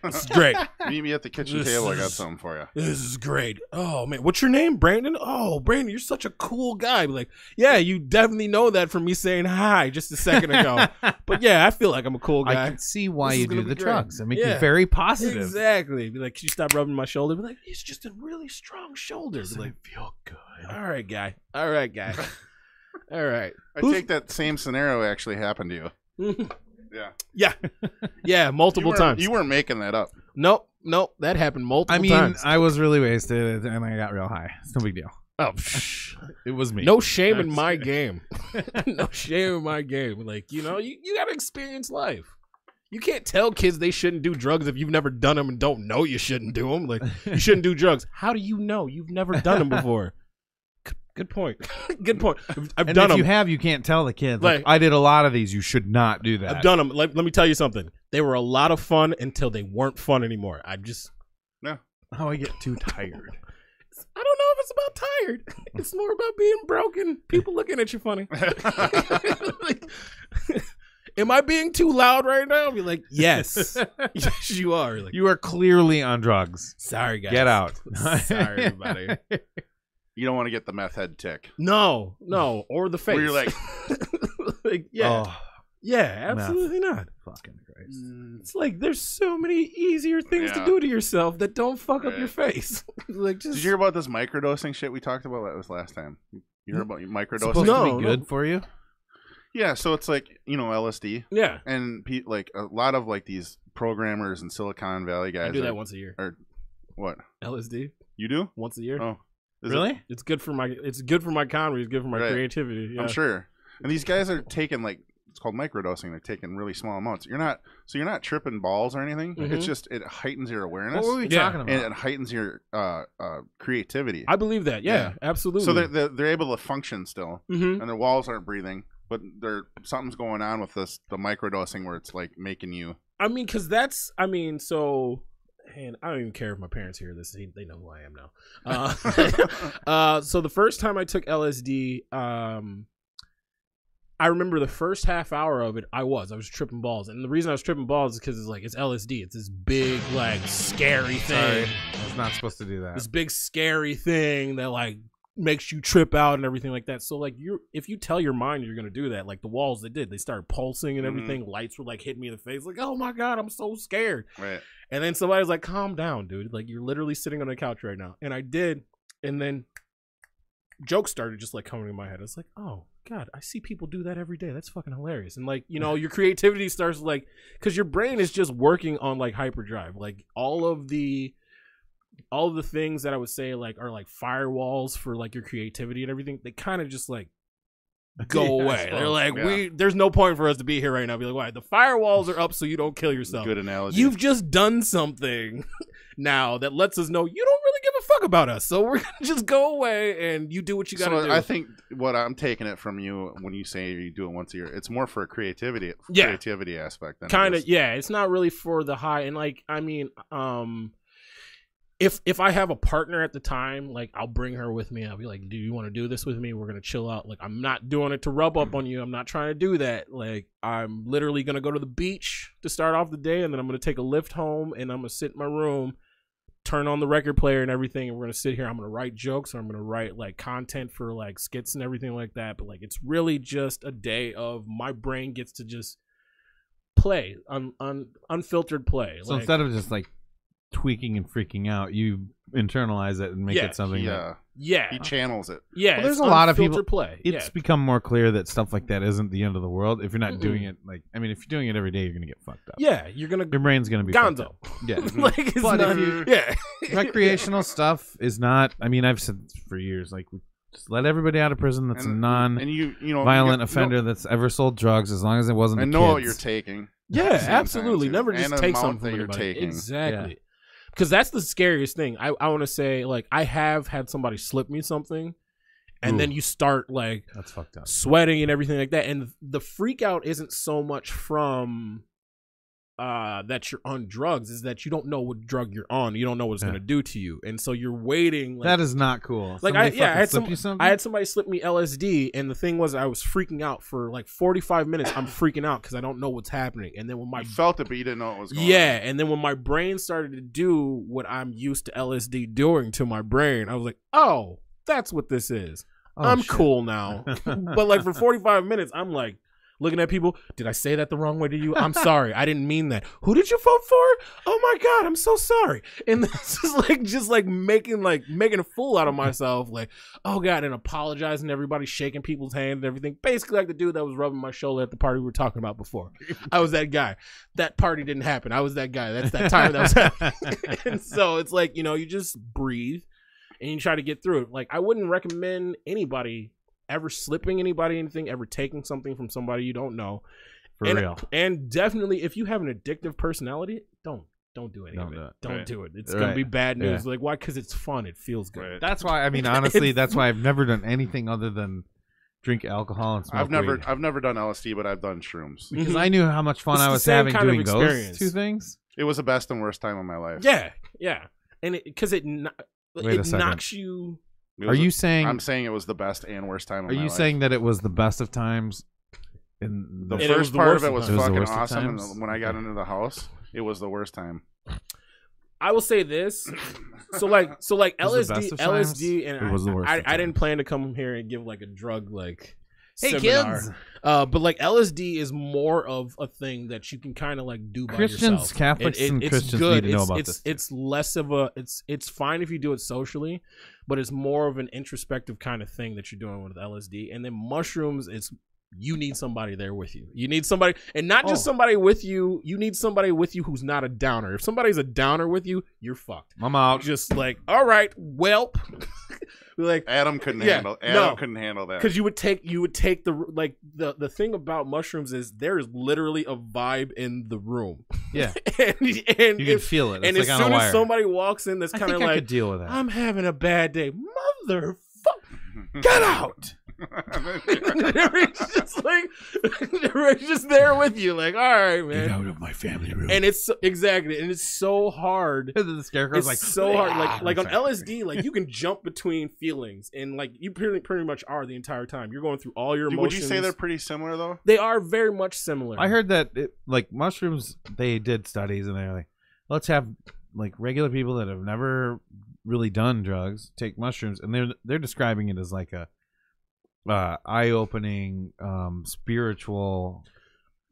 It's great. Meet me at the kitchen This table. I got is- something for you. This is great. Oh man, what's your name, Brandon? Oh, Brandon, you're such a cool guy. Be like, yeah, you definitely know that from me saying hi just a second ago. But yeah, I feel like I'm a cool I guy. can see why This is you gonna do be the great. drugs. It makes Yeah. you very positive. Exactly. Be like, can you stop rubbing my shoulder? Be like, it's just a really strong shoulder. Be like, Feel good. all right, guy. All right, guy. All right. I take that same scenario actually happened to you. Yeah. Yeah. Yeah, multiple times. You weren't making that up. Nope. That happened multiple I mean, times. I was really wasted and I got real high. It's no big deal. Oh, psh. It was me. No shame in I'm my just game. No shame in my game. Like, you know, you got to experience life. You can't tell kids they shouldn't do drugs if you've never done them and don't know you shouldn't do them. Like, you shouldn't do drugs. How do you know? You've never done them before. Good point. Good point. I've And done if them. you have, you can't tell the kids. Like, Like- I did a lot of these. You should not do that. I've done them. Let me tell you something. They were a lot of fun until they weren't fun anymore. I How I get too tired. don't know if it's about tired. It's more about being broken. People looking at you funny. Like, am I being too loud right now? I'll be like, yes. Yes, you are. Like, You are clearly on drugs. sorry, guys. Get out. Sorry, everybody. You don't want to get the meth head tick. No, or the face. Where you're like, like, yeah, Oh, yeah, absolutely not. fucking Christ. It's like there's so many easier things to Yeah. do to yourself that don't fuck up Right. your face. Like, just did you hear about this microdosing shit we talked about? That was last time. You heard about microdosing? Supposed to No, be good for you? Yeah, so it's like, LSD. yeah. And like a lot of like these programmers in Silicon Valley guys. I do are- that once a year. Or what? LSD You do? once a year. Oh, is it? Really? It's good for my comedy. It's good for my Right. creativity. Yeah. I'm sure. And these guys are taking like, it's called microdosing. They're taking really small amounts. You're not tripping balls or anything. Mhm. It's just it heightens your awareness What were we Yeah. talking about? and it heightens your creativity. I believe that. Yeah, Yeah. absolutely. So they're able to function still, Mhm. and their walls aren't breathing, but something's going on with the microdosing where it's like making you. I mean, because so. And I don't even care if my parents hear this; they know who I am now. So the first time I took LSD, I remember the first half hour of it. I was tripping balls, and the reason I was tripping balls is because it's LSD. It's this big, like, scary thing. Sorry. I was not supposed to do that. This big scary thing that like makes you trip out and everything like that. So like if you tell your mind you're gonna do that, like the walls they started pulsing and Mhm. everything. Lights were like hitting me in the face, like, oh my god, I'm so scared. Right. And then somebody's like, calm down, dude. Like, you're literally sitting on the couch right now. And I did, and then jokes started just like coming in my head. I was like, oh god, I see people do that every day. That's fucking hilarious. And like, your creativity starts like, because your brain is just working on like hyperdrive. Like all of the things that I would say like are like firewalls for like your creativity and everything, they kind of just like go Yeah, I away. suppose. They're like, Yeah. there's no point for us to be here right now. Be like, why? The firewalls are up so you don't kill yourself. Good analogy. You've just done something now that lets us know you don't really give a fuck about us. So we're gonna just go away and you do what you gotta So do. I think what I'm taking it from you when you say you do it once a year, it's more for a creativity aspect. Than Kind it of, is- yeah. It's not really for the high. And like, I mean, if I have a partner at the time, like I'll bring her with me. I'll be like, do you want to do this with me? We're gonna chill out. Like, I'm not doing it to rub up on you. I'm not trying to do that. Like, I'm literally gonna go to the beach to start off the day, and then I'm gonna take a lift home, and I'm gonna sit in my room, turn on the record player and everything, and we're gonna sit here. I'm gonna write jokes, or I'm gonna write like content for like skits and everything like that. But like, it's really just a day of my brain gets to just play, unfiltered play. So like, instead of just like tweaking and freaking out, you internalize it and make Yeah. it something that yeah, he channels it. yeah. Well, there's it's a lot of unfiltered people- play. it's Yeah. become more clear that stuff like that isn't the end of the world. If you're not doing Mm-mm. it, like, I mean, if you're doing it every day, you're gonna get fucked up. Yeah, you're gonna Your brain's gonna be fucked gonzo. up. Yeah. Like, it's But if not, you- yeah. Recreational stuff is not. I mean, I've said for years, like, just let everybody out of prison that's a And non-violent you know offender that's ever sold drugs, as long as it wasn't. and to know what kids. you're taking. Yeah, at the same time, absolutely. too. Never And just the take amount something that from you're anybody. taking. Exactly. Because that's the scariest thing. I want to say, like, I have had somebody slip me something, and then you start like That's fucked up. sweating and everything like that. And the freak out isn't so much from that you're on drugs, is that you don't know what drug you're on. You don't know what it's Yeah. gonna do to you, and so you're waiting. Like, That is not cool. like Somebody I fucking had slip you something? I had somebody slip me LSD, and the thing was I was freaking out for like 45 minutes. I'm freaking out because I don't know what's happening, and then when my You felt it, but you didn't know it was going yeah, and then when my brain started to do what I'm used to LSD doing to my brain, I was like, oh, that's what this is. Oh, I'm shit. cool now. But like for 45 minutes, I'm like looking at people. Did I say that the wrong way to you? I'm sorry. I didn't mean that. Who did you vote for? Oh my God, I'm so sorry. And this is like just like making a fool out of myself. Like, oh God, and apologizing to everybody, shaking people's hands and everything. Basically like the dude that was rubbing my shoulder at the party we were talking about before. I was that guy. That party didn't happen. I was that guy. That's that time that was happening. And so it's like, you just breathe and you try to get through it. Like, I wouldn't recommend anybody ever slipping anybody anything, ever taking something from somebody you don't know. For and, real. And definitely, if you have an addictive personality, don't do any of it. Don't do it. It's gonna be bad news. Like, why? Because it's fun. It feels good. Right. That's why. I mean, honestly, that's why I've never done anything other than drink alcohol and smoke I've never weed. done LSD, but I've done shrooms. Because I knew how much fun It's I the was same having kind of doing those experience. two things. It was the best and worst time of my life. Yeah, and because it Wait a second. knocks you. Are you saying? I'm saying it was the best and worst time of Are my you life. saying that it was the best of times? In The And it was first the part worst of it of was times. It was the fucking worst of awesome, times? and when I got Okay. into the house, it was the worst time. I will say this. So like It was the LSD, best of times? LSD, and It was the worst of I didn't times? plan to come here and give like a drug like Hey, seminar. kids! But like LSD is more of a thing that you can kind of like do by Christians, yourself. Catholics, and it's Christians good. need to know It's- about it's, this. It's less of a it's fine if you do it socially, but it's more of an introspective kind of thing that you're doing with LSD. And then mushrooms, it's you need somebody there with you. You need somebody, and not just somebody with you. You need somebody with you who's not a downer. If somebody's a downer with you, you're fucked. I'm out. Just like, all right, welp. Like Adam couldn't Yeah, handle. no. Adam couldn't handle that. because you would take the like the thing about mushrooms is there is literally a vibe in the room. Yeah. and You can if, feel it. It's and like as on a soon wire. as somebody walks in, that's I kind think of I like, could deal with that. I'm having a bad day, motherfucker, get out. It's just like it's just there with you, like, all right, man. Get out of my family room. And it's exactly, and it's so hard. the scarecrow's It's like so hard. Like on sorry. LSD, like you can jump between feelings, and like you pretty much are the entire time. You're going through all your Would emotions. you say they're pretty similar though? They are very much similar. I heard that like mushrooms, they did studies and they're like, let's have like regular people that have never really done drugs take mushrooms, and they're describing it as like a eye-opening spiritual.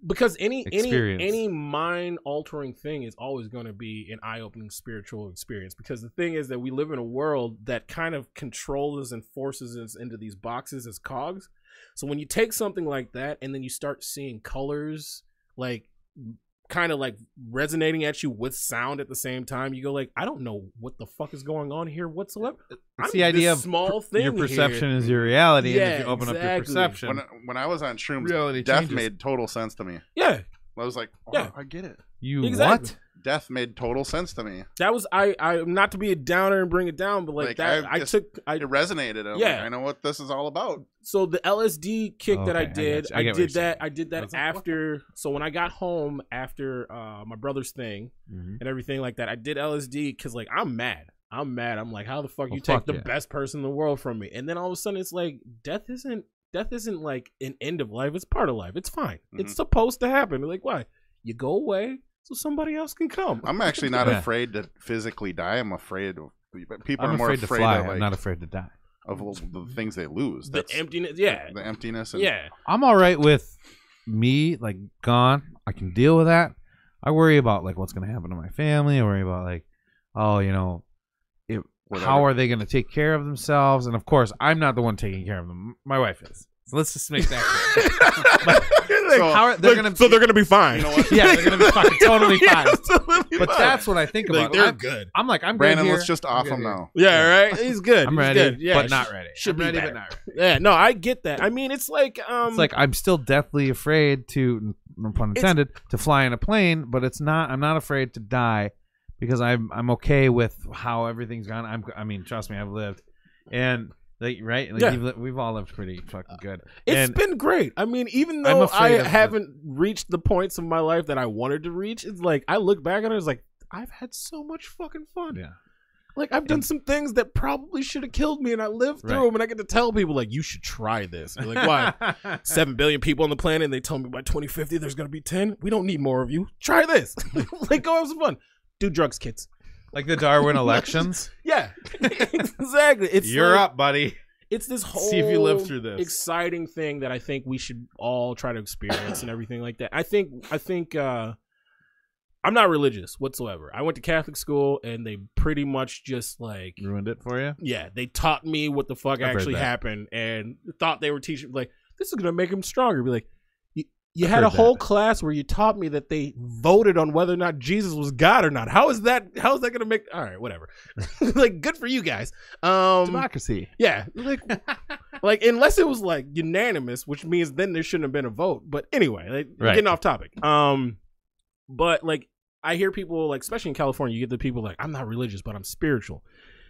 because any experience. mind altering thing is always going to be an eye opening spiritual experience. Because the thing is that we live in a world that kind of controls us and forces us into these boxes as cogs. So when you take something like that and then you start seeing colors like kind of like resonating at you with sound at the same time, you go like, I don't know what the fuck is going on here whatsoever. It's the idea of small thing. your perception here. is your reality, and Yeah, if you open up your exactly. perception, When I was on shrooms, reality death changes. made total sense to me. Yeah, I was like, oh, Yeah. I get it. you Exactly. what? Death made total sense to me. that was I not to be a downer and bring it down, but like, Like, that I I just- took It resonated. I'm Yeah. like, I know what this is all about. so the LSD kick that I Okay, I did, got you. I get what you're saying. I did that was like, what after. So when I got home after my brother's thing Mhm. and everything like that, I did LSD because like I'm mad. I'm like, how the fuck Well, you take fuck the yeah. best person in the world from me? And then all of a sudden it's like death isn't like an end of life. It's part of life. It's fine. It's Mhm. supposed to happen. Like why? You go away so somebody else can come. I'm actually not Yeah. afraid to physically die. I'm afraid of people I'm are more afraid to fly. of, like, I'm not afraid to die. of the things they lose. the emptiness. Yeah. the emptiness. And, Yeah. I'm all right with me like gone. I can deal with that. I worry about like what's gonna happen to my family. I worry about like, oh, you know, Whatever. how are they gonna take care of themselves? And of course, I'm not the one taking care of them. My wife is. So let's just make that clear. Like, So- how are, they're gonna So they're gonna be fine. You know what? yeah, they're gonna be fucking totally fine. Absolutely But fine. that's what I think Like, about. they're I'm, good. I'm like, I'm Brandon, good here. let's just I'm off good him here. now. Yeah, right. He's good. I'm He's ready, good. Yeah, but not ready. should I'm be ready, better. but not ready. Yeah, no, I get that. I mean, it's like It's like I'm still deathly afraid to, no pun intended, to fly in a plane, but it's not. I'm not afraid to die because I'm okay with how everything's gone. I mean, trust me, I've lived, and like right, like Yeah. we've all lived pretty fucking good. it's and been great. I mean, even I'm though I afraid of haven't reached the points of my life that I wanted to reach, it's like I look back and I was like, I've had so much fucking fun. yeah, Like I've done some things that probably should have killed me, and I lived through Right. them, and I get to tell people like, you should try this. You're like, why? 7 billion people on the planet, and they tell me by 2050 there's gonna be 10. We don't need more of you. Try this. Like, go have some fun. Do drugs, kids. like the Darwin elections. Yeah, exactly. It's You're like, up, buddy. It's this whole See if you live through this. exciting thing that I think we should all try to experience and everything like that. I think I'm not religious whatsoever. I went to Catholic school and they pretty much just like Ruined it for you. yeah, they taught me what the fuck I've heard actually that. happened and thought they were teaching like this is gonna make him stronger. Be like, You I've had a heard whole that. class where you taught me that they voted on whether or not Jesus was God or not. How is that going to make? All right, whatever. Like, good for you guys. Democracy. Yeah, like unless it was like unanimous, which means then there shouldn't have been a vote. But anyway, like, Right. getting off topic. But like I hear people like, especially in California, you get the people like, I'm not religious, but I'm spiritual.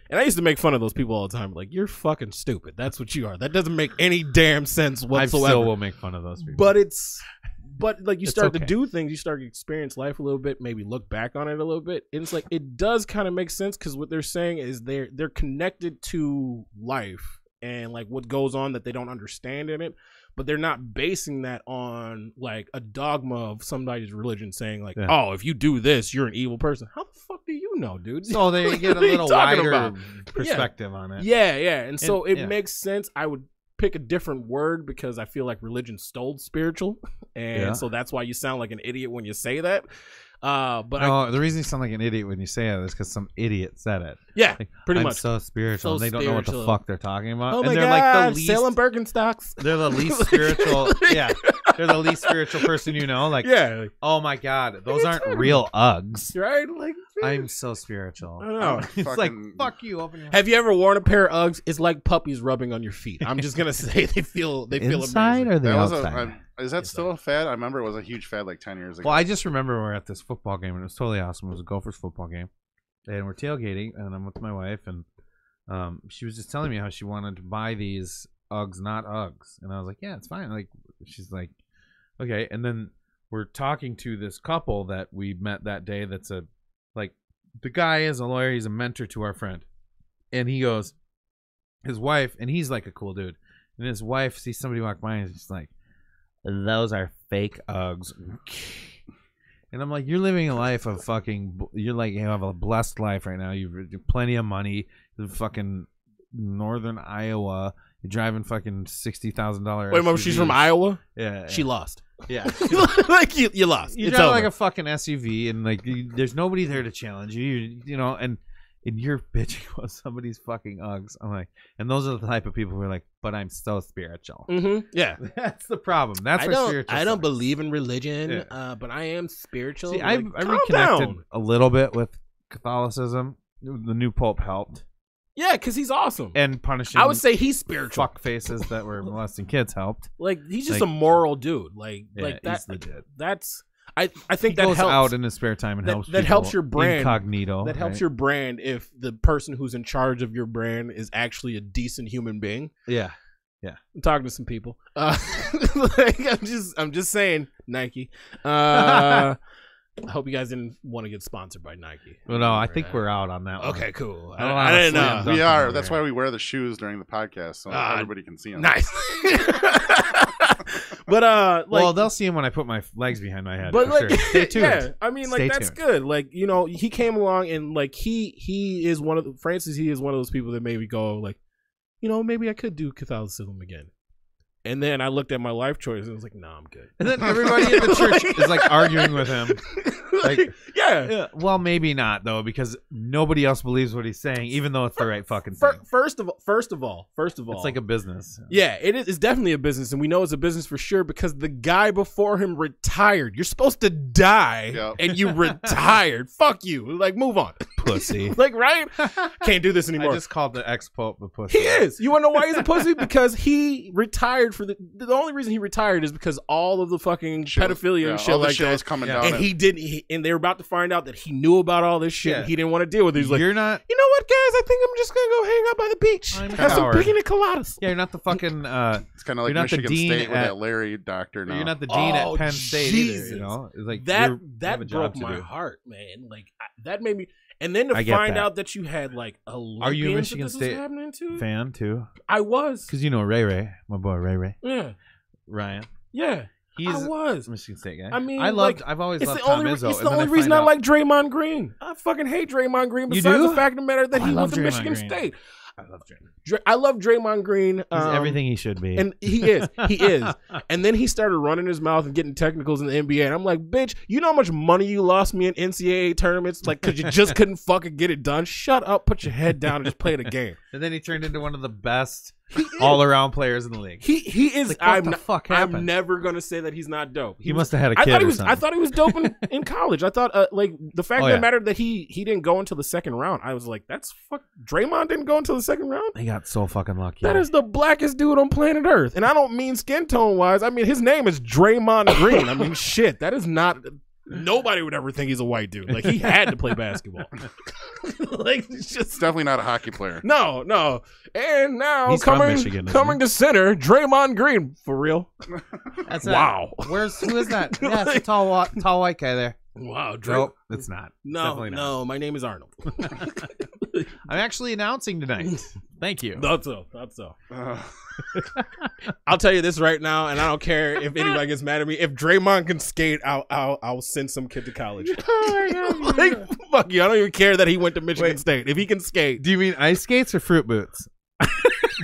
And I used to make fun of those people all the time. Like, you're fucking stupid. That's what you are. That doesn't make any damn sense I whatsoever. still will make fun of those people. But like you It's start to okay. do things, you start to experience life a little bit, maybe look back on it a little bit. And it's like it does kind of make sense because what they're saying is they're connected to life and like what goes on that they don't understand in it, but they're not basing that on like a dogma of somebody's religion saying like, Yeah. oh, if you do this, you're an evil person. How the fuck do you know, dude? So they get a What are you little talking wider about? perspective on it. Yeah, yeah. And so it yeah. makes sense. I would pick a different word because I feel like religion stole spiritual. And Yeah. so that's why you sound like an idiot when you say that. But No, the reason you sound like an idiot when you say it is because some idiot said it. yeah, Like, pretty I'm much. so spiritual. So and they don't know what the spiritual. fuck they're talking about. Oh and my they're god, like the least. selling Birkenstocks. They're the least spiritual. Yeah, they're the least spiritual person you know. Like, Yeah, like, oh my god, those you aren't talking real Uggs. right? Like, I'm so spiritual. I don't know. It's like Fucking- fuck you. Open your Have you ever worn a pair of Uggs? It's like puppies rubbing on your feet. I'm just gonna say they feel inside amazing. or the That was outside. is that still a fad? I remember it was a huge fad like 10 years ago. Well, I just remember we're at this football game and it was totally awesome. It was a Gophers football game, and we're tailgating, and I'm with my wife, and she was just telling me how she wanted to buy these Uggs, not Uggs, and I was like, yeah, it's fine. Like, she's like, okay, and then we're talking to this couple that we met that day. That's the guy is a lawyer. He's a mentor to our friend, and he goes, his wife, and he's like a cool dude, and his wife sees somebody walk by and she's like, those are fake Uggs. And I'm like, you're living a life of fucking, you're like, you have a blessed life right now. You've plenty of money. You're fucking northern Iowa. You're driving fucking $60,000. Wait, mom, she's from Iowa. Yeah. She lost. Yeah. Like you lost. You It's drive over. like a fucking SUV, and like there's nobody there to challenge you. You know, and you're bitching about somebody's fucking Uggs. I'm like, and those are the type of people who are like, but I'm so spiritual. Yeah. That's the problem. That's I where don't. spiritual I don't sucks. believe in religion, Yeah. but I am spiritual. See, Like, I calm reconnected down. a little bit with Catholicism. The new pope helped, Yeah, because he's awesome. and punishing. I would say he's spiritual. fuck faces that were molesting kids helped. Like he's just Like- a moral dude. Like Yeah, like that. he's legit. That's I think He that goes helps. out in his spare time and That- helps. that helps people your brand. incognito. That helps right? your brand if the person who's in charge of your brand is actually a decent human being. Yeah. I'm talking to some people. Like, I'm just saying, Nike. I hope you guys didn't want to get sponsored by Nike. Well, no, I think we're out on that one. Okay, cool. I don't I have didn't a know. slam dunk we are. over That's here. why we wear the shoes during the podcast so everybody can see them. Nice. But like, well, they'll see him when I put my legs behind my head. but for like, sure. Stay tuned. yeah, I mean, like Stay that's tuned. good. Like, you know, he came along and like he is one of the Francis. He is one of those people that made me go like, you know, maybe I could do Catholicism again. And then I looked at my life choice and was like, no, I'm good. And then everybody in the church is like arguing with him. Like, yeah. yeah, well, maybe not though, because nobody else believes what he's saying, even though it's the right fucking thing. First of all, It's like a business. yeah, it is. It's definitely a business, and we know it's a business for sure because the guy before him retired. You're supposed to die, Yep. and you retired. Fuck you. Like, move on. Pussy. Like, right? Can't do this I anymore. just called the ex-pope a pussy. He is. You want to know why he's a pussy? Because he retired for the only reason he retired is because all of the fucking pedophilia and shit all the like shit that. was coming Yeah. down. And he didn't. And they were about to find out that he knew about all this shit. Yeah. And he didn't want to deal with it. He's like, You're not. you know what, guys? I think I'm just gonna go hang out by the beach. I'm Have some Howard. pina coladas. Yeah, you're not the fucking. it's kind of like You're not the Michigan dean State with at- that Larry doctor now. You're not the dean Oh, at Penn State Jesus. either. You know, it's like That you have a that job broke to my do. heart, man. Like that made me. And then to I get find that. out that you had like Olympians Are you a that Michigan this was State happening to? fan too? I was. Because you know Ray, my boy Ray Yeah, Ryan. yeah. He's I was. a Michigan State guy. I mean, I've always It's loved the Tom only. Izzo. It's and the then only reason find I out- like Draymond Green. I fucking hate Draymond Green. You Besides do? the fact of the matter that I he love went to Draymond Michigan Green. State. I love Draymond. I love Draymond Green. He's everything he should be. And he is. He is. And then he started running his mouth and getting technicals in the NBA. And I'm like, bitch, you know how much money you lost me in NCAA tournaments? Like, because you just couldn't fucking get it done? Shut up, put your head down, and just play the game. And then he turned into one of the best all around players in the league. He is. Like, what the fuck happened? I'm never gonna say that he's not dope. He must have had a kid or something. I thought he was dope in college. I thought like the fact that it mattered that he didn't go until the second round. I was like, that's fuck. Draymond didn't go until the second round. He got so fucking lucky. That is the blackest dude on planet Earth, and I don't mean skin tone wise. I mean his name is Draymond Green. I mean shit. That is not. Nobody would ever think he's a white dude. Like he had to play basketball. Like it's just definitely not a hockey player. No. And now He's from Michigan, coming to center, Draymond Green for real. That's wow. Who is that? Yeah, it's a tall white guy there. Wow, Nope, it's not. No, no. My name is Arnold. I'm actually announcing tonight. Thank you. Thought so. I'll tell you this right now, and I don't care if anybody gets mad at me. If Draymond can skate, I'll send some kid to college. Like, fuck you. I don't even care that he went to Michigan State. If he can skate, Do you mean ice skates or fruit boots?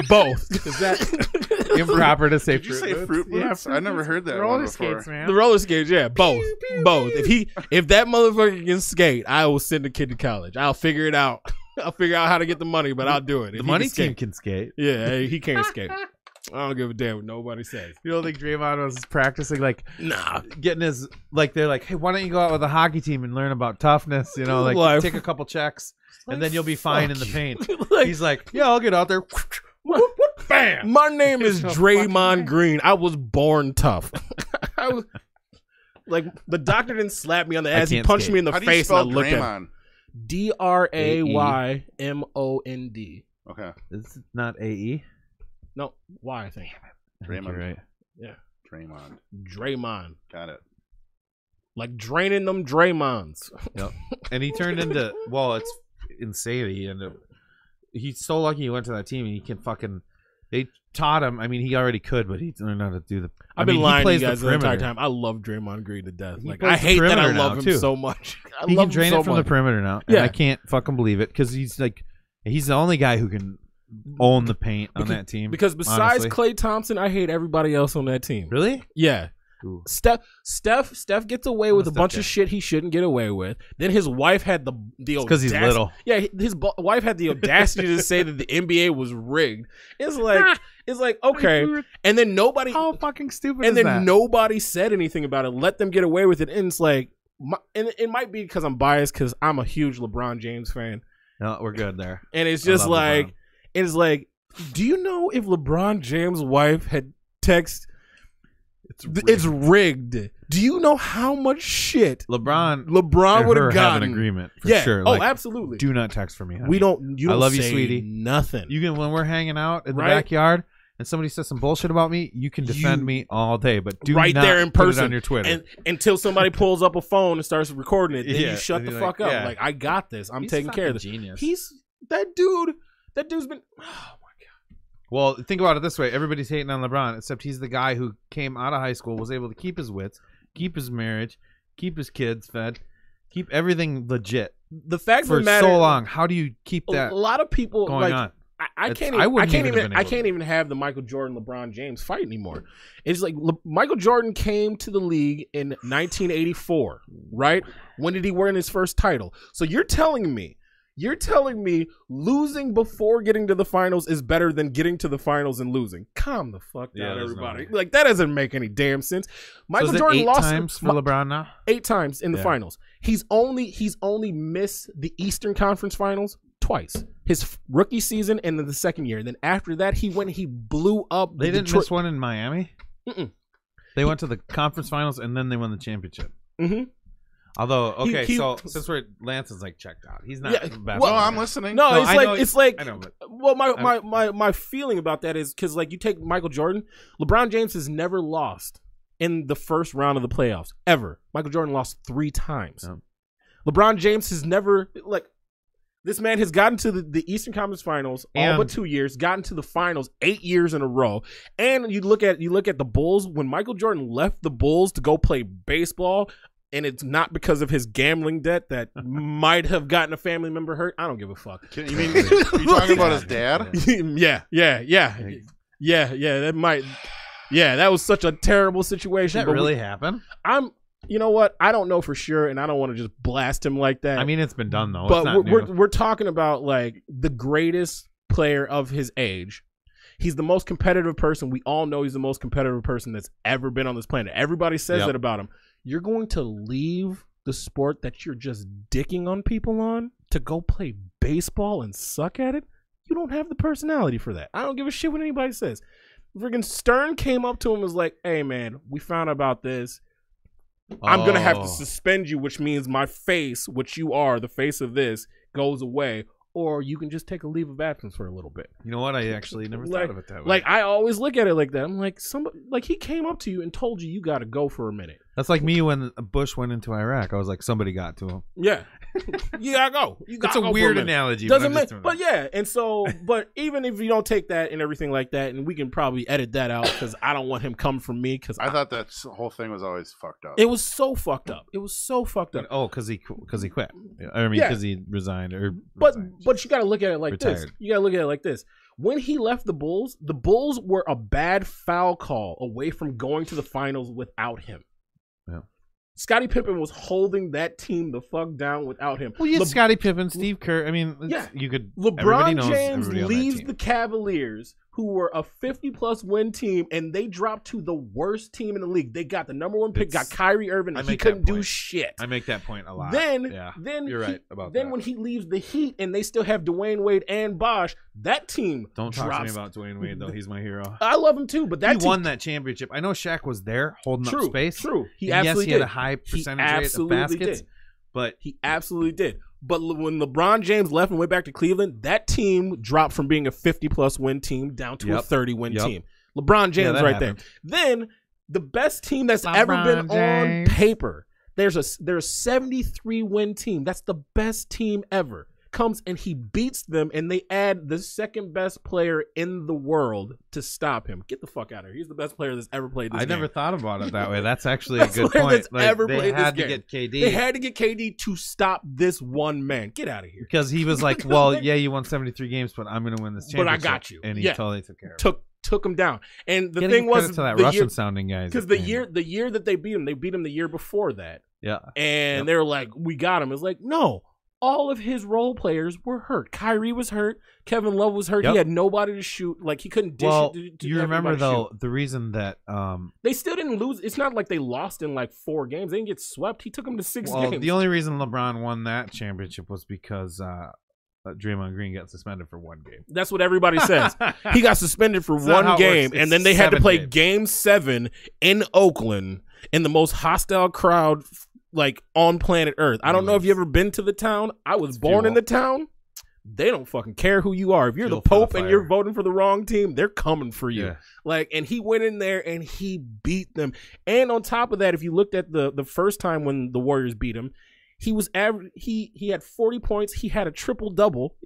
both. Is that improper to say Did you fruit say boots? fruit Yeah, boots? fruit I never boots. heard that Roller one before. skates, man. The roller skates, yeah, both. If that motherfucker can skate, I will send a kid to college. I'll figure it out. I'll figure out how to get the money, but I'll do it. The If he money can skate. team can skate. Yeah, he can't skate. I don't give a damn what nobody says. You don't think Draymond was practicing Nah. getting his they're like, hey, why don't you go out with a hockey team and learn about toughness? You know, Life. take a couple checks and then you'll be fine in the paint. Like, He's like, yeah, I'll get out there. Bam. my name is Draymond Green. I was born tough. I was like the doctor didn't slap me on the ass. He can't punched skate. me in the How do you face and I spell looked at him. Draymond? Draymond. Okay. It's not AE. No, Y I think. Draymond. Right. Yeah. Draymond. Draymond. Got it. Like draining them Draymonds. Yep. And he turned into it's insane. He's so lucky he went to that team and he can they taught him. I mean, he already could, but he learned how to do the. I've been lying to you guys the entire perimeter. time. I love Draymond Green to death. He Like plays I the hate that I perimeter love now, him too. so much. I He love can drain him so it from much. the perimeter now. And Yeah. I can't fucking believe it because he's the only guy who can own the paint on that team. Because besides honestly. Klay Thompson, I hate everybody else on that team. Really? Yeah. Ooh. Steph gets away with a Steph bunch guy. of shit he shouldn't get away with. Then his wife had the because he's audacity- little. Yeah, his wife had the audacity to say that the NBA was rigged. It's like okay, and then nobody. How fucking stupid and is then that? nobody said anything about it. Let them get away with it, and it's like, and it might be because I'm biased because I'm a huge LeBron James fan, No, we're good there. and it's I just love like, LeBron. it's like, do you know if LeBron James' wife had text? It's rigged. Do you know how much shit LeBron LeBron would have gotten? an agreement for Yeah. sure. Oh, Like, absolutely. do not text for me. honey. We don't. You I don't love you, say sweetie. Nothing. You can when we're hanging out in the Right? backyard and somebody says some bullshit about me, you can defend me all day, but do right not there in put person it on your Twitter. and until somebody pulls up a phone and starts recording it. Then Yeah, you shut and the you're fuck like, up. yeah. Like I got this. I'm He's taking care of this. fucking genius. He's that dude. That dude's been. Oh my god. Well, think about it this way: everybody's hating on LeBron, except he's the guy who came out of high school, was able to keep his wits, keep his marriage, keep his kids fed, keep everything legit The fact of for the matter, so long. How do you keep that a lot of people going like, on? I It's- can't. I I wouldn't can't even have even. been I able can't to. even have the Michael Jordan LeBron James fight anymore. It's like Michael Jordan came to the league in 1984, right? When did he win his first title? So you're telling me losing before getting to the finals is better than getting to the finals and losing? Calm the fuck Yeah, down, there's no everybody. way. Like that doesn't make any damn sense. Michael so is it Jordan 8 lost times for LeBron now. 8 times in the Yeah. finals. He's only missed the Eastern Conference Finals twice. His rookie season and then the second year. Then after that, he blew up. They the didn't Detroit. miss one in Miami. Mm-mm. They went to the conference finals and then they won the championship. Mhm. Although, okay, He- so since Lance is like checked out, he's not. Yeah, the best Well, player. I'm listening. No, No, I know it's like I know, but well, my feeling about that is because like you take Michael Jordan, LeBron James has never lost in the first round of the playoffs ever. Michael Jordan lost 3 times. Yeah. LeBron James has never like. This man has gotten to the Eastern Conference Finals all And- but 2 years, gotten to the finals 8 years in a row. And you look at the Bulls, when Michael Jordan left the Bulls to go play baseball, and it's not because of his gambling debt that might have gotten a family member hurt. I don't give a fuck. You mean you talking about his dad? Yeah, that might. Yeah, that was such a terrible situation. did that but really happen? you know what? I don't know for sure, and I don't want to just blast him like that. I mean, it's been done though. but it's not we're new. we're talking about like the greatest player of his age. He's the most competitive person. We all know he's the most competitive person that's ever been on this planet. Everybody says that about him. You're going to leave the sport that you're just dicking on people on to go play baseball and suck at it? You don't have the personality for that. I don't give a shit what anybody says. Friggin' Stern came up to him and was like, hey, man, we found out about this. I'm going to have to suspend you, which means my face, which you are, the face of this, goes away. Or you can just take a leave of absence for a little bit. You know what? I actually never thought of it that way. Like, I always look at it like that. I'm like, somebody, like, he came up to you and told you got to go for a minute. That's like me when Bush went into Iraq. I was like, somebody got to him. Yeah. You got to go. It's a weird analogy. Doesn't make, but yeah. And so, but even if you don't take that and everything like that, and we can probably edit that out because I don't want him coming from me. Because I thought that whole thing was always fucked up. It was so fucked up. It was so fucked up. Oh, because he quit. I mean, because he resigned. But you got to look at it like this. You got to look at it like this. When he left the Bulls were a bad foul call away from going to the finals without him. Yeah. Scottie Pippen was holding that team the fuck down without him. Well, you had Scottie Pippen, Steve Kerr. I mean, you could. LeBron James leaves the Cavaliers, who were a 50-plus win team, and they dropped to the worst team in the league. They got the number one pick, got Kyrie Irving, and he couldn't do shit. I make that point a lot. Then you're right about that. Then when he leaves the Heat, and they still have Dwayne Wade and Bosh, that team Don't talk to me about Dwayne Wade, though. He's my hero. I love him, too, but that he won that championship. I know Shaq was there holding up space. True. He absolutely had a high percentage rate of baskets. But he absolutely did. But when LeBron James left and went back to Cleveland, that team dropped from being a 50-plus win team down to a 30-win team. LeBron James right there. Then the best team that's ever been on paper, there's a 73-win team. That's the best team ever. Comes and he beats them, and they add the second best player in the world to stop him. Get the fuck out of here. He's the best player that's ever played this game. I never thought about it that way. That's actually a good point. They had to get KD. They had to get KD to stop this one man. Get out of here. Because he was like, well, yeah, you won 73 games, but I'm going to win this championship. But I got you. And he totally took care of it. Took him down. And the thing was, to that Russian sounding guy, because the year that they beat him the year before that. Yeah. And they were like, we got him. It's like, no. All of his role players were hurt. Kyrie was hurt. Kevin Love was hurt. He had nobody to shoot. Like, he couldn't dish it to you remember, though, shoot. The reason that they still didn't lose. It's not like they lost in like 4 games. They didn't get swept. He took them to 6 games. The only reason LeBron won that championship was because Draymond Green got suspended for 1 game. That's what everybody says. He got suspended for 1 game, and then they had to play Game 7 in Oakland in the most hostile crowd like on planet Earth. I don't know if you ever been to the town. I was born in the town. They don't fucking care who you are. If you're the Pope and you're voting for the wrong team, they're coming for you. Yeah. Like, and he went in there and he beat them. And on top of that, if you looked at the first time when the Warriors beat him, he was he had 40 points. He had a triple-double.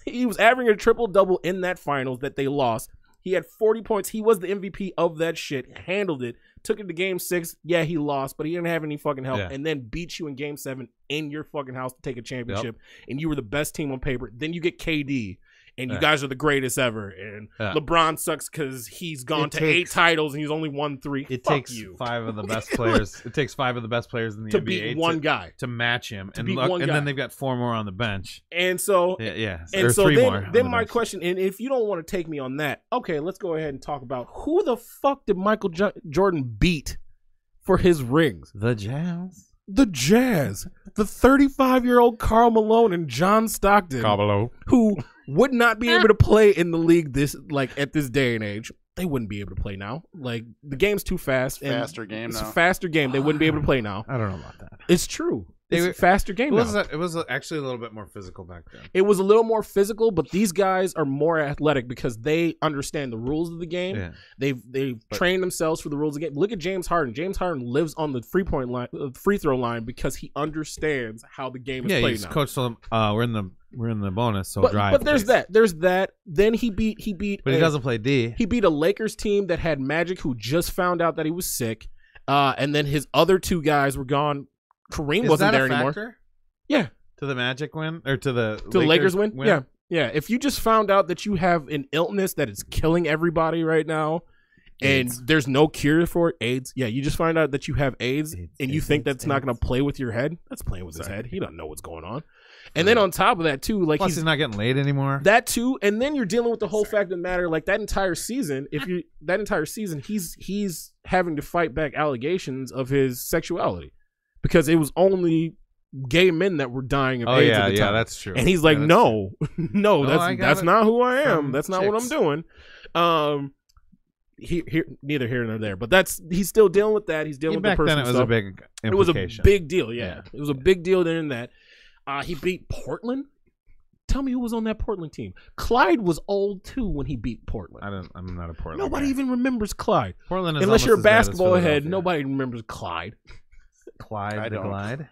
He was averaging a triple-double in that finals that they lost. He had 40 points. He was the MVP of that shit. Handled it. Took it to Game 6. Yeah, he lost, but he didn't have any fucking help. Yeah. And then beat you in Game 7 in your fucking house to take a championship. And you were the best team on paper. Then you get KD, and you guys are the greatest ever. And LeBron sucks because he's gone to 8 titles and he's only won 3. It takes 5 of the best players. It takes 5 of the best players in the NBA to beat one guy to match him, and then they've got 4 more on the bench. And so, or 3 more. Then my question, and if you don't want to take me on that, okay, let's go ahead and talk about who the fuck did Michael Jordan beat for his rings? The Jazz. The 35-year-old Karl Malone and John Stockton, who would not be able to play in the league at this day and age. They wouldn't be able to play now. Like, the game's too fast. It's a faster game. They wouldn't be able to play now. I don't know about that. It's true. It's a faster game now. It was actually a little bit more physical back then. It was a little more physical, but these guys are more athletic because they understand the rules of the game. Yeah. They've trained themselves for the rules of the game. Look at James Harden. James Harden lives on the free throw line because he understands how the game is played now. Coach told him, we're in the bonus, so drive. But there's that. Then he beat. But he doesn't play D. He beat a Lakers team that had Magic, who just found out that he was sick, and then his other 2 guys were gone. Kareem wasn't there anymore. Yeah. To the Magic win? Or to the Lakers win? Yeah. Yeah. If you just found out that you have an illness that is killing everybody right now and there's no cure for it, AIDS. Yeah, you just find out that you have AIDS and you think that's not going to play with your head. That's playing with his head. He doesn't know what's going on. And then on top of that too, like Plus, he's not getting laid anymore. that too, and then you're dealing with the whole fact of the matter, like that entire season. He's having to fight back allegations of his sexuality because it was only gay men that were dying of AIDS at the time. That's true. And he's like, Yeah, that's no, no, I got that's it not who I am. from That's not what I'm chicks. doing. Neither here nor there, but he's still dealing with that. He's dealing with the back then personal it was stuff. a big It was a implication. big deal. Yeah, it was a big deal then in that. He beat Portland. Tell me who was on that Portland team. Clyde was old too when he beat Portland. I'm not a Portland. Nobody guy. even remembers Clyde. Portland is Unless almost you're a as bad as basketball head, Philadelphia. nobody remembers Clyde. Clyde I the don't. Glide.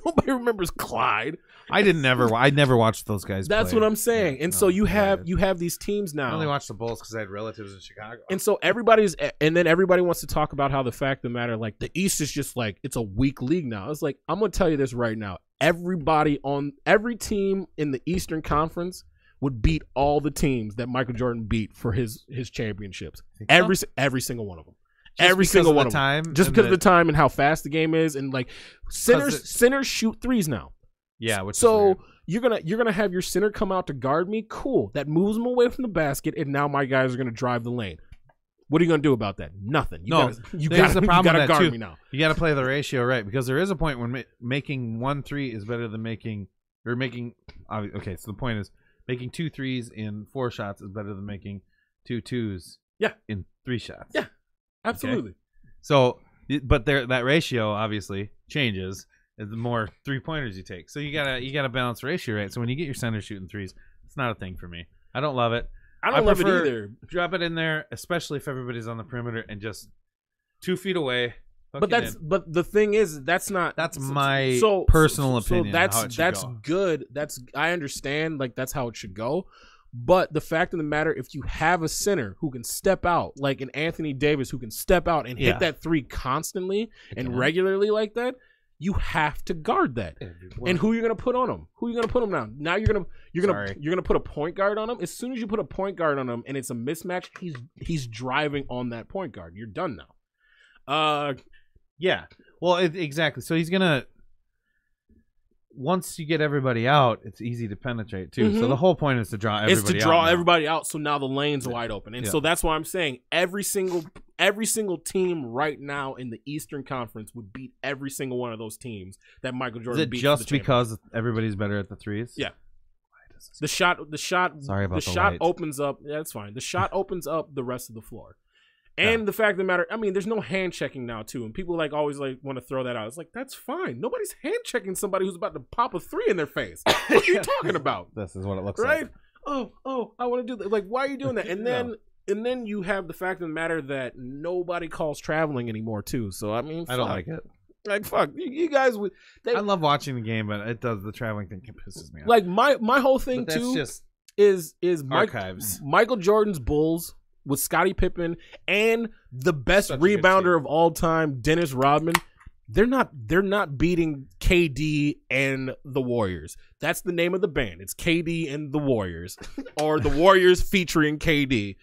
Nobody remembers Clyde. I never watched those guys. That's play. what I'm saying. Yeah, and no, so you yeah, have these teams I now. only watched the Bulls because I had relatives in Chicago. And so then everybody wants to talk about how the fact of the matter, like the East is just like, it's a weak league now. It's like, I'm going to tell you this right now. Every team in the Eastern Conference would beat all the teams that Michael Jordan beat for his championships. Every single one of them. Every single one of them. Just because of the time and how fast the game is. And like centers shoot threes now. Yeah, which So is you're gonna have your center come out to guard me. Cool. That moves him away from the basket, and now my guys are gonna drive the lane. What are you gonna do about that? Nothing. there's You the gotta problem with that guard too. me now. You got to play the ratio right because there is a point when making 1 3 is better than making. Okay, so the point is making 2 3s in 4 shots is better than making 2 2s. Yeah. In 3 shots. Yeah. Absolutely. So, but that ratio obviously changes as the more 3-pointers you take. So you gotta balance the ratio right. So when you get your center shooting threes, it's not a thing for me. I don't love it. I don't love it prefer either. Drop it in there, especially if everybody's on the perimeter and just 2 feet away. But the thing is, that's my personal opinion. So how it should that's go. good. I understand. Like that's how it should go. But the fact of the matter, if you have a center who can step out, like an Anthony Davis who can step out and hit that 3 constantly and regularly like that, you have to guard that. And who you're gonna put on him? Who you gonna put him now? Now you're gonna put a point guard on him. As soon as you put a point guard on him and it's a mismatch, he's driving on that point guard. You're done now. Yeah. Well, exactly. So he's gonna. Once you get everybody out, it's easy to penetrate too. So the whole point is to draw everybody out. It's to draw everybody out, so now the lane's wide open. And so that's why I'm saying every single team right now in the Eastern Conference would beat every single one of those teams that Michael Jordan beat. Is it just because everybody's better at the threes? Yeah. The shot. Sorry about the shot light. opens up. Yeah, that's fine. The shot opens up the rest of the floor. And the fact of the matter, I mean, there's no hand checking now too, and people always want to throw that out. It's like that's fine. Nobody's hand checking somebody who's about to pop a 3 in their face. What are you talking about? This is what it looks right? like. Oh, I want to do that. Like, why are you doing that? And then you have the fact of the matter that nobody calls traveling anymore too. So I mean, I don't like it. Like fuck, you guys would. I love watching the game, but the traveling thing pisses me off. Like my whole thing But that's too just is archives. Michael Jordan's Bulls with Scottie Pippen and the best Such a good rebounder team. of all time, Dennis Rodman. They're not beating KD and the Warriors. That's the name of the band. It's KD and the Warriors, or the Warriors featuring KD.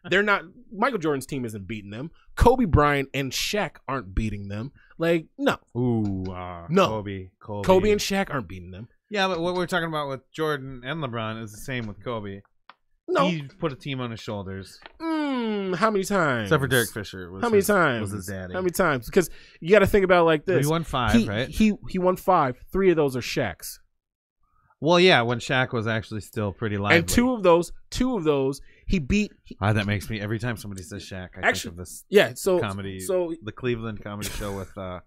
They're not. Michael Jordan's team isn't beating them. Kobe Bryant and Shaq aren't beating them. Like no, no. Kobe and Shaq aren't beating them. Yeah, but what we're talking about with Jordan and LeBron is the same with Kobe. No, he put a team on his shoulders. How many times? Except for Derek Fisher. How many times? Was his daddy? How many times? Because you got to think about it like this. He won 5, right? He won 5. 3 of those are Shaq's. Well, yeah, when Shaq was actually still pretty lively. And two of those, he beat. That makes me every time somebody says Shaq, I think of this. Yeah, so comedy. So the Cleveland comedy show with. I'm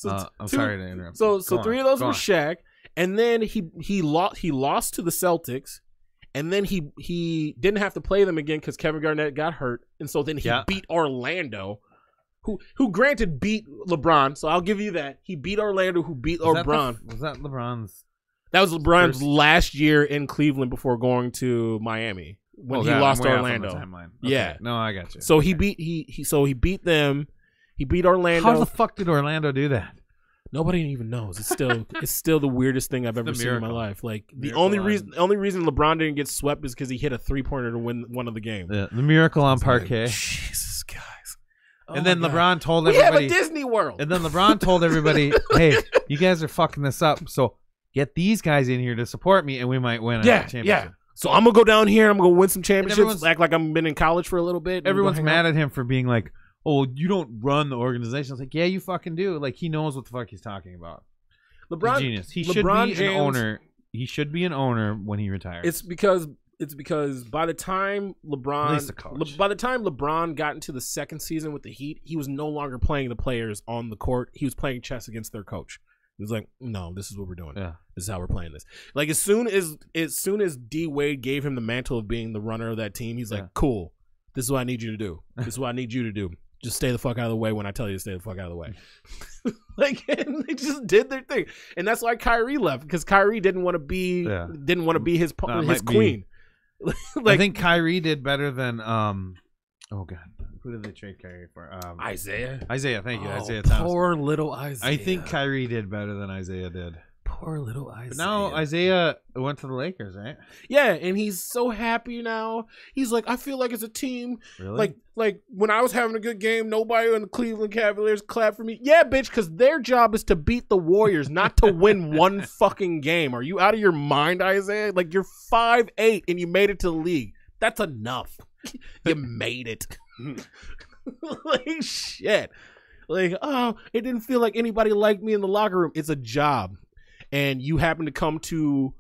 two, sorry to interrupt. So 3 of those were Shaq, and then he lost to the Celtics. And then he didn't have to play them again because Kevin Garnett got hurt, and so then he beat Orlando, who granted beat LeBron. So I'll give you that he beat Orlando, who beat LeBron. Was that LeBron's? That was LeBron's last year in Cleveland before going to Miami when he lost to Orlando. Okay. Yeah, no, I got you. So he beat them. He beat Orlando. How the fuck did Orlando do that? Nobody even knows. It's still the weirdest thing I've ever seen in my life. Like the only reason LeBron didn't get swept is because he hit a 3-pointer to win one of the games. The miracle on parquet. Jesus, guys. And then LeBron told everybody. We have a Disney World. And then LeBron told everybody, "Hey, you guys are fucking this up. So get these guys in here to support me, and we might win a championship. Yeah. So I'm gonna go down here. I'm gonna win some championships. everyone's- Act like I've been in college for a little bit. and Everyone's go hang mad out. at him for being like, "Oh, you don't run the organization." It's like, yeah, you fucking do. Like, he knows what the fuck he's talking about. He's LeBron. a genius. He should LeBron be James, an owner. He should be an owner when he retires. It's because by the time At least a coach. by the time LeBron got into the second season with the Heat, he was no longer playing the players on the court. He was playing chess against their coach. He was like, "No, this is what we're doing. Yeah. This is how we're playing this." Like as soon as D Wade gave him the mantle of being the runner of that team, he's like, "Cool. This is what I need you to do. This is what I need you to do. Just stay the fuck out of the way when I tell you to stay the fuck out of the way." Like, and they just did their thing, and that's why Kyrie left, because Kyrie didn't want to be his might be- queen. I think Kyrie did better than oh god, who did they trade Kyrie for? Isaiah. Thank you, Oh, Isaiah Thomas. poor little Isaiah. I think Kyrie did better than Isaiah did. Poor little Isaiah. But now Isaiah went to the Lakers, right? Yeah, and he's so happy now. He's like, I feel like it's a team. Really? Like when I was having a good game, nobody on the Cleveland Cavaliers clapped for me. Yeah, bitch, because their job is to beat the Warriors, not to win one fucking game. Are you out of your mind, Isaiah? Like, you're 5'8" and you made it to the league. That's enough. You made it. Like, shit. Like, oh, it didn't feel like anybody liked me in the locker room. It's a job. And you happen to come to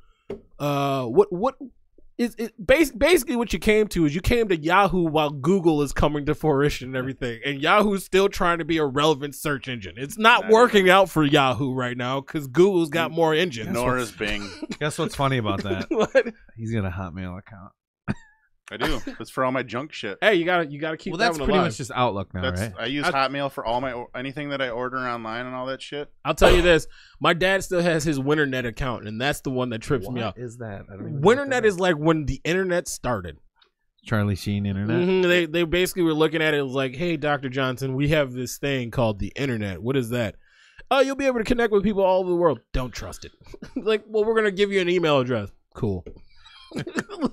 basically what you came to is you came to Yahoo while Google is coming to fruition and everything, and Yahoo's still trying to be a relevant search engine. It's not working out for Yahoo right now because Google's got more engines. Nor is Bing. Guess what's funny about that? What? He's got a Hotmail account. I do. It's for all my junk shit. Hey, you gotta keep. Well, that that's one pretty alive. much just Outlook now, right? I use Hotmail for all my anything that I order online and all that shit. I'll tell you this: my dad still has his WinterNet account, and that's the one that trips me out. What is that? I don't even know what that WinterNet is like when the internet started. Charlie Sheen internet. Mhm. They basically were looking at it. It was like, hey, Dr. Johnson, we have this thing called the internet. What is that? Oh, you'll be able to connect with people all over the world. Don't trust it. Like, well, we're gonna give you an email address. Cool.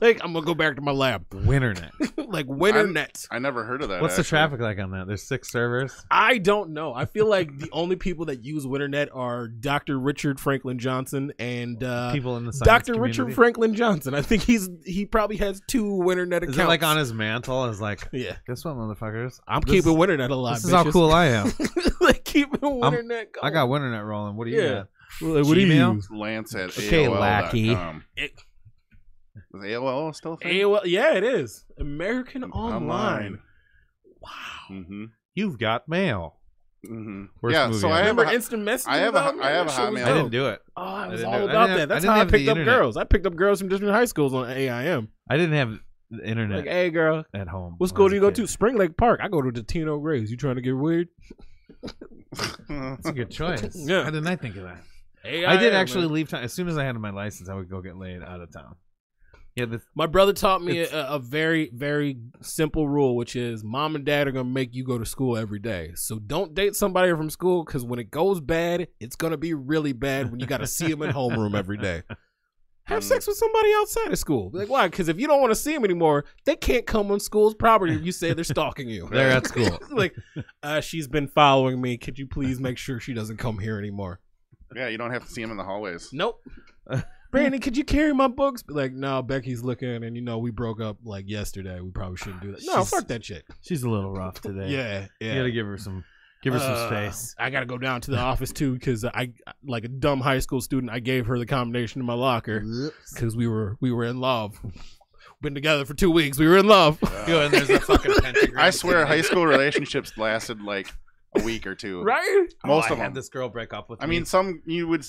Like, I'm gonna go back to my lab. Winternet. Like WinterNet. I never heard of that. What's the actually. traffic like on that? There's 6 servers. I don't know. I feel like the only people that use WinterNet are Dr. Richard Franklin Johnson and People in the science Dr. community. Richard Franklin Johnson. I think he probably has 2 WinterNet accounts. Is it like on his mantle? Is like, yeah. Guess what, motherfuckers? I'm keeping WinterNet alive. This is how bitches. cool I am. Like keeping WinterNet going. I got Winternet rolling. What do you Yeah. got? Like, what do you Gmail? use? Lance at Okay, AOL.com. lackey. Is AOL still a thing? AOL, yeah, it is. American Online. Wow. Mm-hmm. You've got mail. Mm-hmm. Worst Yeah, movie so ever. I have Remember a, instant messaging? I have a That shit was Hotmail. I dope. didn't do it. Oh, I was didn't all have- I about didn't that. have- That's I how I didn't have picked the up internet. girls. I picked up girls from different high schools on AIM. I didn't have the internet Like, hey, girl, at home. what when school I do was you a go kid. to? Spring Lake Park. I go to the Tino Grays. You trying to get weird? That's a good choice. Yeah. How didn't I think of that? AIM, I did actually man. leave town. As soon as I had my license, I would go get laid out of town. Yeah, My brother taught me a very, very simple rule, which is mom and dad are going to make you go to school every day. So don't date somebody from school, because when it goes bad, it's going to be really bad when you got to see them in homeroom every day. Have sex with somebody outside of school. Like, why? Because if you don't want to see them anymore, they can't come on school's property if you say they're stalking you. They're at school. Like, she's been following me. Could you please make sure she doesn't come here anymore? Yeah, you don't have to see him in the hallways. Nope. Brandon, could you carry my books? Like, no, Becky's looking, and we broke up like yesterday. We probably shouldn't do that. No, fuck that shit. She's a little rough today. Yeah, You yeah. gotta give her some space. I gotta go down to the office too, because I, like a dumb high school student, I gave her the combination to my locker because we were in love. Been together for 2 weeks. We were in love. Yo, and there's a fucking pentagram. I swear, high school relationships lasted like a week or two. Right? Most I of had them. this girl break up with I me. mean, some you would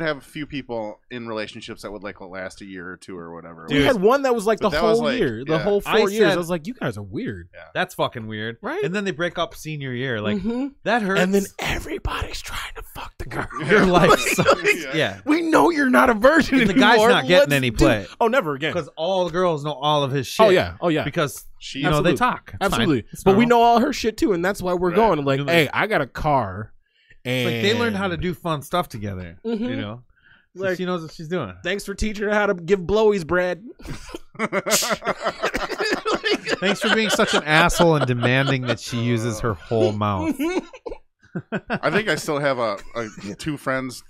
have a few people in relationships that would like last a year or two or whatever. We had one that was like But the that was whole like- year, the yeah. whole 4 I years. said- I was like, you guys are weird. that's fucking weird. Right? And then they break up senior year. Like, Mhm. that hurts. And then everybody's trying to fuck the girl. your life Like, sucks. Yeah. We know you're not a virgin The anymore. guy's not getting Let's any do- play. Oh, never again. Because all the girls know all of his shit. Oh yeah. Because, She, you know, Absolutely. they talk. It's Absolutely. fine. It's But we normal. know all her shit too, and that's why we're Right. going. I'm like, You're hey, like- I got a car. And It's like they learned how to do fun stuff together. Mhm. You know? So Like- she knows what she's doing. Thanks for teaching her how to give blowies, Brad. Thanks for being such an asshole and demanding that she uses her whole mouth. I think I still have two friends,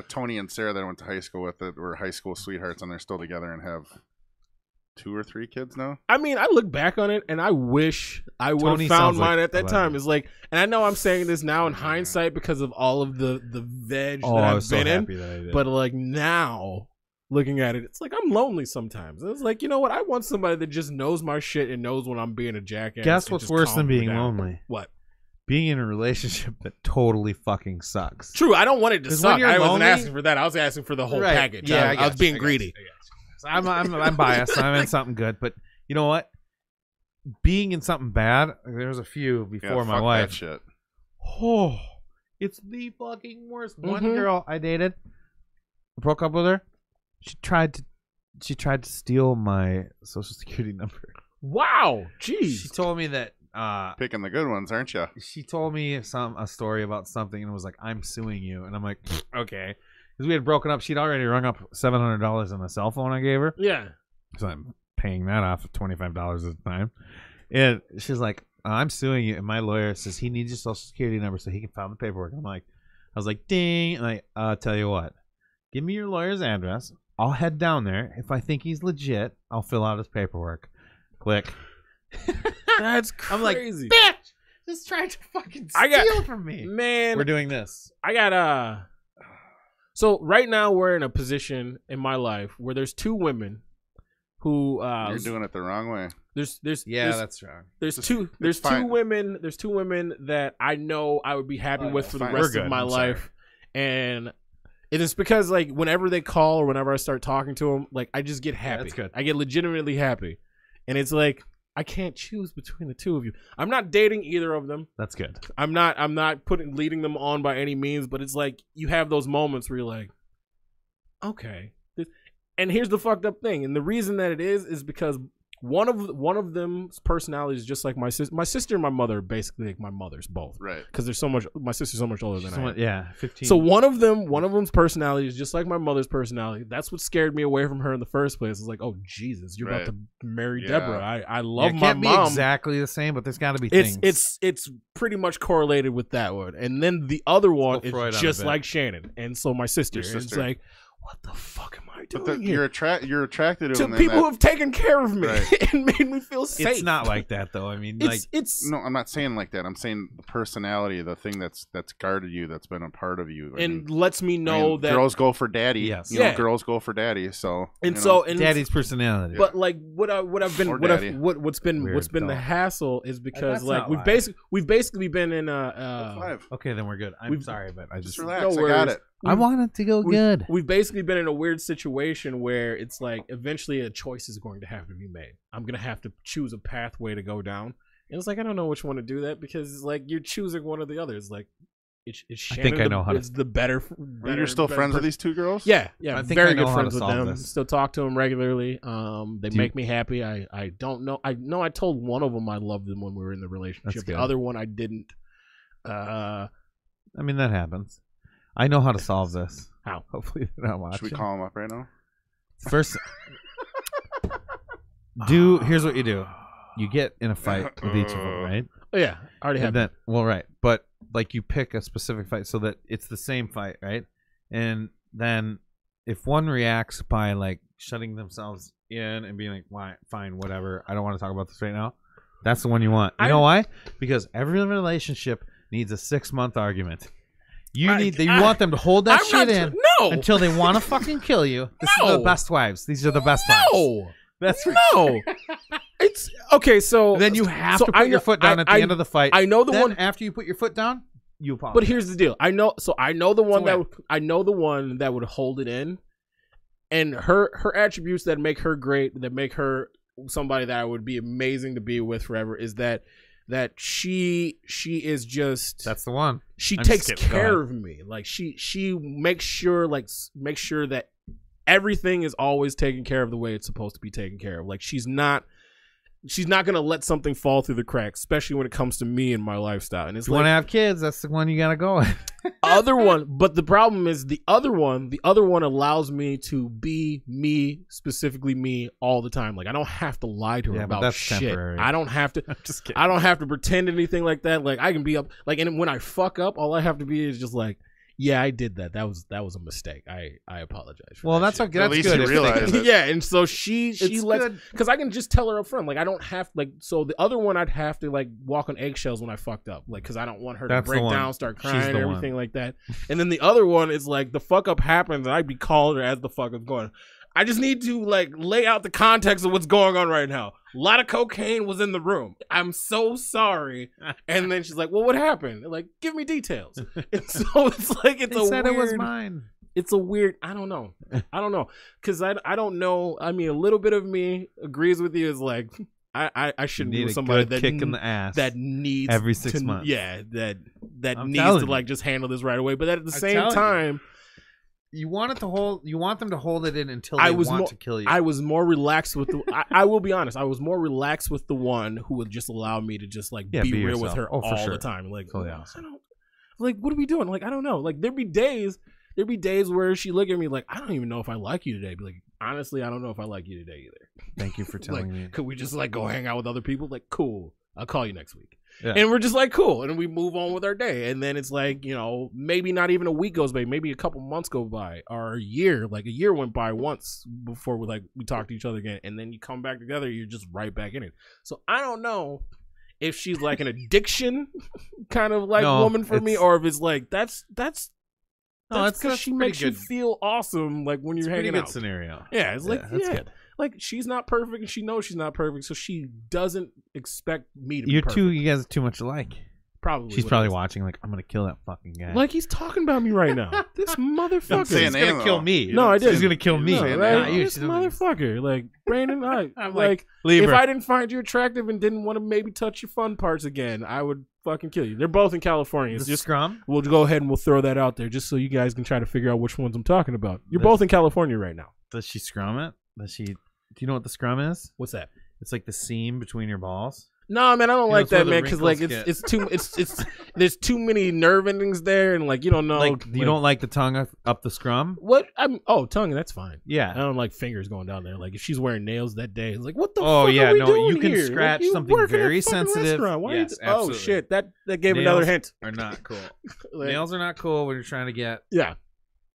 Tony and Sarah, that I went to high school with that were high school sweethearts, and they're still together and have 2 or 3 kids now. I mean, I look back on it and I wish I would Tony have found sounds like mine at that 11. time. It's like, and I know I'm saying this now in hindsight because of all of the veg Oh, that I I've was so been in. happy that I did. But like now, looking at it, it's like I'm lonely sometimes. It's like, you know what? I want somebody that just knows my shit and knows when I'm being a jackass. Guess and what's just worse calms than me being down. lonely? What? Being in a relationship that totally fucking sucks. True, I don't want it to 'Cause when suck. you're I wasn't lonely- asking for that. I was asking for the whole Right. package. Yeah, I was being greedy. I'm biased. I'm in something good, but you know what? Being in something bad. There's a few before my fuck wife. that shit. Oh, it's the fucking worst. One Mhm. girl I dated, broke up with her. She tried to steal my social security number. Wow, jeez. She told me that. Picking the good ones, aren't you? She told me a story about something and was like, "I'm suing you," and I'm like, "Okay," because we had broken up. She'd already rung up $700 on a cell phone I gave her, Yeah. so I'm paying that off of $25 at the time. And she's like, "I'm suing you," and my lawyer says he needs your social security number so he can file the paperwork. I was like, "Ding!" And I'll tell you what, give me your lawyer's address. I'll head down there. If I think he's legit, I'll fill out his paperwork. Click. That's crazy. I'm like, bitch, just trying to fucking steal from me. Man, We're doing this. I got So right now we're in a position in my life where there's 2 women who You're doing it the wrong way. there's That's wrong. there's It's two there's fine. two women there's 2 women that I know I would be happy with for the fine. rest We're of good. my I'm sorry. life, and it is because like whenever they call or whenever I start talking to them, like I just get happy. that's good. I get legitimately happy, and it's like I can't choose between the 2 of you. I'm not dating either of them. That's good. I'm not leading them on by any means, but it's like you have those moments where you're like, okay. And here's the fucked up thing, and the reason that it is because one of them's personality is just like my sister. My sister and my mother are basically like my mothers both, Right. because there's so much. My sister's so much older than I am. Yeah, 15. So one of them's personality is just like my mother's personality. That's what scared me away from her in the first place. It's like, oh Jesus, you're Right. about to marry Yeah. Deborah. I Yeah, love it my can't be mom. exactly the same, but there's got to be things. It's pretty much correlated with that one, and then the other one Go Freud is on a just bit. like Shannon, and so my sister. Your And it's sister. like, what the fuck am I But doing here? you're attracted to To them. people who have taken care of me Right. and made me feel safe. It's not like that though. I mean, like It's No, I'm not saying like that. I'm saying the personality, the thing that's guarded you, that's been a part of you. I and mean, lets me know that. girls go for daddy. Yes. You know, Yeah. girls go for daddy. So And you so know, and daddy's personality. But like what I've been Or what daddy. I've, what's been Weird what's been the dog. hassle is because That's like not we've basically been in five. okay, then we're good. I'm We've- sorry, but I Just just relax. no I got worries. it. I want it to go good. We've basically been in a weird situation where it's like eventually a choice is going to have to be made. I'm gonna have to choose a pathway to go down, and it's like I don't know which one to do that because it's like you're choosing one or the other. It's like it's I think I know how to- It's the better. You're still friends with person. these 2 girls? Yeah, I think very I know good how friends to with solve them. this. Still talk to them regularly. They Do you- make me happy. I don't know. I know I told one of them I loved them when we were in the relationship. That's The good. other one I didn't. I mean, that happens. I know how to solve this. How? Hopefully they're not watching. Should we call him up right now? First, here's what you do. You get in a fight with each of them, right? Oh yeah, I already have. And then, well, right, but like you pick a specific fight so that it's the same fight, right? And then if one reacts by like shutting themselves in and being like, "Why? Fine, whatever. I don't want to talk about this right now." That's the one you want. You know why? Because every relationship needs a 6-month argument. You want them to hold that I'm shit not in no. until they want to fucking kill you. This is No. the best wives. These are the best wives. No, That's no. It's okay. So Then you have so to I put your know- foot down at the end of the fight. I know the Then one. after you put your foot down, you apologize. But here's the deal. I know the one win. that would hold it in, and her attributes that make her great, that make her somebody that I would be amazing to be with forever, is that she is just that's the one. she I'm takes just kidding. Go care ahead. of me. Like she makes sure that everything is always taken care of the way it's supposed to be taken care of. Like she's not she's not gonna let something fall through the cracks, especially when it comes to me and my lifestyle. And it's If you want like to have kids, that's the one you gotta go with. other one, but the problem is the other one allows me to be me, specifically me, all the time. Like I don't have to lie to her Yeah, but about that's shit. temporary. I don't have to. I'm just kidding. I don't have to pretend anything like that. Like I can be up. Like and when I fuck up, all I have to be is just like, yeah, I did that. That was a mistake. I apologize. For Well, that that's shit. okay. That's At least good. you if they- realize it. Yeah, and so she It's lets, good. because I can just tell her up front. Like I don't have like, so the other one I'd have to like walk on eggshells when I fucked up, like because I don't want her That's to the break one. down, start She's crying, the or one. everything like that. And then the other one is like the fuck up happens, and I'd be calling her as the fuck up going. I just need to like lay out the context of what's going on right now. A lot of cocaine was in the room. I'm so sorry. And then she's like, "Well, what happened?" Like, give me details. And so it's like it's They a said weird. it was mine. It's a weird. I don't know. Because I don't know. I mean, a little bit of me agrees with you. Is like I shouldn't be Need with a somebody good that kick in the ass that needs every 6 to- months. Yeah, that I'm needs telling to you. like just handle this right away. But at the I'm same telling you. time, You want it to hold. You want them to hold it in until I they was want more- to kill you. I was more relaxed with the. I will be honest. I was more relaxed with the one who would just allow me to just like Yeah, be be real with yourself. her Oh, for all sure. the time. Like, Totally I awesome. don't. Like, what are we doing? Like, I don't know. Like, there'd be days where she look at me like, I don't even know if I like you today. Be like, honestly, I don't know if I like you today either. Thank you for telling Like, me. could we just like go hang out with other people? Like, cool. I'll call you next week. Yeah. And we're just like, cool. And we move on with our day. And then it's like, you know, maybe not even a week goes by. Maybe a couple months go by or a year. Like a year went by once before we talked to each other again. And then you come back together, you're just right back in it. So I don't know if she's like an addiction kind of like No, woman for me, it's- or if it's like that's No, because that's she pretty makes you good. feel awesome like when It's you're a pretty hanging good out. scenario. Yeah, it's like that's yeah. good. Like she's not perfect and she knows she's not perfect, so she doesn't expect me to be You're perfect. too. You guys are too much alike. Probably She's what it probably is. watching. Like, I'm gonna kill that fucking guy. Like he's talking about me right now. This motherfucker. Don't say He's a gonna name, kill though. me. No, I didn't. He's gonna kill me. No, Saying right? that. Not you. This She doesn't- motherfucker. Like Brandon, I'm like leave if her. I didn't find you attractive and didn't want to maybe touch your fun parts again, I would fucking kill you. They're both in California. It's The just scrum. we'll go ahead and we'll throw that out there just so you guys can try to figure out which ones I'm talking about. You're This- both in California right now. Does she scrum it? Does she? Do you know what the scrum is? What's that? It's like the seam between your balls. No, man, I don't You know, like it's where that, the man, because like wrinkles it's too it's there's too many nerve endings there, and like you don't know. Like you don't like the tongue up the scrum? what I'm. Oh, tongue, that's fine. I Yeah. don't like fingers going down there. Like if she's wearing nails that day, it's like what the Oh, fuck yeah, are we no, doing you can here? scratch Like, you something work in a very fucking sensitive. restaurant. Why Yes, are you, oh absolutely. shit, that gave another Nails hint. Are not cool. Like, Nails are not cool when you're trying to get. yeah,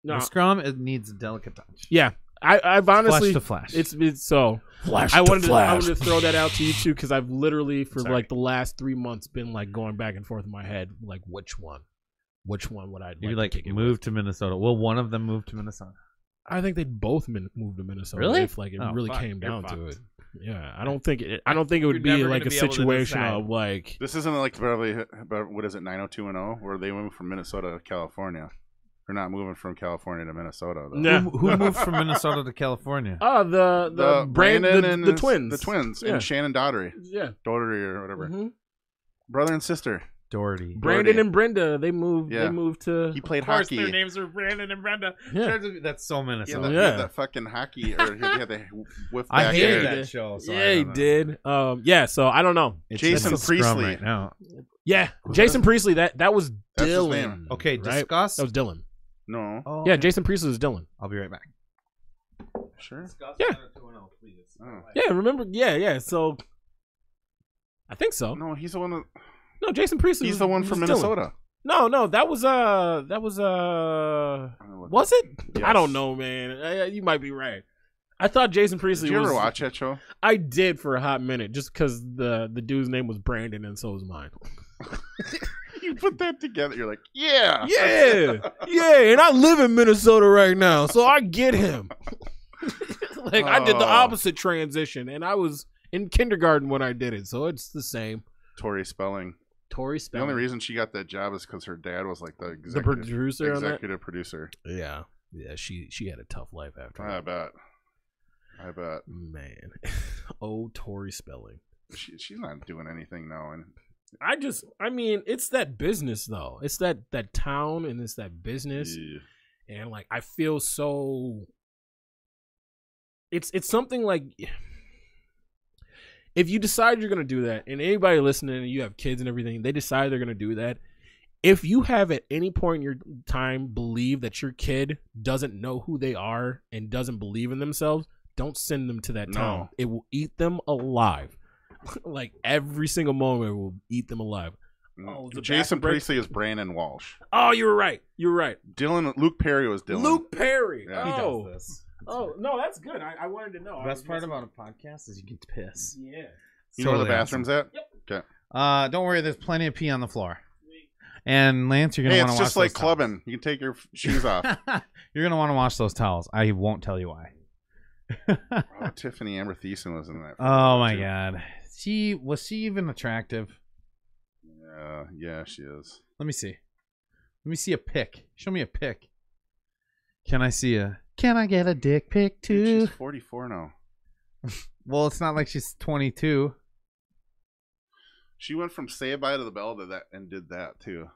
no, The scrum, it needs a delicate touch. yeah. I've honestly, Flesh to flesh. it's so. I wanted to throw that out to you too because I've literally for Sorry. like the last 3 months been like going back and forth in my head like which one would I you like to kick it move with? to Minnesota. Will one of them move to Minnesota? I think they'd both move to Minnesota Really? if like it Oh, really fuck, came you're down to it. fucked. Yeah, I don't think it would You're be never like gonna a be able to situation decide. of like This isn't like Beverly, what is it, 90210, where they moved from Minnesota to California. They're not moving from California to Minnesota, though. No. Who moved from Minnesota to California? the Brandon the, and the twins. The twins. Yeah. And Shannon Daughtery. Yeah. Daughtery or whatever. Mhm. Brother and sister. Doherty. Brandon and Brenda, they moved Yeah. to He played Of course, hockey. their names are Brandon and Brenda. Yeah. That's so He had Minnesota. that, Yeah. he had that fucking hockey, or he had the whiff I back hated hair. that show. So I yeah, he don't know. did. Yeah, so I don't know. It's Jason a scrum Priestley. right now. Yeah, Jason Priestley. That was That's his Dylan. name. Okay, right? discuss. That was Dylan. No. Oh, Yeah, okay. Jason Priestley was Dylan. I'll be right back. Sure. Yeah. Oh. Yeah, remember? Yeah. So I think so. No, he's the one that, No, Jason Priestley. he's was- the one was from Dylan. Minnesota. No, that was was it? I Yes. don't know, man. You might be right. I thought Jason Priestley Did you was. ever watch that show? I did for a hot minute, just because the dude's name was Brandon, and so was mine. You put that together, you're like, yeah. Yeah, and I live in Minnesota right now, so I get him. Like I did the Oh. opposite transition, and I was in kindergarten when I did it, so it's the same. Tori Spelling. Tori The Spelling, only reason she got that job is because her dad was like the the executive, producer on that. executive producer. Yeah, she had a tough life after I that. bet. Man, oh Tori Spelling. She's not doing anything now, and I mean, it's that business though. It's that town and it's that business. yeah. And like I feel so it's something like if you decide you're gonna do that, and anybody listening and you have kids and everything, they decide they're gonna do that. If you have at any point in your time believe that your kid doesn't know who they are and doesn't believe in themselves, don't send them to that town. It will eat them alive. Like every single moment will eat them alive. Oh, Jason Priestley is Brandon Walsh. Oh, you were right. You were right. Luke Perry was Dylan. Luke Perry. Yeah. He Oh. does this. Oh, no, that's good. I wanted to know. The best part about a podcast is you can piss. Yeah. You know where the Totally bathroom's at? Yep. Okay. Don't worry, there's plenty of pee on the floor. And Lance, you're gonna Hey, want it's to wash just like those towels. clubbing. You can take your shoes off. You're gonna want to wash those towels. I won't tell you why. Oh, Tiffany Amber Thiessen was in that. Oh my too. god, was she even attractive? Yeah, she is. Let me see a pic. Show me a pic. Can I get a dick pic too? She's 44 now. Well, it's not like she's 22. She went from Say Bye to the Bell to that and did that too.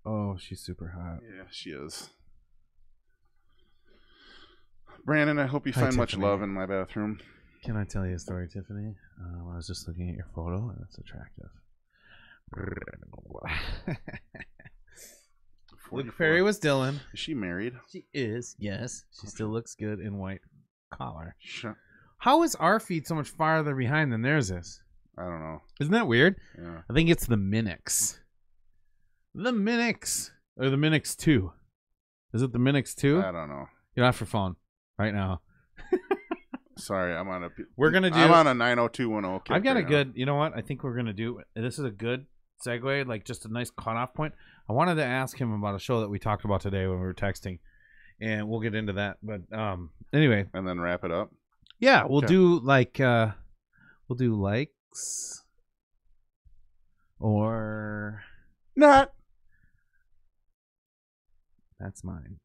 Oh, she's super hot. Yeah, she is. Brandon, I hope you Hi, find much Tiffany. love in my bathroom. Can I tell you a story, Tiffany? I was just looking at your photo, and it's attractive. Luke Perry was Dylan. Is she married? She is, yes. She still looks good in white collar. Sure. How is our feed so much farther behind than theirs is? I don't know. Isn't that weird? Yeah. I think it's the Minix. The Minix. Or the Minix 2. Is it the Minix 2? I don't know. Get off your phone right now. Sorry, I'm on a. We're going to do. I'm on a 90210. kick I've got a right now. good. You know what? I think we're going to do. This is a good segue, like just a nice cutoff point. I wanted to ask him about a show that we talked about today when we were texting, and we'll get into that. But anyway. And then wrap it up. Yeah, we'll Okay. do like we'll do likes or not. That's mine.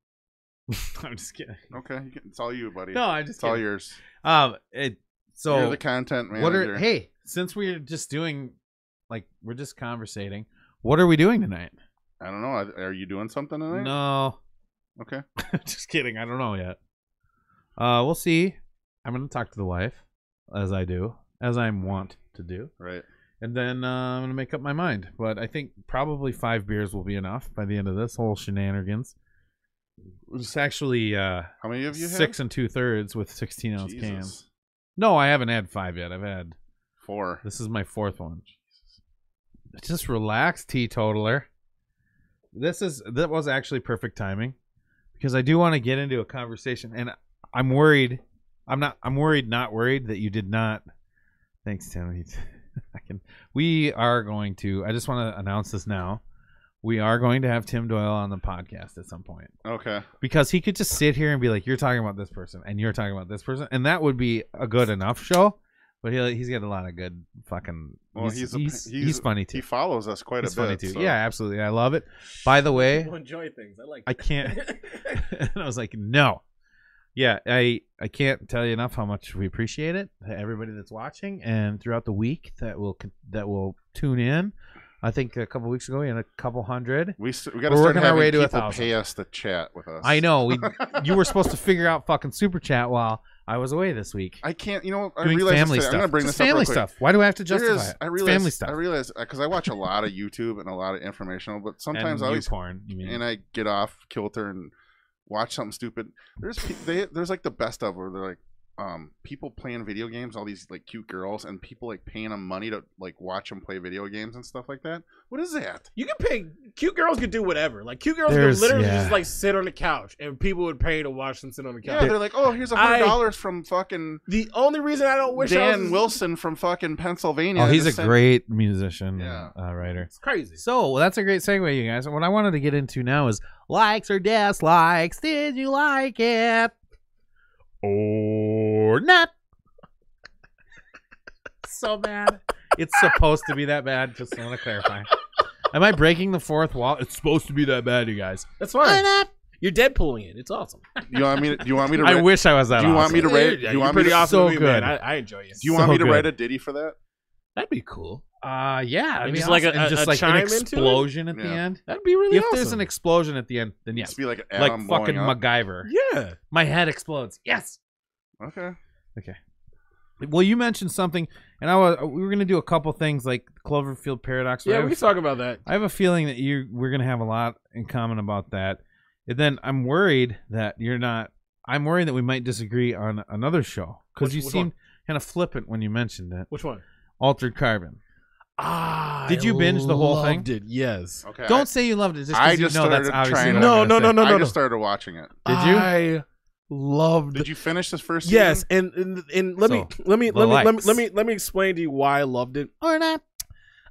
I'm just kidding. Okay, it's all you, buddy. No, I'm just it's all kidding. yours. So You're the content manager. what are hey, since we're just doing like we're just conversating, what are we doing tonight? I don't know. Are you doing something tonight? No. Okay. Just kidding. I don't know yet. We'll see. I'm gonna talk to the wife, as I do, as I'm wont to do. Right. And then I'm gonna make up my mind. But I think probably 5 beers will be enough by the end of this whole shenanigans. It's actually How many of you 6 have? 2/3 with 16-ounce Jesus. cans. No, I haven't had 5 yet. I've had 4. This is my 4th one. Just relax, teetotaler. That was actually perfect timing because I do want to get into a conversation, and I'm worried. I'm worried, not worried that you did not. Thanks, Tim. We are going to. I just want to announce this now. We are going to have Tim Doyle on the podcast at some point. Okay. Because he could just sit here and be like, "You're talking about this person, and you're talking about this person," and that would be a good enough show. But he's got a lot of good fucking. Well, he's funny too. He follows us quite He's a bit. funny too. So. Yeah, absolutely. I love it. By the way, People enjoy things. I like. I can't. And I was like, no. Yeah, I can't tell you enough how much we appreciate it. To everybody that's watching and throughout the week that will tune in. I think a couple weeks ago we had a couple hundred. We got to We're start working our having way to people 1,000. pay us to chat with us. I know. You were supposed to figure out fucking super chat while I was away this week. I can't. You know, I Doing realize family this stuff. today. I'm gonna bring Just this up family real quick. stuff. Why do I have to There justify is- it? I It's realize, family stuff. I realize because I watch a lot of YouTube and a lot of informational, but sometimes and I always porn. You mean? and I get off kilter and watch something stupid. There's like the best of where they're like people playing video games, all these like cute girls, and people like paying them money to like watch them play video games and stuff like that. What is that? You can pay. Cute girls could do whatever. Like cute girls There's- could literally yeah. just like sit on the couch, and people would pay to watch them sit on the couch. Yeah, they're like, oh, here's $100 from fucking The only reason I don't wish I Dan was Wilson from fucking Pennsylvania. Oh, he's a Just sent- great musician, Yeah. writer. It's crazy. So that's a great segue, you guys. What I wanted to get into now is likes or dislikes. Did you like it or not? So bad. It's supposed to be that bad. Just want to clarify. Am I breaking the fourth wall? It's supposed to be that bad, you guys. That's fine. You're Deadpooling it. It's awesome. Do you want me to? I wish I was that. Do you want me to awesome. write? Yeah, Do you you're want me pretty to? awesome So to me, man. good. I enjoy you. Do you want me to good. write a ditty for that? That'd be cool. Yeah. that'd be just like awesome. a- And just a like an chime into it? explosion at the Yeah. end. That'd be really If awesome. there's an explosion at the end, then yes. Just be like Like Adam fucking blowing up. MacGyver. Yeah. My head explodes. Yes. Okay. Okay. Well, you mentioned something, and we were gonna do a couple things like Cloverfield Paradox. Yeah, we can talk about that. I have a feeling that we're gonna have a lot in common about that. And then I'm worried that you're not. I'm worried that we might disagree on another show because you seemed kind of flippant when you mentioned it. Which one? Altered Carbon. Did you binge the whole thing? It, yes. Okay. Don't say you loved it just I because just you know that's started obviously trying what to- I'm gonna say. I just started watching it. Did you? I loved. Did you finish this first Yes, season? and let me explain to you why I loved it. Or not.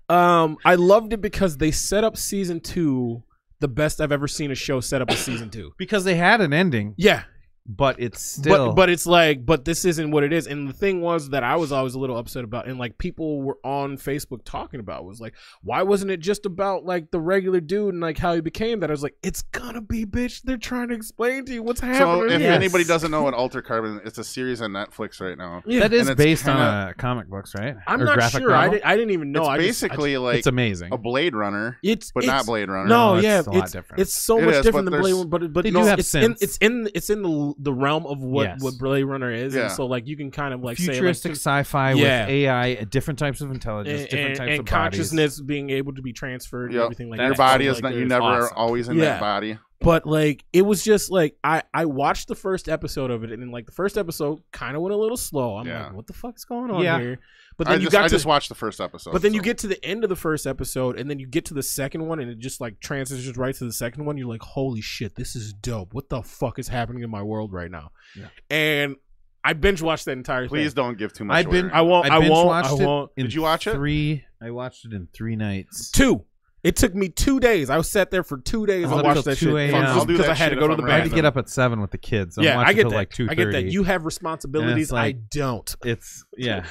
I loved it because they set up season 2 the best I've ever seen a show set up a season 2. Because they had an ending. Yeah. But it's still but it's like, but this isn't what it is. And the thing was that I was always a little upset about, and like people were on Facebook talking about, was like, why wasn't it just about like the regular dude and like how he became that? I was like, it's gonna be, bitch. They're trying to explain to you what's So happening. if anybody doesn't know what Altered Carbon, it's a series on Netflix right now. Yeah. that is And it's based on kinda- comic books, right? I'm Or not graphic sure. novel? I didn't even know. It's I basically like it's amazing. a Blade Runner, it's not Blade Runner. No, it's yeah, a lot different. It's so It much is, different but than Blade there's- Runner, but They no, do have it's in the realm of what Yes. Blade Runner is, Yeah. and so like you can kind of like futuristic say like, sci-fi Yeah. with AI, different types of intelligence, different types and of consciousness being able to be transferred and Yep. everything like Your that. body So, is like, not. You there's- never are awesome. always in Yeah. that body. But like it was just like I watched the first episode of it, and then like the first episode kind of went a little slow. I'm Yeah. like, what the fuck is going on Yeah. here? But then I just watched the first episode. But then you so- get to the end of the first episode, and then you get to the second one, and it just like transitions right to the second one. You're like, holy shit, this is dope. What the fuck is happening in my world right now? Yeah. And I binge watched that entire Please thing. don't give too much. away. I won't. I binge won't. watched I it won't. in Did you watch it? I watched it in 3 nights. 2. It took me 2 days. I was sat there for 2 days I and was up watched till that 2 shit. a.m. Just I'll do because that I had shit to go if to I'm the I had to bathroom. get up at 7 with the kids. So Yeah, I I get till that. like 2:30. I get that. You have responsibilities. like- I don't. It's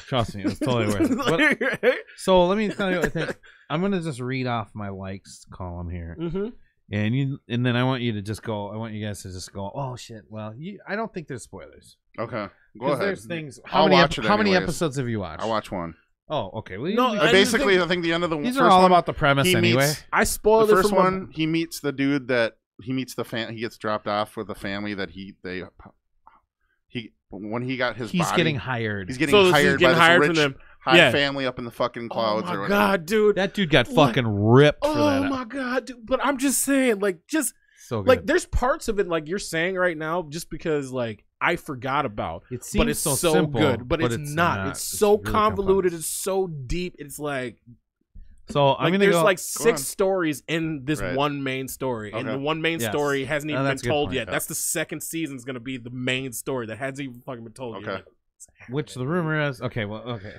trust me, it's totally worth it. But- so let me tell you what I think. I'm gonna just read off my likes column here, Mm-hmm. and then I want you to just go. I want you guys to just go. Oh shit! Well, I don't think there's spoilers. Okay, go 'Cause ahead. There's things. I'll watch it How many anyways. episodes have you watched? I watch one. Oh, okay. Well, No, you- I Basically, I think the end of the these first are all one, about the premise he anyway. meets- I spoiled the it first for my- one. He meets the dude that he meets the he gets dropped off with the family that when he got his He's body, getting hired. he's getting So he's hired getting by hired this from rich them. high Yeah. family up in the fucking clouds Oh or my whatever. god, dude! That dude got What? fucking ripped for Oh that. my god, dude! But I'm just saying, like, just So good. like there's parts of it, like you're saying right now, just because like I forgot about. It But seems it's so so simple, good. But, it's not. It's so really convoluted. complex. It's so deep. It's like So I'm gonna there's go. like Go 6 on. stories in this Right. one main story, and Okay. the one main Yes. story hasn't Oh, even been that's a good told point. yet. Yeah. That's the second season's gonna be the main story that hasn't even fucking been told Okay. yet. Like, Which the rumor is okay. Well, okay.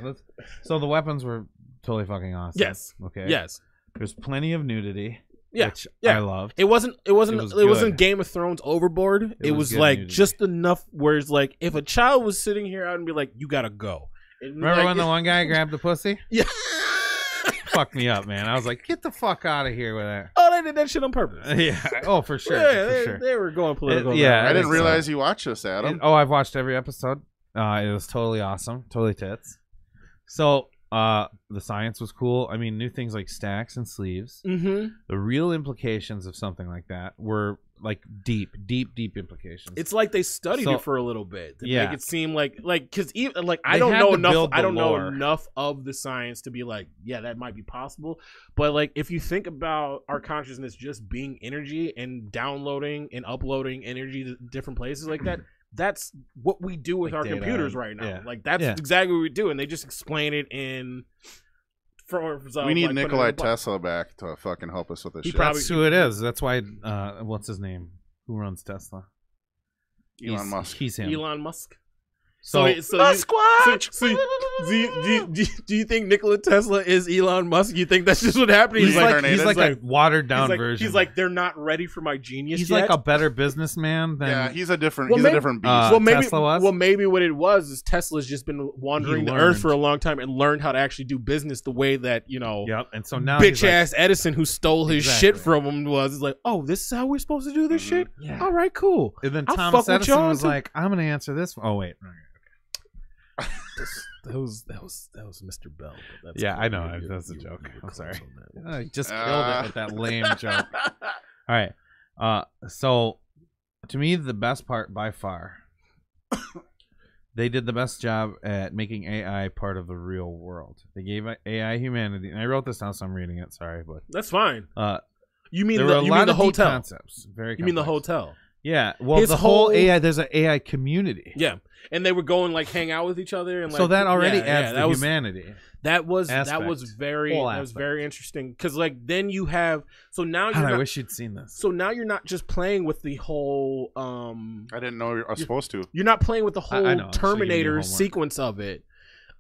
So the weapons were totally fucking awesome. Yes. Okay. Yes. There's plenty of nudity. Yeah. Which Yeah. I loved. It wasn't It was wasn't good. Game of Thrones overboard. It was was good like nudity. just enough where it's like if a child was sitting here, I'd be like, you gotta go. And Remember like, when the one guy grabbed the pussy? Yeah. Fucked me up, man. I was like, get the fuck out of here with that. Oh, they did that shit on purpose. Yeah. Oh, for sure. Yeah, for they, sure. they were going political. yeah, I I didn't think realize so. you watched this, Adam. Oh, I've watched every episode. It was totally awesome. Totally tits. So, the science was cool. I mean, new things like stacks and sleeves. Mm-hmm. The real implications of something like that were like deep implications. It's like they studied So- it for a little bit to Yeah. make it seem like because even like I They don't had know to enough. build I the don't know lore. enough of the science to be like, yeah, that might be possible. But like, if you think about our consciousness just being energy and downloading and uploading energy to different places like that, that's what we do with Like our data, computers right now. yeah. Like that's Yeah. exactly what we do, and they just explain it in. we need like, put it in Nikolai a book. Tesla back to fucking help us with this He shit. probably- That's who it is. That's why. What's his name? Who runs Tesla? Elon Musk. He's him. Elon Musk. So, Do you think Nikola Tesla is Elon Musk? You think that's just what happened? he's like reincarnated? a watered down version. He's like, they're not ready for my genius. he's yet. like a better businessman than. Yeah, he's a different. Well, he's maybe- a different beast. well, Tesla was? Well, maybe what it was is Tesla's just been wandering the learned. earth for a long time and learned how to actually do business the way that Yep. And so now he's bitch like, ass Edison who stole his Exactly. shit from him was is like, oh, this is how we're supposed to do this shit. Yeah. All right, cool. And then I'll Thomas fuck with Edison y'all was too. like, "I'm gonna answer this." Oh wait. That was Mr. Bell. But that's Yeah, cool. I know. You're- That's a you're- joke. you're I'm close sorry. on that. I just killed it with that lame joke. All right. So to me, the best part by far, they did the best job at making AI part of the real world. They gave AI humanity, and I wrote this down, so I'm reading it. Sorry, but That's fine. You mean there were a you lot mean the of deep hotel? concepts. Very. You mean the complex. hotel? Yeah. Well, His the whole whole- AI. There's an AI community. Yeah, and they would go and like hang out with each other, and like, So that already yeah, adds that the was, humanity. That was aspect. very Whole that was aspect. very interesting because like then you have so now God, you're I not, wish you'd seen this. so now you're not just playing with the whole I didn't know I was supposed to. you're not playing with the whole I know. I should give you Terminator homework. sequence of it.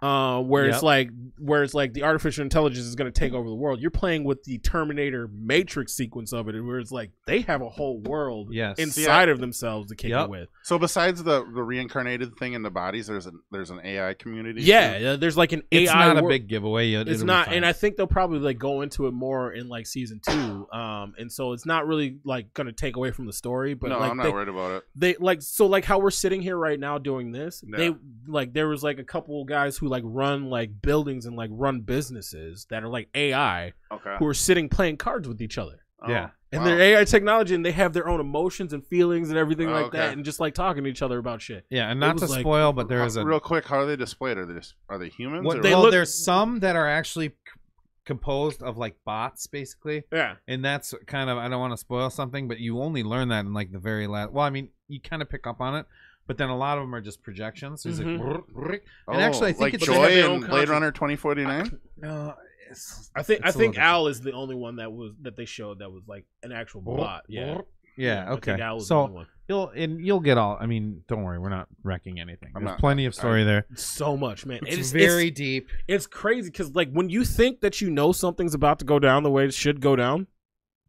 Where Yep. it's like the artificial intelligence is going to take over the world. You're playing with the Terminator Matrix sequence of it, where it's like they have a whole world Yes. inside of themselves to kick Yep. it with. So besides the reincarnated thing in the bodies, there's an AI community. Yeah, there's like an It's AI. not a wor- big giveaway. It's not, and I think they'll probably like go into it more in like season 2. And so it's not really like going to take away from the story. But No, like I'm not worried about it. they like so like how we're sitting here right now doing this. Yeah. They like there was like a couple guys who like run like buildings and like run businesses that are like AI Okay. who are sitting playing cards with each other. Oh, Yeah. And wow. they're AI technology, and they have their own emotions and feelings and everything like Okay. that, and just like talking to each other about shit. Yeah, and It not to was like- spoil, but there is a real quick. How are they displayed? Are they humans? What, or they well, look- there's some that are actually composed of like bots, basically, Yeah, and that's kind of I don't want to spoil something, but you only learn that in like the very last. Well, I mean, you kind of pick up on it, but then a lot of them are just projections. So it's like, Oh, and actually, I think like it's But they have Joy their own and Blade concept. Runner 2049. no. I think It's a little Al is the only one that they showed that was like an actual bot. Yeah, Yeah. I think Okay. Al was the only So one. you'll get all. I mean, don't worry, we're not wrecking anything. I'm There's not- plenty of story there. So much, man. It's very deep. It's crazy because like when you think that you know something's about to go down the way it should go down,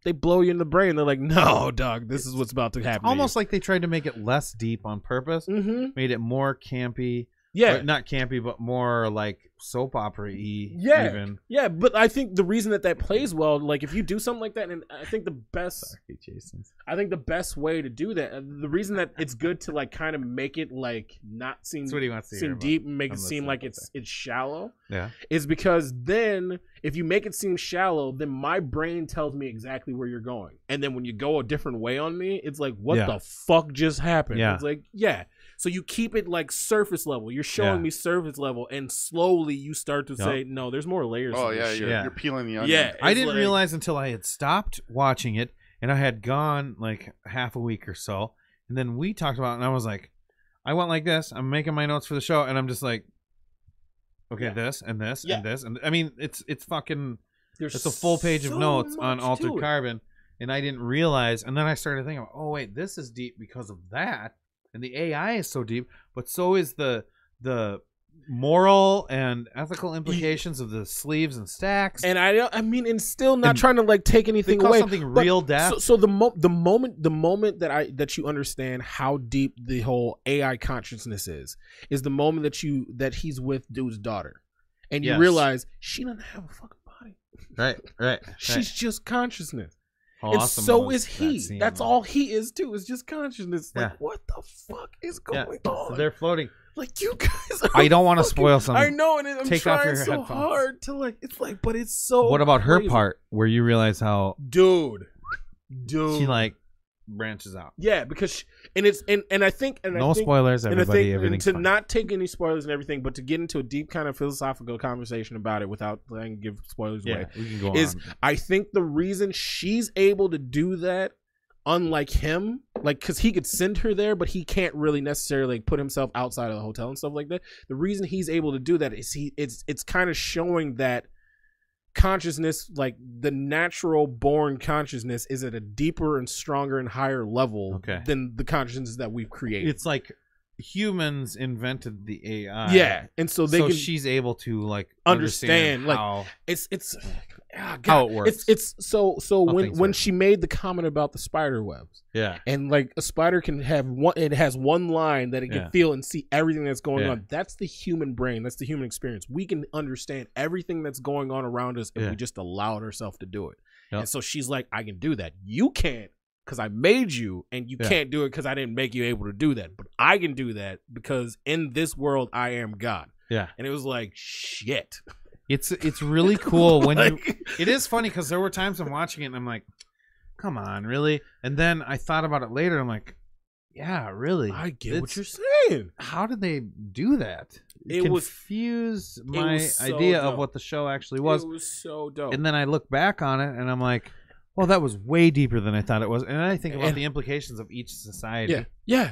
they blow you in the brain. They're like, "No, dog, this is what's about to happen." Almost like they tried to make it less deep on purpose. Mm-hmm. Made it more campy. Yeah, Or not campy, but more like soap opera-y. Yeah. Even. yeah. But I think the reason that plays well, like if you do something like that, and I think the best. Sorry, Jason. I think the best way to do that, the reason that it's good to like kind of make it like not seem That's what he wants to hear seem about. deep and make I'm it seem listening. like it's shallow, Yeah. is because then if you make it seem shallow, then my brain tells me exactly where you're going, and then when you go a different way on me, it's like what Yeah. the fuck just happened? Yeah. It's like so you keep it like surface level. You're showing Yeah. me surface level, and slowly you start to Yep. say, no, there's more layers. Oh to yeah, this shit. you're peeling the onion. Yeah, I it's didn't like- realize until I had stopped watching it and I had gone like half a week or so. And then we talked about it and I was like, I went like this. I'm making my notes for the show and I'm just like, okay, Yeah. this and this Yeah. and this. And I mean, it's fucking, There's it's a full page of so notes on much Altered to it. Carbon. And I didn't realize. And then I started thinking, oh, wait, this is deep because of that. And the AI is so deep, but so is the moral and ethical implications of the sleeves and stacks. And I mean, and still not And trying to like take they anything call away. something but- real death. So the moment that you understand how deep the whole AI consciousness is the moment that he's with dude's daughter, and you Yes. realize she doesn't have a fucking body. Right. She's just consciousness. How And awesome so was is he. that scene, That's though. all he is too. Is just consciousness. Yeah. Like what the fuck is Yeah. going So on? they're floating. Like you guys. Are I don't want to fucking- spoil something. I know, and I'm Take off trying your so headphones. hard to like. It's like, but it's so. What about her crazy. part where you realize how dude? she like branches out? Yeah, because I think No I think, spoilers, and I everybody. think, and Everything's to fine. not take any spoilers and everything, but to get into a deep kind of philosophical conversation about it without letting give spoilers Yeah, away. we can go is on. I think the reason she's able to do that, unlike him, like because he could send her there, but he can't really necessarily put himself outside of the hotel and stuff like that. The reason he's able to do that is it's kind of showing that consciousness, like the natural born consciousness, is at a deeper and stronger and higher level Okay. than the consciousness that we've created. It's like humans invented the AI. Yeah, and so they can she's able to like understand, like, how, it's God, how it works. It's so How when things when work. she made the comment about the spider webs, yeah. and like a spider can have one, it has one line that it can Yeah. feel and see everything that's going Yeah. on. That's the human brain. That's the human experience. We can understand everything that's going on around us if Yeah. we just allowed ourselves to do it. Yep. And so she's like, I can do that. You can't because I made you, and you Yeah. can't do it because I didn't make you able to do that. But I can do that because in this world I am God. Yeah. And it was like, shit. It's really cool when you. Like- It is funny because there were times I'm watching it and I'm like, come on, really? And then I thought about it later. I'm like, Yeah, really. I get what It's- you're saying. How did they do that? It was- confused my was so idea dope. of what the show actually was. It was so dope. And then I look back on it and I'm like, well, that was way deeper than I thought it was. And then I think about And- the implications of each society. yeah, yeah.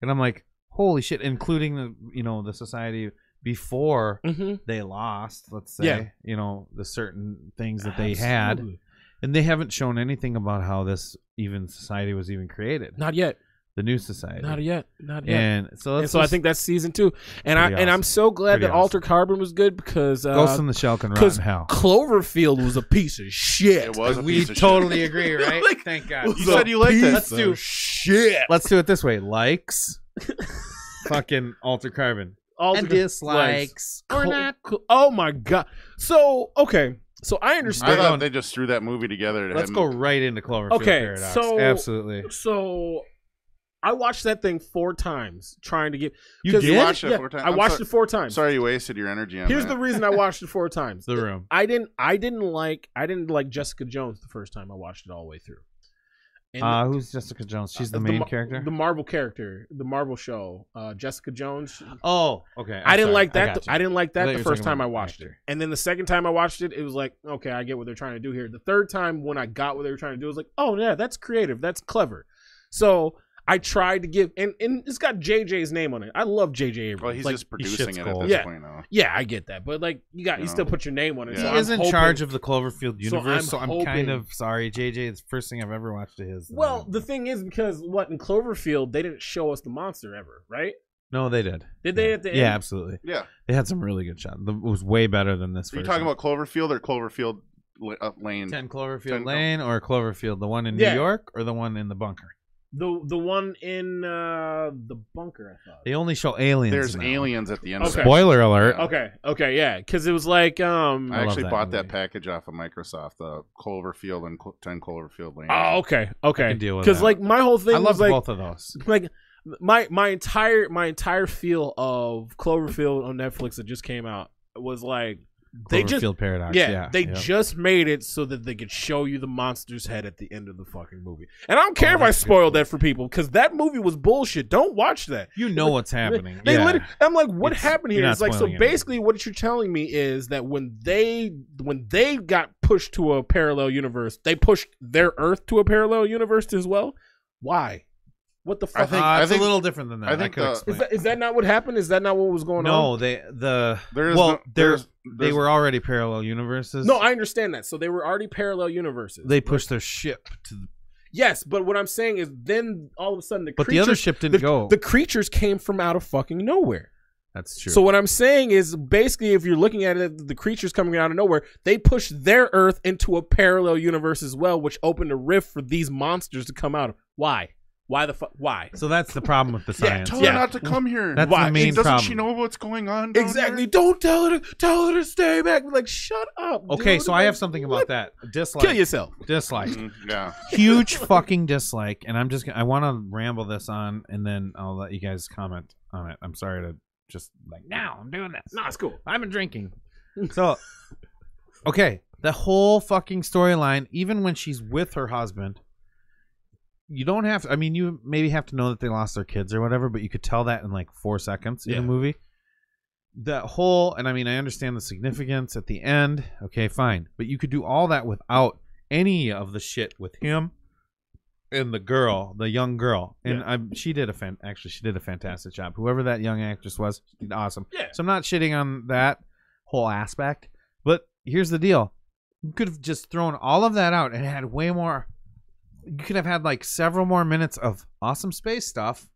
And I'm like, holy shit, including the society before Mm-hmm. they lost, let's say, Yeah. the certain things that they had. Absolutely. And they haven't shown anything about how this even society was even created. Not yet. The new society. Not yet. Not yet. And so And so I think that's season 2, and Pretty I'm awesome. so glad Pretty that Alter Carbon was good because Ghost in the Shell can rot because in hell. Cloverfield was a piece of shit. It was a We piece of totally agree, right? Like, Thank God. You said you liked it. Let's do shit. Let's do it this way. Likes, fucking Alter Carbon, Alter and dislikes or Cl- not. Oh my god. So okay. So I I understand. thought they just threw that movie together. To Let's have- go right into Cloverfield Okay, Paradox. so- Absolutely. So I watched that thing 4 times trying to get. You 'cause- did? You watched it Yeah, 4 times? I I'm watched sorry- it 4 times. Sorry you wasted your energy on Here's that. the reason I watched it 4 times. The Room. I didn't like Jessica Jones the first time I watched it all the way through. And Who's Jessica Jones? She's the main character. The Marvel character, the Marvel show. Jessica Jones. Oh, okay. I didn't like that. gotcha. I didn't like I thought that you the were first talking time I about the watched it, actor. and then the second time I watched it, it was like, okay, I get what they're trying to do here. The third time when I got what they were trying to do, I was like, oh yeah, that's creative, that's clever. So I tried to give, and it's got JJ's name on it. I love JJ Abrams. Well, he's like, just producing shits it gold. at this Yeah. point now. yeah, I get that, but like you still put your name on it. Yeah. So He is I'm in hoping- charge of the Cloverfield universe, so I'm I'm kind hoping- of sorry, JJ. It's the first thing I've ever watched of his. Well, the thing is because what in Cloverfield they didn't show us the monster ever, right? no, they did. Did they Yeah. at the end? Yeah, absolutely. Yeah. They had some really good shots. It was way better than this. Are you version. talking about Cloverfield or Cloverfield Lane? 10 Cloverfield 10 Lane or Cloverfield, the one in Yeah. New York or the one in the bunker? The one in the bunker, I thought. They only show aliens. There's now. aliens at the end. Okay. Of it. Spoiler alert. Okay, yeah, because it was like I love actually that bought that movie. package off of Microsoft, the Cloverfield and 10 Cloverfield Lane. Oh, okay. I can deal with Because that. like my whole thing I love was like, both of those. like my entire feel of Cloverfield on Netflix that just came out was like they just Cloverfield Paradox. they yeah. just made it so that they could show you the monster's head at the end of the fucking movie. And I don't care if I that's good. spoiled that for people because that movie was bullshit. Don't watch that. You know what's happening. They yeah. literally, I'm like, what It's- happened you're here? not It's like, so spoiling anything. basically, what you're telling me is that when they got pushed to a parallel universe, they pushed their Earth to a parallel universe as well. Why? What the fuck? I it's think- a little different than that. I think could the- explain. Is that not what happened? Is that not what was going No, on? they There's were already parallel universes. No, I understand that. So they were already parallel universes. they pushed their ship to. Yes, but what I'm saying is, then all of a sudden, But the other ship didn't go. The creatures came from out of fucking nowhere. That's true. So what I'm saying is, basically, if you're looking at it, the creatures coming out of nowhere, they pushed their Earth into a parallel universe as well, which opened a rift for these monsters to come out of. Why? Why the fuck? Why? So that's the problem with the science. Tell her not to come here. That's Why? the main Doesn't problem. she know what's going on? down Exactly. there? Don't tell her to stay back. Like, shut up. Okay, dude. so I Like, have something about what? that. Dislike. Kill yourself. Dislike. Yeah. Huge fucking dislike, and I want to ramble this on, and then I'll let you guys comment on it. I'm sorry to just like now I'm doing this. Nah, it's cool. I've been drinking. So, okay, the whole fucking storyline, even when she's with her husband, you don't have to, I mean, you maybe have to know that they lost their kids or whatever, but you could tell that in like 4 seconds in Yeah. a movie. The whole, and I mean, I understand the significance at the end. Okay, fine. But you could do all that without any of the shit with him and the girl, the young girl. And she did a fantastic job. Whoever that young actress was, she did awesome. Yeah. So I'm not shitting on that whole aspect. But here's the deal. You could have just thrown all of that out and had way more. You could have had like several more minutes of awesome space stuff,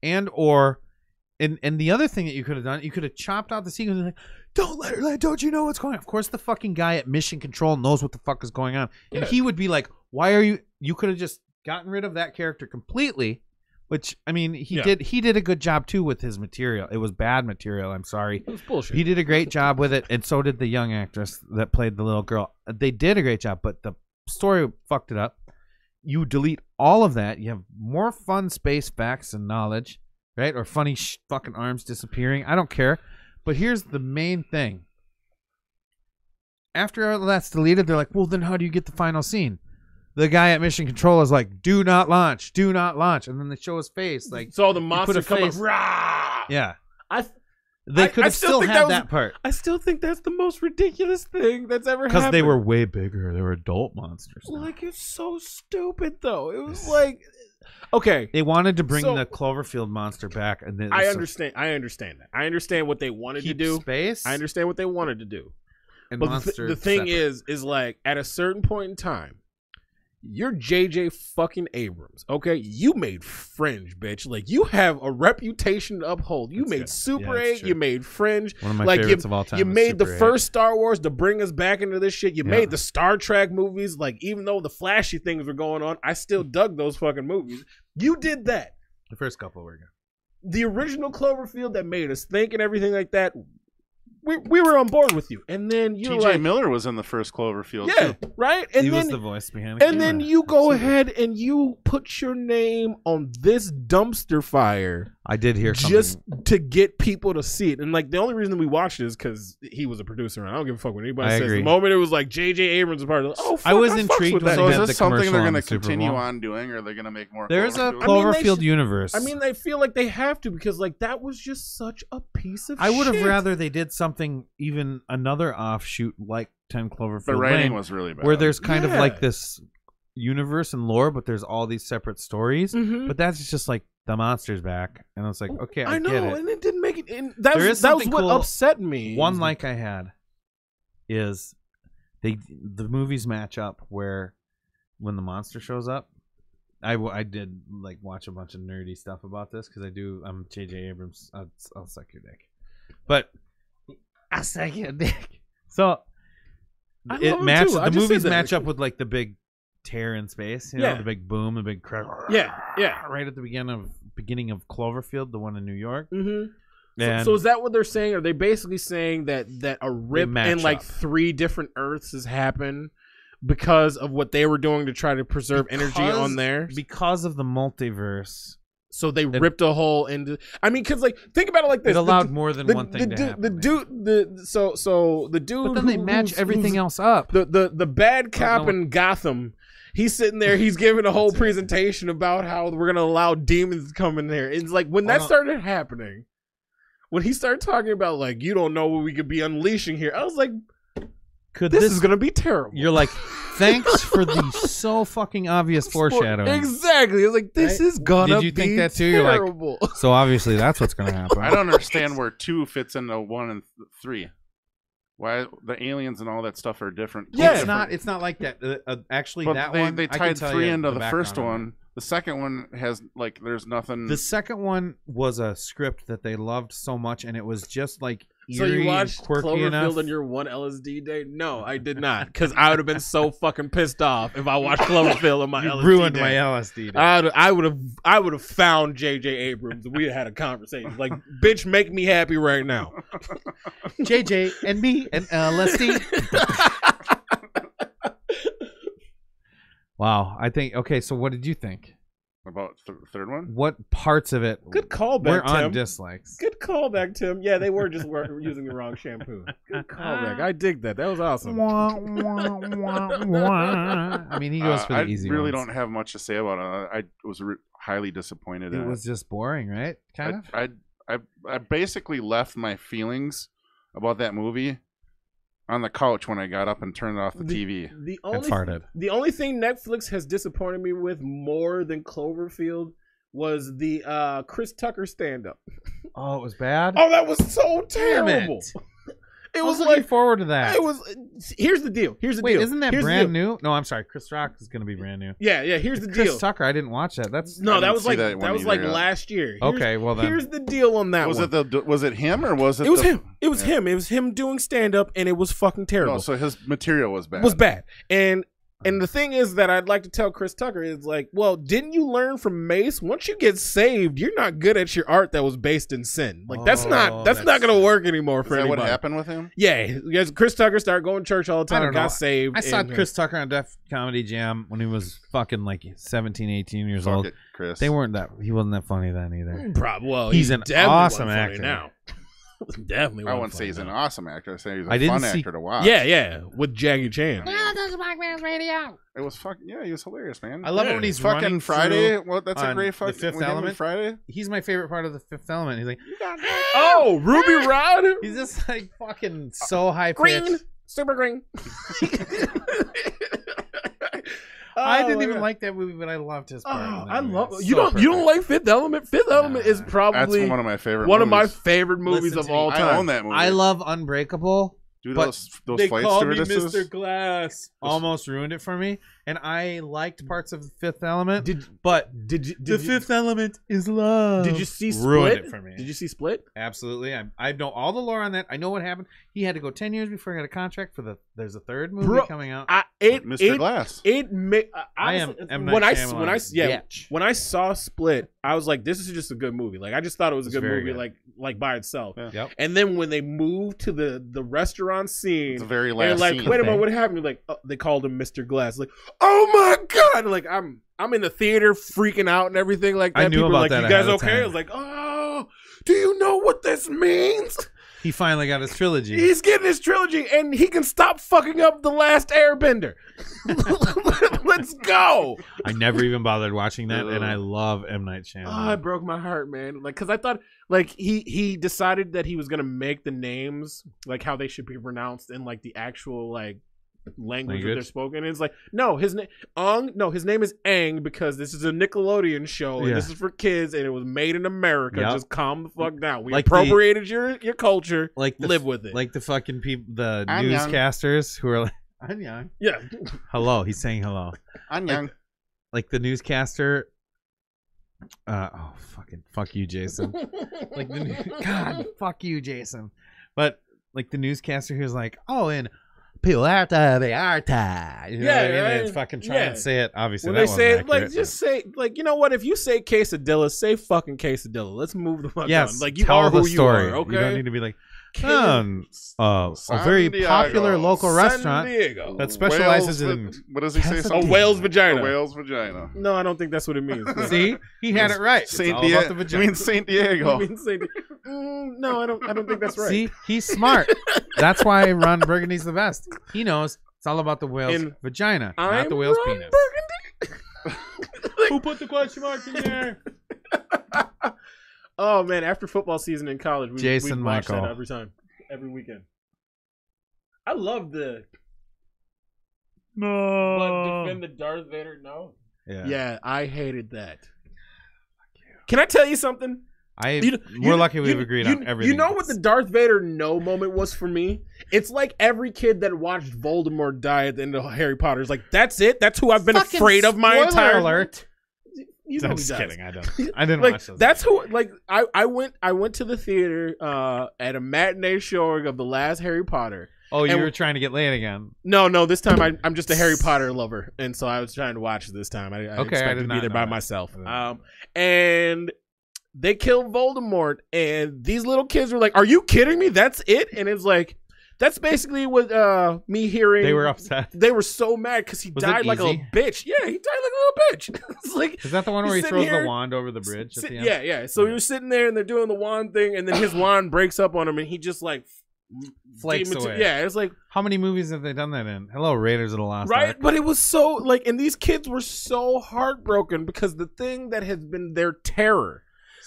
and the other thing that you could have done, you could have chopped out the sequence and like, don't let her land, don't you know what's going on? Of course the fucking guy at Mission Control knows what the fuck is going on. And he would be like, why are you could have just gotten rid of that character completely, which I mean he did a good job too with his material. It was bad material, I'm sorry. It was bullshit. He did a great job with it, and so did the young actress that played the little girl. They did a great job, but the story fucked it up. You delete all of that. You have more fun space facts and knowledge, right? Or funny fucking arms disappearing. I don't care. But here's the main thing. After all that's deleted, they're like, well, then how do you get the final scene? the guy at Mission Control is like, "Do not launch, do not launch," and then they show his face. Like, So the put monster a come up. face- Rah! yeah, I they could I have still still think had that was- that part I still think that's the most ridiculous thing that's ever happened. because they were way bigger. They were adult monsters. now. like, it's so stupid though. It was like, okay, They wanted to bring So- the Cloverfield monster back, and then I understand that. I understand what they wanted to keep do. space. I understand what they wanted to do. And But monster the thing separate. is like at a certain point in time, you're JJ fucking Abrams. Okay, you made Fringe, bitch. Like you have a reputation to uphold. You That's made good. Super Yeah, that's 8. true. You made Fringe. One of my like favorites of all time. You was made the Super 8. first Star Wars to bring us back into this shit. You Yeah. made the Star Trek movies. Like even though the flashy things were going on, I still dug those fucking movies. You did that. The first couple were good. The original Cloverfield that made us think and everything like that. We were on board with you, and then you're T.J. like, Miller was in the first Cloverfield. yeah, too. right. And he then was the voice behind it. and then you go ahead and you put your name on this dumpster fire I did hear something. just to get people to see it. And like the only reason we watched it is because he was a producer, and I don't give a fuck what anybody I says. agree. The moment it was like J.J. Abrams was part of it, oh, fuck, I was fucks intrigued with when that. So they is had this the something commercial they're on going to the Super continue Bowl. on doing, or are they going to make more? There's a Cloverfield? I mean, they Cloverfield should- universe. I mean, they feel like they have to because like that was just such a piece of I would have shit. rather they did something, even another offshoot like 10 Cloverfield the writing Lane, was really bad. where there's kind of Yeah. like this universe and lore, but there's all these separate stories. Mhm. But that's just like the monster's back, and it's like, okay, I know, get it. and it didn't make it. And that There was is that was something what cool. upset me. One like I had is the movies match up where when the monster shows up. I did like watch a bunch of nerdy stuff about this because I'm J.J. Abrams. I'll suck your dick, but I'll suck your dick. So I it love him matches too. I the just movies said that. match up with like the big tear in space, you know, Yeah. the big boom, the big crack. Yeah. Right at the beginning of Cloverfield, the one in New York. Mm-hmm. And So is that what they're saying? Are they basically saying that a rip match in like up. 3 different Earths has happened because of what they were doing to try to preserve energy on there? because of the multiverse. So they ripped a hole into. I mean, because like think about it like this: It allowed more than one thing to dude, happen. The man. dude, so the dude. But then they match everything else up. The bad cop no. in Gotham. He's sitting there. He's giving a whole presentation about how we're gonna allow demons to come in there. It's like when that started happening, when he started talking about like you don't know what we could be unleashing here, I was like, this is gonna be terrible. You're like, thanks for the so fucking obvious foreshadowing. Exactly. I was like, this is gonna Did you think be that too? You're like, terrible. so obviously that's what's gonna happen. I don't understand where 2 fits into 1 and 3. Why the aliens and all that stuff are different. Yeah, it's different. not like that. Actually, But that they, one they I can tied tell 3 you into the background first on one. The second one has like there's nothing. The second one was a script that they loved so much, and it was just like So eerie you watched and quirky Cloverfield enough. on your 1 LSD day? No, I did not, because I would have been so fucking pissed off if I watched Cloverfield on my You LSD ruined day. my LSD day. I would have found J.J. Abrams and we had a conversation. Like, bitch, make me happy right now. JJ and me and LSD. Wow, I think okay. So, what did you think? About third one? What parts of it? Good callback, We're on Tim. dislikes. Good callback, Tim. Yeah, they were just using the wrong shampoo. Good callback. I dig that. That was awesome. I mean, he goes for the I easy really ones. don't have much to say about it. I was highly disappointed in It was just boring, right? Kind of. I basically left my feelings about that movie on the couch when I got up and turned off the TV. The only thing Netflix has disappointed me with more than Cloverfield was the Chris Tucker stand-up. Oh, it was bad. Oh, that was so Damn terrible. it. It I was looking like forward to that. It was. Here's the deal. Here's the Wait, deal. isn't that Here's the brand deal. new? No, I'm sorry. Chris Rock is going to be brand new. Yeah. Here's the Chris deal. Tucker, I didn't watch that. That's No, I that didn't was see like that one either, yeah. last year. Okay, well then. Here's the deal on that Was one. was it him or was it? It was the- him. It was him. It was him doing stand up, and it was fucking terrible. No, so his material was bad. Was bad. And the thing is that I'd like to tell Chris Tucker is like, well, didn't you learn from Mace? Once you get saved, you're not good at your art that was based in sin. Like that's not gonna work anymore Is for that anybody. what happened with him? Yeah, yes, Chris Tucker started going to church all the I time, don't got know. saved. I saw and- Chris Tucker on Def Comedy Jam when he was fucking like 17, 18 years Fuck old. it, Chris. He wasn't that funny then either. Well, He's an definitely awesome wasn't funny actor. now. Definitely. I wouldn't say he's an awesome actor. I say he's a I didn't fun see- actor to watch. Yeah, with Jackie Chan. It was fucking he was hilarious, man. I love it when he's fucking running Friday. through Well, that's a on great The fucking Fifth with him and Element. Friday. He's my favorite part of The Fifth Element. He's like, Oh, Ruby Rod. he's just like fucking so high Green, pitched. super green. I didn't even like that movie, but I loved his part. Oh, in that I movie. love It's you. so You don't perfect. like Fifth Element? Fifth Element is probably That's one of my favorite. one of my movies. favorite movies Listen of to me. all I time. own that movie. I love Unbreakable. Dude, but those they flight called me stewardesses. Mr. Glass. Almost ruined it for me, and I liked parts of The Fifth Element. But The Fifth Element is love. Did you see Split? Ruined it for me. Did you see Split? Absolutely. I know all the lore on that. I know what happened. He had to go 10 years before he got a contract for there's a third movie Bro, coming out. Mr. Glass. I am M. when Night I Shyamalan. when I saw Split, I was like, this is just a good movie. Like I just thought it was a It's good very movie, good. like by itself. Yeah. Yep. And then when they moved to the restaurant scene, It's the very they're last like, scene. wait a minute, what happened? You're like, oh, they called him Mr. Glass. Like, oh my god! Like I'm in the theater freaking out and everything like that. I knew People about are like, that you guys ahead of okay? I time. was like, oh, do you know what this means? He finally got his trilogy. He's getting his trilogy, and he can stop fucking up The Last Airbender. Let's go. I never even bothered watching that, and I love M. Night Shyamalan. Oh, it broke my heart, man. Like, cause I thought, like, he decided that he was gonna make the names like how they should be pronounced in like the actual like language that they're spoken. And it's like, no, his name his name is Aang because this is a Nickelodeon show and Yeah. this is for kids and it was made in America. Yep. Just calm the fuck down. We Like appropriated your culture. Like the, live with it. Like the fucking people, the I'm young. newscasters who are like, I'm young. Yeah. Hello. He's saying hello. I'm young. Like the newscaster. Fuck you, Jason. Like God, fuck you, Jason. But like the newscaster who's like, oh, and Pilarta Bearta. You know Yeah, what I mean? right? It's fucking trying Yeah. to say it. Obviously, When that they wasn't say it, accurate, like, just say, like, you know what? If you say quesadilla, say fucking quesadilla. Let's move the fuck yes, on. Like, you tell are the who story. you are, okay? You don't need to be like, San a very Diego. popular local restaurant Diego. that specializes Whales in. what does he say? A Something? whale's vagina. A whale's vagina. No, I don't think that's what it means. See, he had it right. It's Saint all about Diego. the You vagina. mean Saint Diego? You mean say- no, I don't think that's right. See, he's smart. That's why Ron Burgundy's the best. He knows it's all about the whale's And vagina, not I'm the whale's Ron penis. Who put the question mark in there? Oh man, after football season in college, we Jason watched Michael. that every time, every weekend. I love the defend the Darth Vader. No, yeah, I hated that. Can I tell you something? We're lucky we've agreed on everything. You know what the Darth Vader no moment was for me? It's like every kid that watched Voldemort die at the end of Harry Potter is like, that's it? That's who I've been Fucking afraid of my spoiler entire alert. You know I'm he just does. kidding. I didn't Like watch those. that's who. Like I went to the theater at a matinee showing of the last Harry Potter. Oh, you and- were trying to get laid again. No. This time I'm just a Harry Potter lover, and so I was trying to watch this time. I Okay, I expected did to not be there know by that. myself. I did not. And they killed Voldemort, and these little kids were like, "Are you kidding me? That's it?" And it's like, that's basically what me hearing. They were upset. They were so mad because he Was it died like a little easy? bitch. Yeah, he died like a little bitch. It's like, Is that the one where he he's throws sitting here- the wand over the bridge at the end? yeah. So he was sitting there, and they're doing the wand thing, and then his wand breaks up on him, and he just like Flakes away. Yeah, it's like, How many movies have they done that in? Hello, Raiders of the Lost right, Ark. but it was so like, and these kids were so heartbroken because the thing that has been their terror,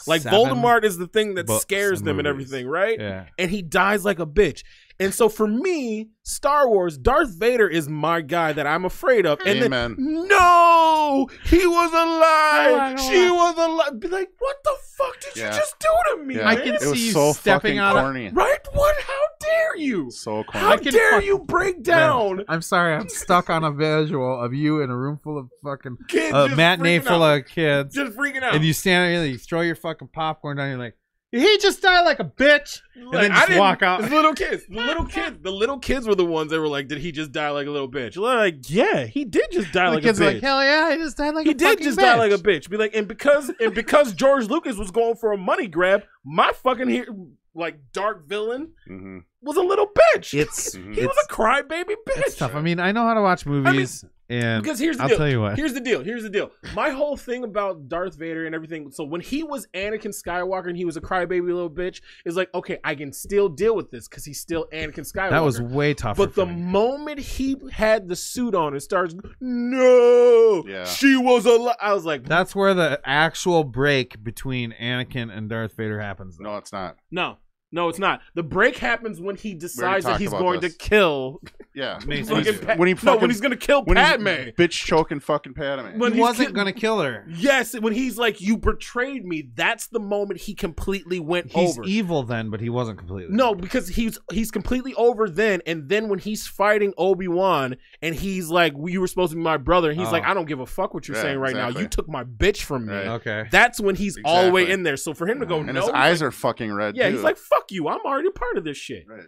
like 7 Voldemort, is the thing that books scares and them and movies. everything, right? Yeah. And he dies like a bitch. And so for me, Star Wars, Darth Vader is my guy that I'm afraid of. And Amen. then, no, he was alive. She was alive. Be like, what the fuck did Yeah. you just do to me? Yeah. I man? can It was see you so stepping fucking out of- corny. Right? What? How dare you? So corny. How can dare fuck- you break down? I'm sorry, I'm stuck on a visual of you in a room full of fucking Kids just matinee freaking full out. of kids, Just freaking out. and you stand there, you throw your fucking popcorn down, you're like, did he just die like a bitch? And Like, then I just didn't- walk out. The little kids were the ones that were like, "Did he just die like a little bitch?" Like, yeah, he did just die The like kids a are bitch. like, hell yeah, he just died like He a did fucking just bitch. die like a bitch. Be like, and because George Lucas was going for a money grab, my fucking like dark villain Mm-hmm. was a little bitch. It's he was a crybaby bitch. it's tough. I mean, I know how to watch movies. And Because here's the I'll deal. tell you what. Here's the deal. My whole thing about Darth Vader and everything. So when he was Anakin Skywalker and he was a crybaby little bitch, it's like, okay, I can still deal with this because he's still Anakin Skywalker. That was way tougher. But the for me. moment he had the suit on and starts, no, Yeah. she was alive. I was like, That's where the actual break between Anakin and Darth Vader happens. No, it's not. no, it's not. The break happens when he decides that talked he's about going this. to kill. Yeah. Mace fucking Windu. Pa- When he no, fucking- when he's gonna kill When Padme. he's bitch choking fucking Padme. When He he's wasn't ki- gonna kill her. Yes, when he's like, "You betrayed me." That's the moment he completely went He's over. evil then, but he wasn't completely. No, because he's completely over then, and then when he's fighting Obi-Wan, and he's like, well, "You were supposed to be my brother," and he's Oh. like, "I don't give a fuck what you're Yeah, saying right now. exactly. You took my bitch from me." Right. Okay. That's when he's all the way Exactly. in there. So for him to go, and no, his he's eyes like, are fucking red. yeah, too. he's like, "Fuck you! I'm already a part of this shit." Right.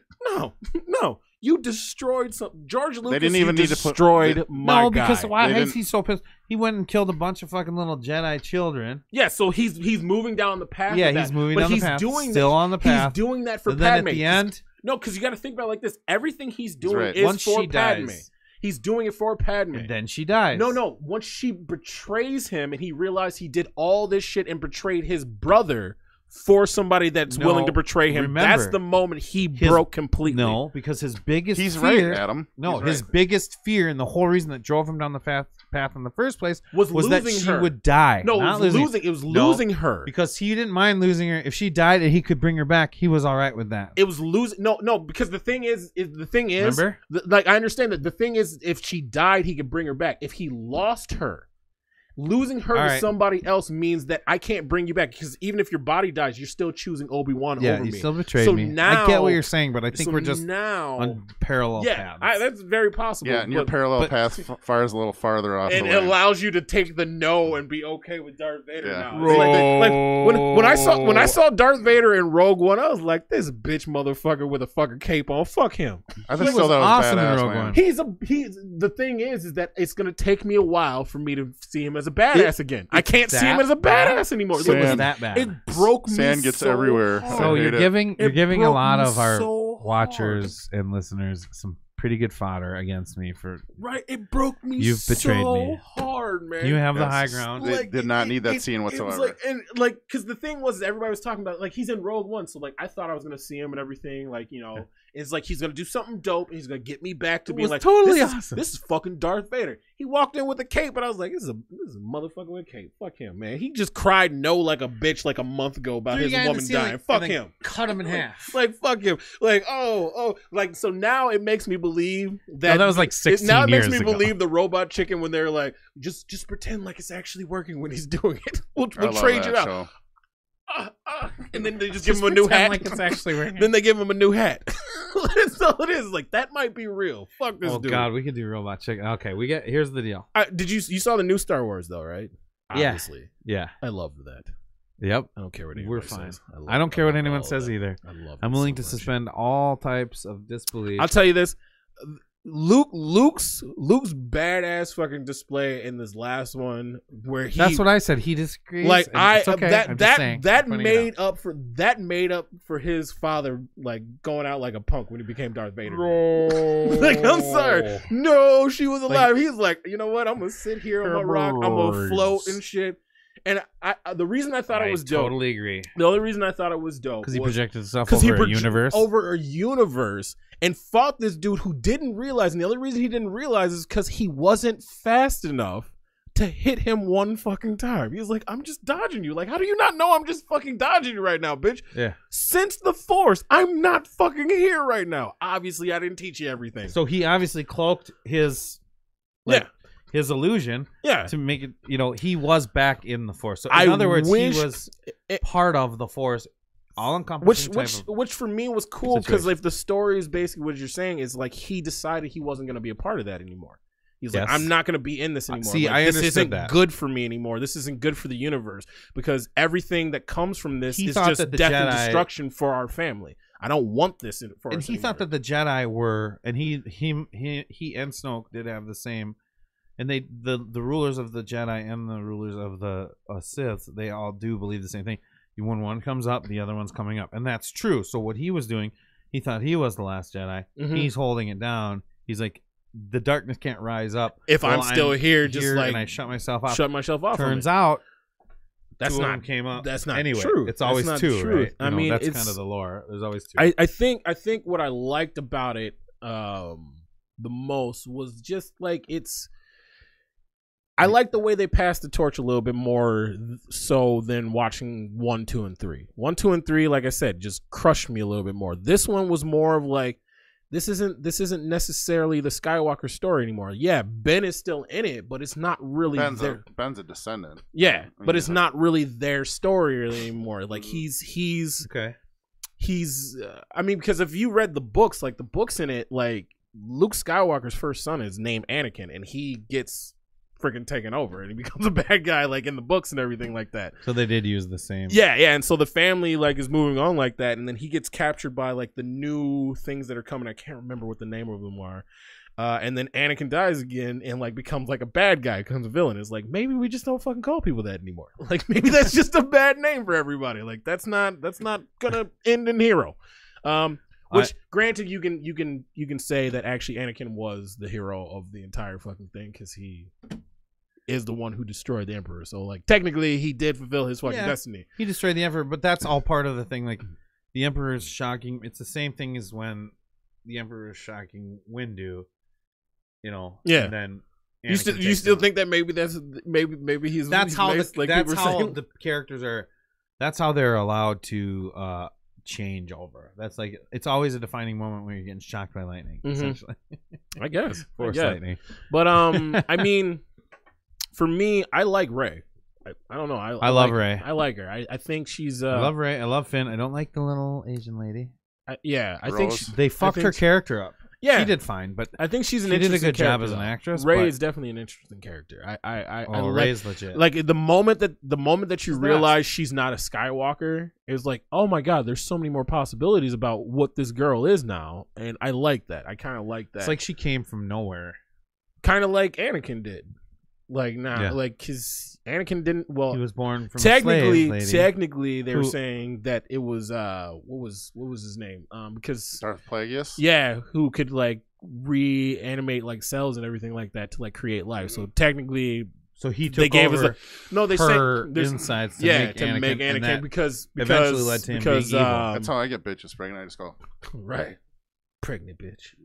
No, you destroyed something. George Lucas, didn't even you need to put- destroyed they- my No, because guy. why They is didn't- he so pissed? He went and killed a bunch of fucking little Jedi children. Yeah, so he's moving down the path. Yeah, of that, he's moving but down the he's path. Doing Still that, on the path. He's doing that for And then Padme. at the end, No, because you got to think about it like this. Everything he's doing right. is once for she Padme. dies, He's doing it for Padme. and then she dies. No. Once she betrays him and he realized he did all this shit and betrayed his brother for somebody that's No, willing to betray him, remember, that's the moment he broke completely. No, because his biggest He's fear, right, Adam. No, He's his right. biggest fear and the whole reason that drove him down the path in the first place Was that losing she her. would die. No, not it was losing. losing. It was No, losing her. because he didn't mind losing her. If she died and he could bring her back, he was all right with that. It was losing. No, because the thing is Remember? like I understand that the thing is, if she died, he could bring her back. If he lost her, losing her All to right. somebody else means that I can't bring you back, because even if your body dies, you're still choosing Obi-Wan Yeah, over he me. still betrayed So me. now- I get what you're saying, but I think so we're just now on parallel yeah, paths. that's very possible. Yeah, and your but- parallel but- path fires a little farther off. and the it way. allows you to take the no and be okay with Darth Vader Yeah. now. It's like when I saw Darth Vader in Rogue One, I was like, this bitch motherfucker with a fucking cape on. Fuck him. I He just thought was that was awesome in badass, Rogue man. One. He's the thing is that it's gonna take me a while for me to see him as a badass again. I can't see him that as a badass anymore. So it was Sand. that bad. It broke me. Sand gets so everywhere. hard. So I hate you're it. giving It a broke lot me of our so hard. watchers and listeners some pretty good fodder against me for Right, it broke me. You've betrayed so me. hard, man. you have the Yes. high ground. They did not need that scene It was whatsoever. like, and like, because the thing was, everybody was talking about, like, he's in Rogue One, so like, I thought I was gonna see him and everything, like, you know, it's like he's gonna do something dope, and he's gonna get me back to It being was like, totally this awesome. This is fucking Darth Vader. He walked in with a cape, and I was like, this is a motherfucker with a cape. Fuck him, man. He just cried no like a bitch like a month ago about his woman dying. Fuck him. Cut him in half. Like, fuck him. Like, like, so now it makes me believe that that was like 16 now it makes years me ago. believe the robot chicken when they're like, just pretend like it's actually working when he's doing it. We'll I love trade that you out. show. And then they just give him a new hat. like it's actually working. Then they give him a new hat. That's all it is. Like, that might be real. Fuck this Oh dude. god, we could do robot chicken. Okay, here's the deal. Did you saw the new Star Wars though, right? Yeah. Obviously. Yeah. I love that. Yep. I don't care what We're anybody fine. says. I don't care what anyone love says that. either. I love I'm it willing so to much. suspend all types of disbelief. I'll tell you this. Luke's badass fucking display in this last one where he That's what I said. He disagrees. like and it's okay. I'm just saying. that I'm pointing it made up for his father like going out like a punk when he became Darth Vader. Like, I'm sorry. No, she was alive. He's like, you know what? I'm gonna sit here on my rock. I'm gonna float and shit. And the reason I thought it was dope. Totally agree. The only reason I thought it was dope Because he was projected himself 'cause he over a proje- universe. over a universe and fought this dude who didn't realize. And the only reason he didn't realize is because he wasn't fast enough to hit him one fucking time. He was like, I'm just dodging you. Like, how do you not know I'm just fucking dodging you right now, bitch? Yeah. Since the Force, I'm not fucking here right now. Obviously, I didn't teach you everything. So he obviously cloaked his his illusion to make it, he was back in the Force. So in other words, he was part of the Force, all encompassing Which for me was cool because if the story is basically what you're saying is like he decided he wasn't going to be a part of that anymore. He's like, I'm not going to be in this anymore. See, like, I this understood isn't that. good for me anymore. This isn't good for the universe because everything that comes from this He is thought just that the death and Jedi- destruction for our family. I don't want this for and us he anymore. thought that the Jedi were, and he and Snoke did have the same, and the rulers of the Jedi and the rulers of the Sith, they all do believe the same thing. When one comes up, the other one's coming up, and that's true. So what he was doing, he thought he was the last Jedi. Mhm. He's holding it down. He's like, the darkness can't rise up If while I'm still here, just like and I shut myself off. shut myself off. Turns from it. out that's two of not them came up. That's not anyway. true. It's That's always not two, true. right? I mean, that's it's, kind of the lore. There's always two. I think what I liked about it the most was just like I like the way they passed the torch a little bit more so than watching 1, 2, and 3. 1, 2, and 3, like I said, just crushed me a little bit more. This one was more of like, this isn't necessarily the Skywalker story anymore. Yeah, Ben is still in it, but it's not really Ben's their a descendant. yeah, I mean, but it's not really their story anymore. Like he's okay. I mean, because if you read the books, like the books in it, like Luke Skywalker's first son is named Anakin, and he gets freaking taken over, and he becomes a bad guy, like in the books and everything like that. So they did use the same. Yeah, and so the family like is moving on like that, and then he gets captured by like the new things that are coming. I can't remember what the name of them are. And then Anakin dies again and like becomes like a bad guy, becomes a villain. It's like maybe we just don't fucking call people that anymore. Like maybe that's just a bad name for everybody. Like that's not gonna end in hero. Which granted you can say that actually Anakin was the hero of the entire fucking thing because he is the one who destroyed the Emperor. So like technically he did fulfill his fucking destiny. He destroyed the Emperor, but that's all part of the thing. Like the Emperor's shocking. It's the same thing as when the Emperor is shocking Windu. You know. Yeah. And then you still think that maybe he's that's how based, the, like that's how saying? the characters are. That's how they're allowed to change over. That's like it's always a defining moment when you're getting shocked by lightning. Essentially, I guess force lightning. But I mean, for me, I like Rey. I don't know. I love like, Rey. I like her. I think she's. I love Rey. I love Finn. I don't like the little Asian lady. I think they fucked her character up. Yeah, she did fine, but I think she did a good job as an actress. Rey is definitely an interesting character. I Rey's legit. Like the moment that you realize she's not a Skywalker, it was like, oh my god, there's so many more possibilities about what this girl is now, and I like that. I kind of like that. It's like she came from nowhere, kind of like Anakin did. Like like because Anakin didn't. Well, he was born from technically they were saying that it was what was his name? Because Darth Plagueis. Yeah, who could like reanimate like cells and everything like that to like create life. So technically, he took they gave over us they her say insides to make Anakin because eventually led to him being evil. That's how I get bitches pregnant. I just go right, pregnant bitch.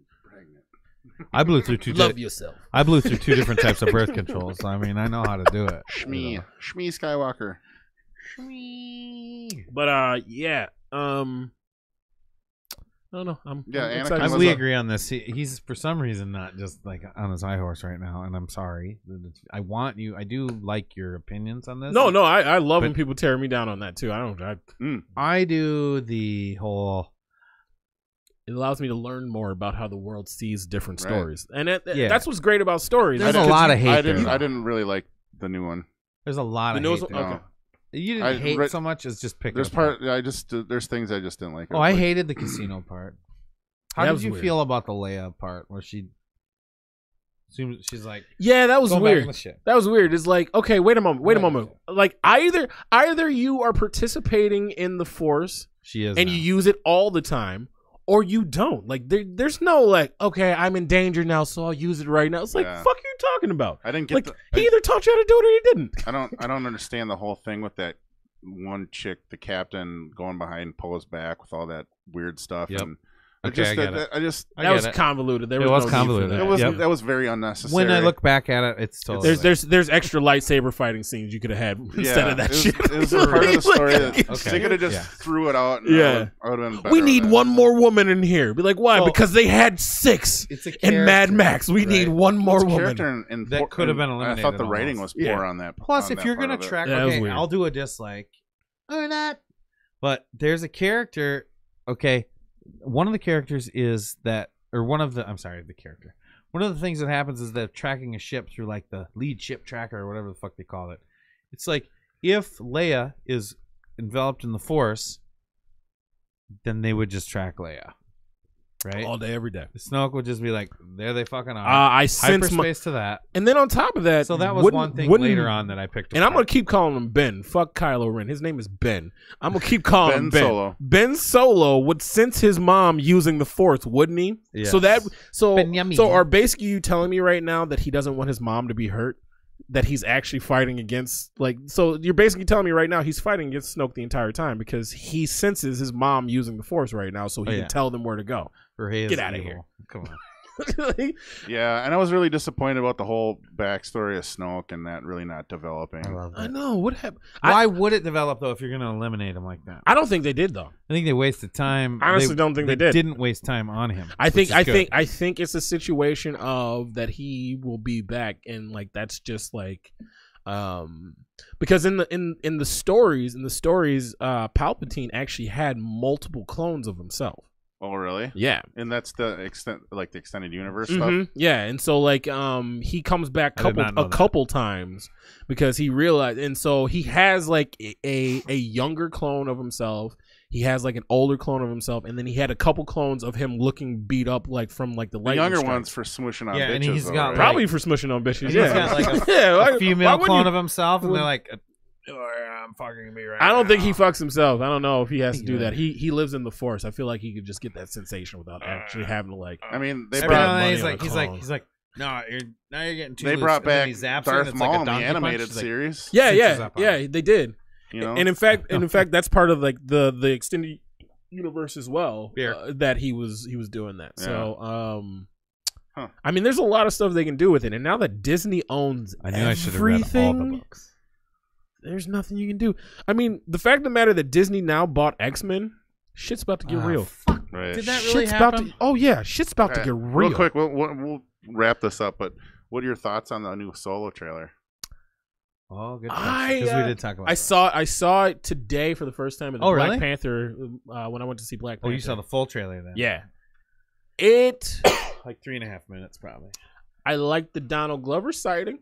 I blew through two yourself. I blew through 2 different types of birth controls. So, I mean, I know how to do it. Shmee Skywalker. But yeah, I don't know. I'm Anakin we agree on this. He's for some reason not just like on his high horse right now, and I'm sorry. I do like your opinions on this. No, I love when people tear me down on that too. I do the whole. It allows me to learn more about how the world sees different Right. stories, and that's what's great about stories. There's a lot of hate. I didn't really like the new one. There's a lot of hate. Okay. You didn't hate so much as just picking. There's there's things I just didn't like. Oh, I hated the casino part. How did you weird. feel about the Leia part where she's like, yeah, that was go back weird. on the ship. That was weird. It's like, okay, wait a moment. Like either you are participating in the Force, she is, and you use it all the time, or you don't. Like there's no like, okay, I'm in danger now, so I'll use it right now. It's like, fuck, you talking about? I didn't get like he either taught you how to do it or he didn't. I don't understand the whole thing with that one chick, the captain, going behind Poe's back with all that weird stuff. Yep. And Okay, I get that was convoluted. There it was was no convoluted. need for that. It was Yep. That was very unnecessary. When I look back at it, it's totally there's extra lightsaber fighting scenes you could have had instead of that shit. It was a part of the story that Okay. they could have just threw it out. And I would have been better. We need with one more woman in here. Be like, why? Well, because they had 6 it's a in Mad character, Max. We need right? one more woman. character in That could have been I eliminated thought the writing was almost. poor on that. Plus, on if that you're part gonna of it. track, Yeah, that was okay, weird. I'll do a dislike or not. But there's a character. Okay, one of the characters is that, or one of the character. One of the things that happens is that tracking a ship through like the lead ship tracker or whatever the fuck they call it. It's like if Leia is enveloped in the Force, then they would just track Leia. right? all day, every day. Snoke would just be like, there they fucking are. I sense Hyperspace to that. and then on top of that, So that was wouldn't- one thing wouldn't- later on that I picked. And I'm gonna keep calling him Ben. Fuck Kylo Ren. His name is Ben. I'm gonna keep calling him Ben Ben. Solo. Ben Solo would sense his mom using the Force, wouldn't he? Yes. So Benjamin. are basically you telling me right now that he doesn't want his mom to be hurt? That he's actually fighting against, like, so you're basically telling me right now he's fighting against Snoke the entire time because he senses his mom using the Force right now, so he can tell them where to go. Get out of here. Come on. Yeah, and I was really disappointed about the whole backstory of Snoke and that really not developing. I know what happened. Why would it develop though if you're going to eliminate him like that? I don't think they did though. I think they wasted time. I honestly don't think they did. Didn't waste time on him. I which is good. think it's a situation of that he will be back, and like that's just like, because in the stories Palpatine actually had multiple clones of himself. Oh, really? Yeah. And that's the extended universe Mhm. stuff. Yeah, and so like he comes back I did not know a couple times because he realized, and so he has like a younger clone of himself. He has like an older clone of himself, and then he had a couple clones of him looking beat up like from like the The lightning younger strike. ones for smooshing on Yeah, bitches. and he's though, got, right? Probably for smushing on bitches. He's Yeah, got like yeah, a female why wouldn't clone you- of himself, and they're like, I'm fucking me right I don't think he now." fucks himself. I don't know if he has to do Yeah. that. He lives in the Force. I feel like he could just get that sensation without actually having to like. I mean, they Spend Every brought now and then money he's on like, a he's like, clone. he's like, no, you're getting too they loose." brought And then back he zaps her, Darth and it's like a Maul in the donkey punch. animated She's like, series. Yeah, cinches up on yeah, they did. You know, And in fact, that's part of like the extended universe as well. Yeah. That he was doing that. Yeah. So Huh. I mean, there's a lot of stuff they can do with it, and now that Disney owns I knew I should have read all the everything, books. there's nothing you can do. I mean, the fact of the matter that Disney now bought X-Men, shit's about to get real. Fuck. right. Did that really Shit's about happen? to, oh yeah, shit's about to get real. Real quick, we'll wrap this up. But what are your thoughts on the new Solo trailer? Oh, good. I, Because we did talk about. I saw it today for the first time at the Oh, Black really? Panther when I went to see Black Oh, Panther. you saw the full trailer then? Yeah. It like 3.5 minutes probably. I like the Donald Glover sighting.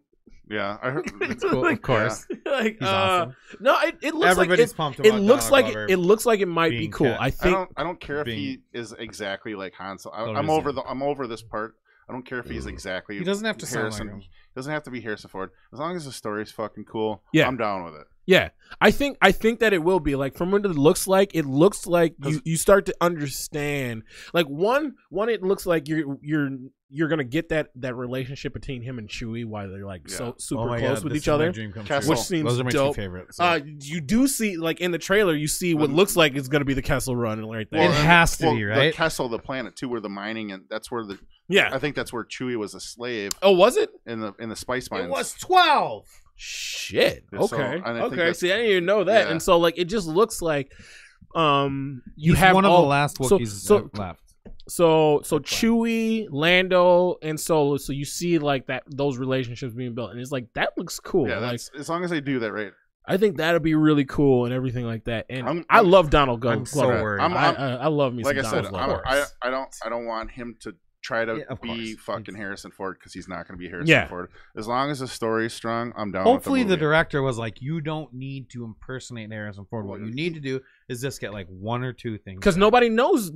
Yeah, I heard. Cool, of course. Like He's awesome. no, it looks Everybody's like pumped it about looks Donald like Glover it looks like it might be being cool. Cat. I think I don't care if being- he is exactly like Han Solo. Oh, I'm is over he? I'm over this part. I don't care if he's exactly. He doesn't have to sound like Harrison. him. Doesn't have to be Harrison Ford. As long as the story's fucking cool. Yeah. I'm down with it. yeah. I think that it will be like from what it looks like you start to understand like one it looks like you're gonna get that relationship between him and Chewie while they're like Yeah. so super Oh my close God, with this each is my other. dream come Castle. true. Which seems Those are my dope. two favorites. so. You do see like in the trailer you see what looks like it's gonna be the Kessel Run right there. It has to be, The right? Kessel, the planet too, where the mining and that's where the. Yeah. I think that's where Chewie was a slave Oh, was it? in the spice mines. It was 12. Shit. Yeah, so- Okay. and I think Okay. that's- See, I didn't even know that. Yeah. And so like it just looks like you He's have one of all, the last so- Wookiees so- left. So Chewie, Lando, and Solo. So you see like that those relationships being built, and it's like that looks cool. Yeah, like that's, as long as they do that right. I think that'll be really cool and everything like that. And I I'm- love Donald Glover. I'm so worried. I love me Like I some said, Donald Glover. I don't want him to try to Yeah, of be course. fucking Harrison Ford because he's not going to be Harrison Yeah. Ford. As long as the story's strong, I'm down. Hopefully with the movie. director was like, you don't need to impersonate Harrison Ford. What you need to do is just get like one or two things. Because nobody knows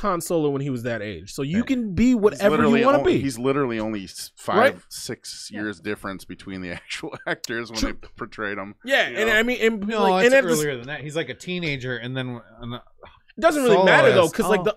Han Solo when he was that age. So you can be He's whatever literally you want to only- be. He's literally only 5, Right? 6 years difference between the actual actors when they portrayed him. Yeah, you and know? I mean, and, No, like, it's and at the- earlier than that. He's like a teenager, and then It doesn't really Solo matter though, is- because like the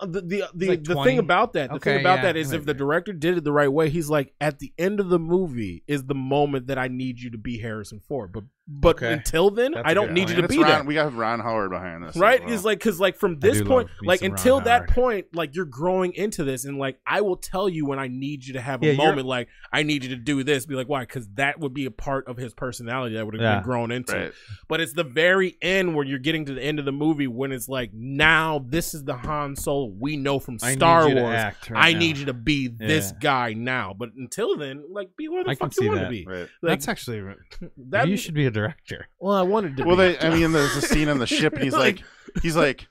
like the 20. thing about that, Okay, yeah, is if maybe. the director did it the right way, he's like at the end of the movie is the moment that I need you to be Harrison Ford, but Okay. until then, That's I a don't good need point. you to And it's be Ron, there. we got Ron Howard behind this, Right? as well. Is like because like from this do point, love me like some Ron until that Howard. point, like you're growing into this, and like I will tell you when I need you to have a Yeah, you're- moment, like I need you to do this. Be like, why? Because that would be a part of his personality that would have Yeah. been grown into. Right. But it's the very end where you're getting to the end of the movie when it's like, now this is the Han Solo we know from I need Star you to Wars. act right I now. need you to be this Yeah. guy now. But until then, like, be where the I can fuck you see want to that. be. Right. Like, that's actually that. you should be a director. Well, I wanted to. Well, be. I mean, there's a scene on the ship, and he's like,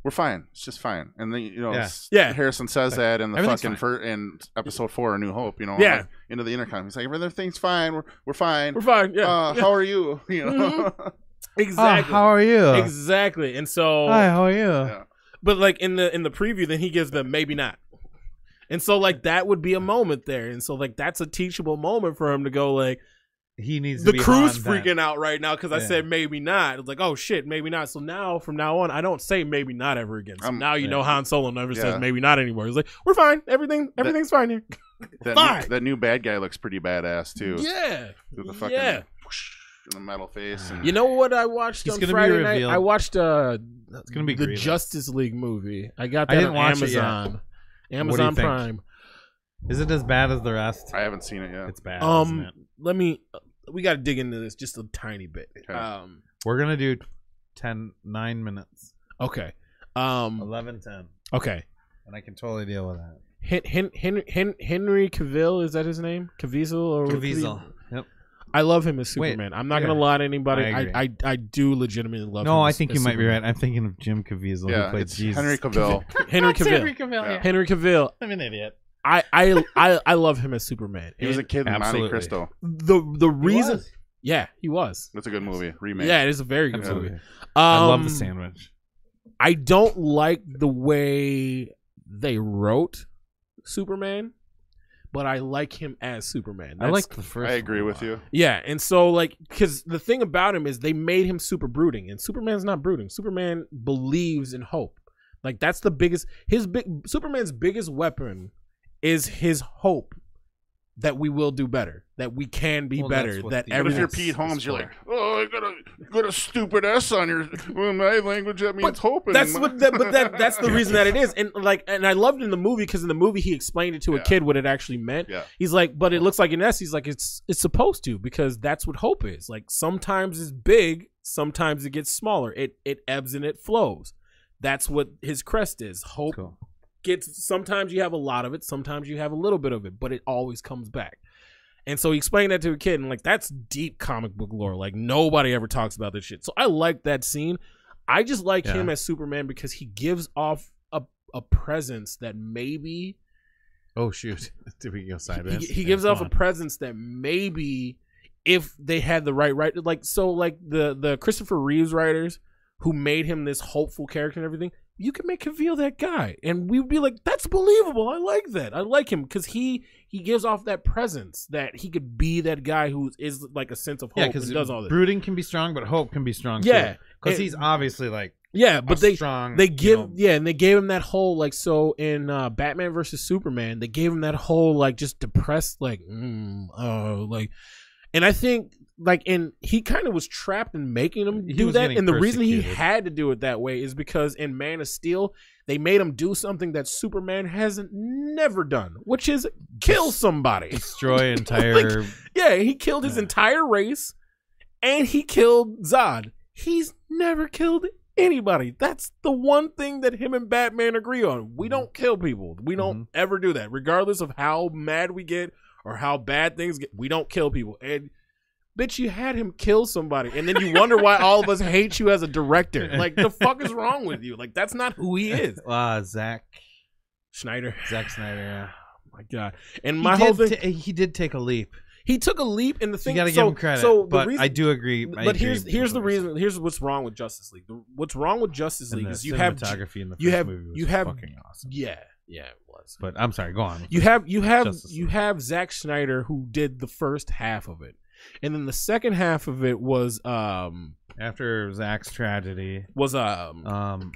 we're fine. It's just fine. And then Yeah. Harrison says that in the Everything's fucking in episode 4, A New Hope. Yeah. like, into the intercom. He's like, everything's fine. We're fine. We're fine. Yeah. Yeah. How are you? You know. Exactly. how are you? Exactly. And so, Hi, how are you? Yeah. but like in the preview, then he gives the maybe not. And so like that would be a moment there, and so like that's a teachable moment for him to go like. He needs to The be crew's Han then. freaking out right now because I said maybe not. It's like, oh shit, maybe not. So now, from now on, I don't say maybe not ever again. So now you know Han Solo never says maybe not anymore. He's like, we're fine. Everything's fine here. That new bad guy looks pretty badass too. Yeah. With the fucking whoosh in the metal face. And You know what I watched on gonna be Friday night? revealed. I watched It's gonna be the Grievous. Justice League movie. I got I that didn't on watch it yet. Amazon. What do you Amazon think? Prime. Is it as bad as the rest? I haven't seen it yet. It's bad. Isn't it? Let me. We got to dig into this just a tiny bit. Okay. We're gonna do 9 minutes. Okay. 11:10. Okay. And I can totally deal with that. Henry Cavill, is that his name? Caviezel or Caviezel. Yep. I love him as Wait, Superman. I'm not gonna lie to anybody. I agree. I do legitimately love him. No, I as think you might be Superman. right. I'm thinking of Jim Caviezel who played it's Jesus. Henry Cavill. Henry Cavill. Cavill. Henry Cavill. I'm an idiot. I love him as Superman. He was a kid in Monte Absolutely. Cristo. The reason. Yeah, he was. That's a good movie. Remake. Yeah, it is a very good Absolutely. movie. I love the sandwich. I don't like the way they wrote Superman, but I like him as Superman. I like the first. I agree one a with lot. you. Yeah, and so like, because the thing about him is they made him super brooding, and Superman's not brooding. Superman believes in hope. Like that's the biggest. Superman's biggest weapon is his hope that we will do better, that we can be Well, better, that's what that the- But if everything. you're Pete Holmes, you're like, oh, I got a stupid S on your my language. That means hope. That's what. That's the reason that it is, and I loved in the movie because in the movie he explained it to a kid what it actually meant. Yeah. He's like, but it looks like in S, he's like, it's supposed to, because that's what hope is. Like sometimes it's big, sometimes it gets smaller. It ebbs and it flows. That's what his crest is. Hope Cool. gets. Sometimes you have a lot of it, sometimes you have a little bit of it, but it always comes back. And so he explained that to a kid, and like that's deep comic book lore. Like nobody ever talks about this shit. So I like that scene. I just like him as Superman because he gives off a presence that maybe. Oh shoot! Did we go sideways? He gives off a presence that maybe if they had the right like so like the Christopher Reeves writers who made him this hopeful character and everything, you could make Cavill that guy, and we'd be like, that's believable. I like that. I like him because he gives off that presence that he could be that guy who is like a sense of hope and does all this. Brooding can be strong, but hope can be strong. Yeah, because he's obviously like but strong. They give and they gave him that whole like so in Batman versus Superman, they gave him that whole like just depressed like like, and I think. Like, and he kind of was trapped in making him do that. And the reason he had to do it that way is because in Man of Steel, they made him do something that Superman hasn't never done, which is kill somebody. Destroy entire... he killed his entire race, and he killed Zod. He's never killed anybody. That's the one thing that him and Batman agree on. We don't kill people. We don't ever do that. Regardless of how mad we get or how bad things get, we don't kill people. And bitch, you had him kill somebody, and then you wonder why all of us hate you as a director. Like, the fuck is wrong with you? Like, that's not who he is. Zack Snyder. Zack Snyder, yeah. Oh my God. And my whole thing... he did take a leap. He took a leap, and the thing... You gotta give him credit, so but I do agree. Here's the reason... Here's what's wrong with Justice League. What's wrong with Justice League is you have... cinematography in the first movie was fucking awesome. Yeah, it was. But I'm sorry, go on. You have Zack Snyder who did the first half of it. And then the second half of it was after Zack's tragedy was fucking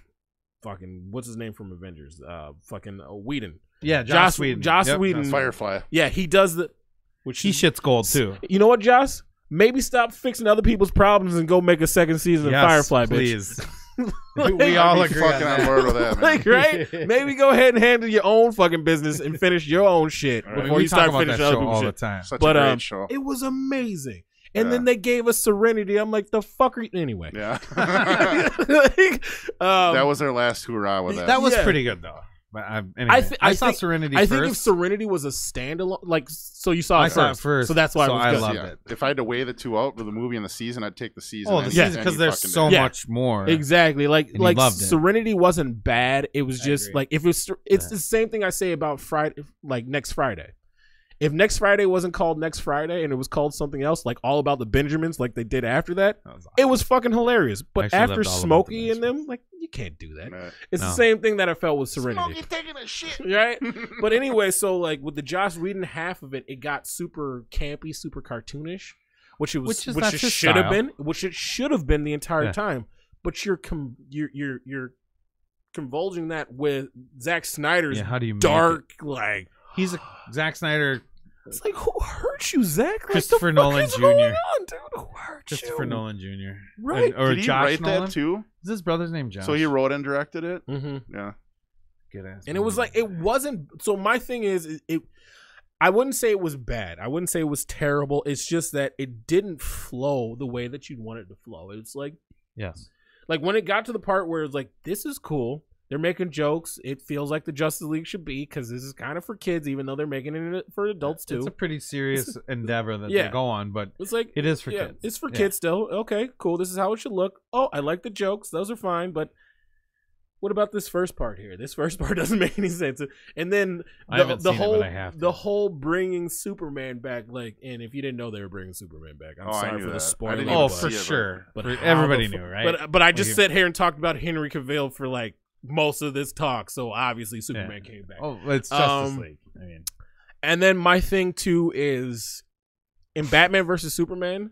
what's his name from Avengers? Fucking Whedon. Yeah, Joss Whedon. Joss Whedon. Firefly. Yeah, he does the which he shits gold too. You know what, Joss? Maybe stop fixing other people's problems and go make a second season of Firefly, please. bitch. We all agree fucking on board with that, man. Like, right? Maybe go ahead and handle your own fucking business and finish your own shit before we you start talk about finishing that other show people's all shit. the time. Such a great show. It was amazing. And then they gave us Serenity. I'm like, the fuck are you... Anyway. Yeah. Like, that was their last hurrah with that. That was pretty good though. But anyway, I saw Serenity first. I think if Serenity was a standalone, like, so you saw it I saw it first, so that's why so it was I good. loved Yeah. it. If I had to weigh the two out for the movie and the season, I'd take the season. Oh, the season, because there's so much more. Exactly. Like loved it. Serenity wasn't bad. It was just like if it's the same thing I say about Friday, like next Friday. If Next Friday wasn't called Next Friday and it was called something else, like All About the Benjamins, like they did after that, it was fucking hilarious. But I actually after loved All About the Smokey and them, like, you can't do that. Nah. It's No. the same thing that I felt with Serenity. Smokey taking a shit. Right? But anyway, so like with the Joss Whedon half of it, it got super campy, super cartoonish, which it was, that's it his should have style. been, which it should have been the entire Yeah. time. But you're convulsing that with Zack Snyder's Yeah, how do you make dark, like He's a Zack Snyder, it's like, who hurt you, Zach? Like, Christopher the Nolan fuck is Jr.. going on, dude? Who hurt Christopher you? Nolan Jr. Right. Or Did he Josh write Nolan. that too? Is his brother's name Josh? So he wrote and directed it. Mm-hmm. Yeah. Good ass. And it was like, it wasn't. So my thing is, it. I wouldn't say it was bad. I wouldn't say it was terrible. It's just that it didn't flow the way that you'd want it to flow. It's like, yes. like when it got to the part where it's like, this is cool. They're making jokes. It feels like the Justice League should be, because this is kind of for kids, even though they're making it for adults too. It's a pretty serious endeavor that yeah. they go on, but It's like, it is for yeah, kids. it's for Yeah. kids still. Okay, cool. This is how it should look. Oh, I like the jokes. Those are fine. But what about this first part here? This first part doesn't make any sense. And then I haven't the seen it, whole but I have to. the whole bringing Superman back, like, and if you didn't know they were bringing Superman back, I'm Oh, I sorry knew for the that. spoiler. I didn't Oh, even for see it, sure. But For- how everybody the knew, fu- right? But I just Like, sat here and talked about Henry Cavill for like most of this talk, so obviously Superman came back. Oh, it's Justice Um, League. I mean, And then my thing too is in Batman versus Superman,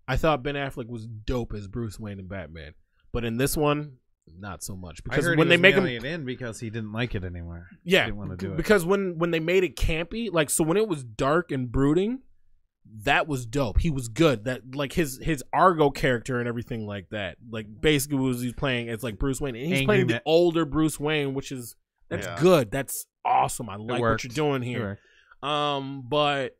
I thought Ben Affleck was dope as Bruce Wayne in Batman, but in this one, not so much. I Because heard when he they was make him, mailing it in because he didn't like it anymore. yeah, didn't wanna do it. because when they made it campy, like, so when it was dark and brooding, that was dope. He was good. That, like, his Argo character and everything like that, like, basically was he's playing, it's like Bruce Wayne, and he's Angry playing the Man. older Bruce Wayne, which is that's Yeah. good. That's awesome. I like what worked. you're doing It here. worked. But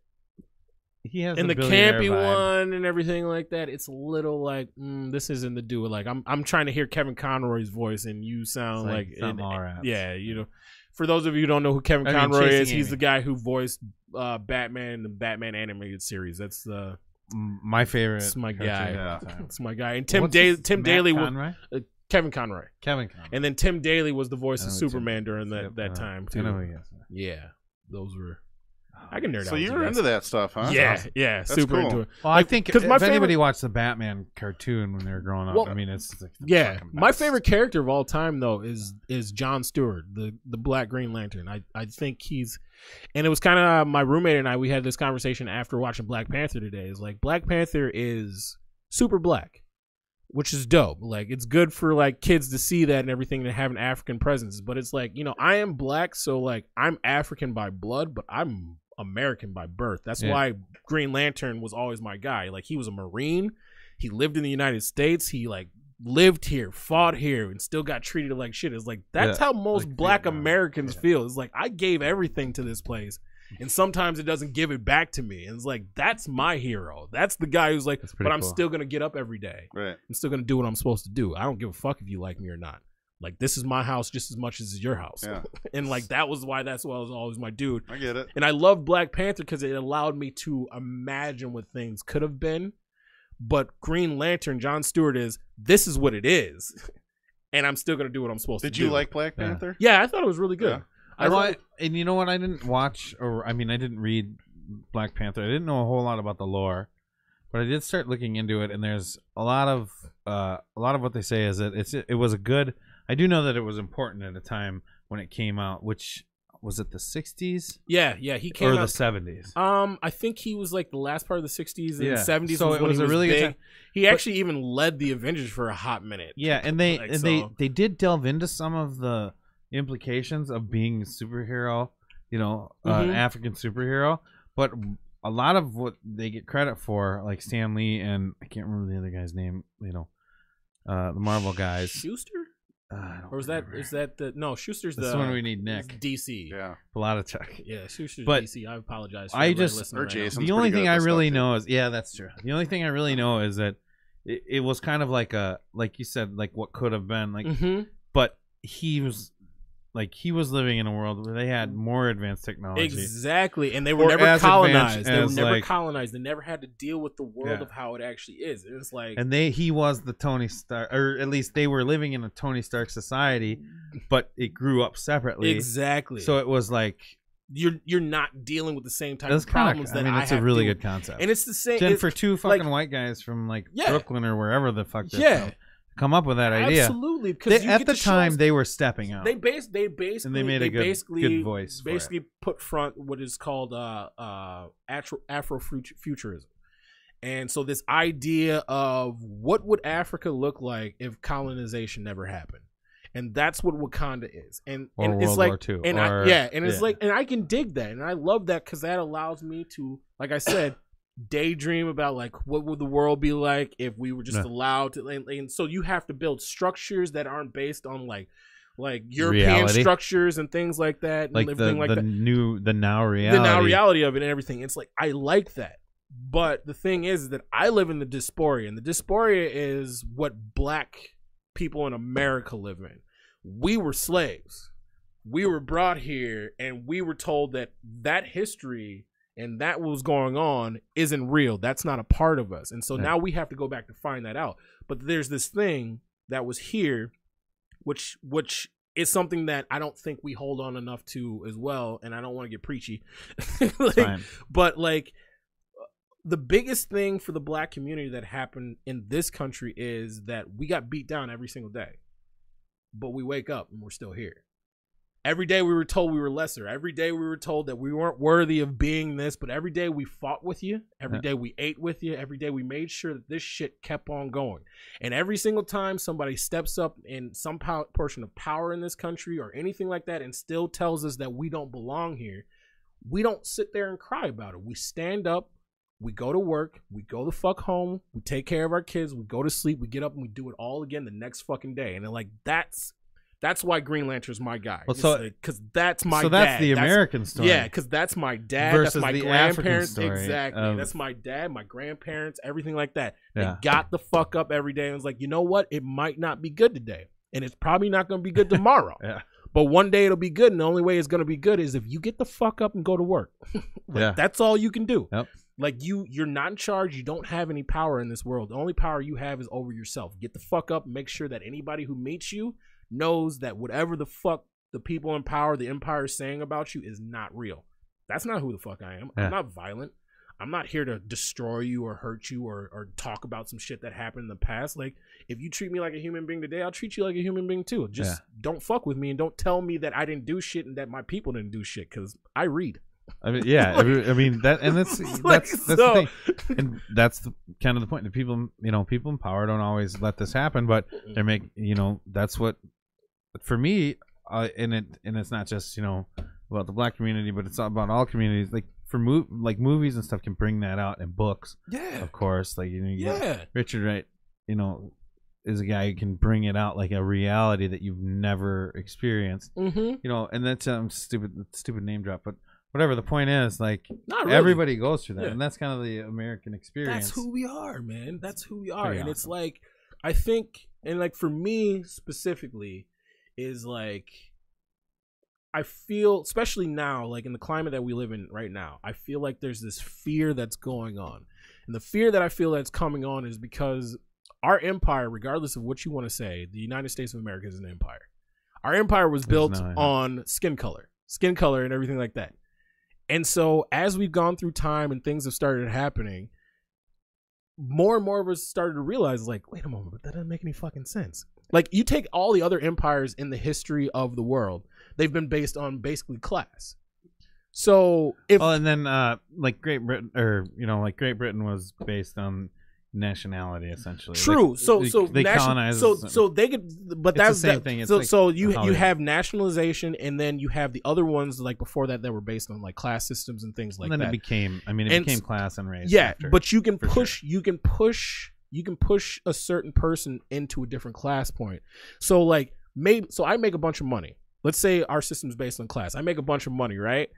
He has in a the billionaire campy vibe. one and everything like that, it's a little like, this isn't the dude. Like, I'm trying to hear Kevin Conroy's voice, and you sound It's like something all right. yeah, you know. For those of you who don't know who Kevin I mean, Conroy Chasing is, he's Amy. the guy who voiced Batman in the Batman animated series. That's the My favorite. That's my cartoon guy. of all time. that's my guy. And Tim What's his- Tim Matt Daly Conroy? was Kevin Conroy, Kevin Conroy. and then Tim Daly was the voice I of know who Tim Superman during Daly is. that Yep, time I know too. who he is. Yeah, those were. I can nerd out. So with you're you into guys. that stuff, huh? Yeah, Awesome. yeah, That's super cool. into it. Well, I Like, think 'cause if my favorite- anybody watched the Batman cartoon when they were growing up, Well, I mean, it's like the Yeah, fucking my best. favorite character of all time though is John Stewart, the Black Green Lantern. I think he's, and it was kind of my roommate and I. We had this conversation after watching Black Panther today. Is like Black Panther is super black, which is dope. Like, it's good for like kids to see that and everything, to have an African presence. But it's like, you know, I am black, so like I'm African by blood, but I'm American by birth. That's Yeah. why Green Lantern was always my guy. Like, he was a Marine. He lived in the United States. He like lived here, fought here, and still got treated like shit. It's like, that's Yeah, how most like black Vietnam. Americans Yeah. feel. It's like, I gave everything to this place, and sometimes it doesn't give it back to me. And it's like, that's my hero. That's the guy who's like, That's but pretty I'm cool. still gonna get up every day. Right. I'm still gonna do what I'm supposed to do. I don't give a fuck if you like me or not. Like, this is my house just as much as it's your house. Yeah. And like, that was why that's why I was always my dude. I get it. And I love Black Panther because it allowed me to imagine what things could have been. But Green Lantern, John Stewart, this is what it is. And I'm still gonna do what I'm supposed to Did do. you like Black Yeah. Panther? Yeah, I thought it was really good. Yeah. I Well, thought- and you know what? I didn't watch, or I mean, I didn't read Black Panther. I didn't know a whole lot about the lore, but I did start looking into it. And there's a lot of what they say is that it was a good. I do know that it was important at a time when it came out, which was it the 60s yeah, he came or out. the 70s. I think he was like the last part of the 60s and Yeah. 70s. So was it when was he a really good big. time. He actually even led the Avengers for a hot minute. Yeah, and they Like, and so- they did delve into some of the implications of being a superhero, you know, an Mhm. African superhero. But a lot of what they get credit for, like Stan Lee and I can't remember the other guy's name, you know, the Marvel guys. Schuster? I don't Or is that remember. the no? Schuster's That's the the one we need, it's Nick. DC. Yeah. A lot of tech. Yeah, Schuster's But DC. I apologize. For I everybody just- listening Or right now. Jason. The only thing I really know is that's true. The only thing I really know is that it was kind of like like you said, like what could have been, like, Mhm. but he was living in a world where they had more advanced technology. Exactly, and they were Or never as colonized. advanced They were as, never like- colonized. They never had to deal with the world Yeah. of how it actually is. It's like, And he was the Tony Stark, or at least they were living in a Tony Stark society, but it grew up separately. exactly. So it was like you're not dealing with the same type That's of problems kind of. that I mean, I it's have a really dealing good concept. And it's the same. Then it's for two like- fucking white guys from like Yeah. Brooklyn or wherever the fuck they're Yeah. from, come up with that idea. Absolutely, because At the time, they were stepping out. they basically And they made a good voice for it. basically put front what is called Afrofuturism. And so this idea of what would Africa look like if colonization never happened. And that's what Wakanda is. And Or and it's World like War II, and or- it's yeah. like, and I can dig that, and I love that because that allows me to, like I said, daydream about like what would the world be like if we were just Yeah. allowed to. And so you have to build structures that aren't based on like European Reality. structures and things like that, and like everything like the that. now reality. The now reality of it and everything. It's like I like that. But the thing is that I live in the dysphoria, and the dysphoria is what black people in America live in. We were slaves. We were brought here, and we were told that that history and that what was going on isn't real. That's not a part of us. And so now we have to go back to find that out. But there's this thing that was here, which is something that I don't think we hold on enough to as well. And I don't want to get preachy. Fine. But like, the biggest thing for the black community that happened in this country is that we got beat down every single day, but we wake up and we're still here. Every day we were told we were lesser. Every day we were told that we weren't worthy of being this, but every day we fought with you. Every day we ate with you. Every day we made sure that this shit kept on going. And every single time somebody steps up in some portion of power in this country or anything like that and still tells us that we don't belong here, we don't sit there and cry about it. We stand up. We go to work, we go the fuck home, we take care of our kids, we go to sleep, we get up and we do it all again the next fucking day. And then like that's why Green Lantern's my guy. Well, so because that's my so dad. that's the American story. Yeah, because that's my dad. Versus That's my the grandparents. African story Exactly. of- That's my dad, my grandparents, everything like that. Yeah. They got the fuck up every day and was like, you know what? It might not be good today, and it's probably not going to be good tomorrow. Yeah. But one day it'll be good, and the only way it's going to be good is if you get the fuck up and go to work. Yeah. That's all you can do. Yep. Like you're not in charge. You don't have any power in this world. The only power you have is over yourself. Get the fuck up and make sure that anybody who meets you knows that whatever the fuck the people in power, the empire is saying about you is not real. That's not who the fuck I am. Yeah. I'm not violent. I'm not here to destroy you or hurt you or talk about some shit that happened in the past. Like, if you treat me like a human being today, I'll treat you like a human being too. Just don't fuck with me and don't tell me that I didn't do shit and that my people didn't do shit, because I read. I mean, yeah. I mean that, and that's Like, that's so- the thing, and that's kind of the point. The people, people in power don't always let this happen, but they make, that's what, for me, and it's not just about the black community, but it's about all communities. Like for movies and stuff can bring that out, and books, Yeah. of course. Like you get Yeah. Richard Wright, is a guy who can bring it out like a reality that you've never experienced. Mm-hmm. And that's stupid name drop, but whatever. The point is, like, Not really. everybody goes through that, Yeah. and that's kind of the American experience. That's who we are, man. That's who we are. Pretty And it's awesome. like, I think, and like for me specifically, is like, I feel, especially now, like in the climate that we live in right now, I feel like there's this fear that's going on. And the fear that I feel that's coming on is because our empire, regardless of what you want to say, the United States of America is an empire. Our empire was built no, yeah. on skin color and everything like that. And so as we've gone through time and things have started happening, more and more of us started to realize, like, wait a moment, but that doesn't make any fucking sense. Like, you take all the other empires in the history of the world, they've been based on basically class. So if and then like Great Britain, or Great Britain was based on nationality, essentially. true, Like, so they colonized. so they could, but It's the that's same thing. It's so like so you how you they- have nationalization, and then you have the other ones like before that were based on like class systems and things like and then that. it became. I mean, it And became class and race. Yeah, after, but you can for push sure. you can push a certain person into a different class point. So like I make a bunch of money. Let's say our system's based on class. I make a bunch of money, right?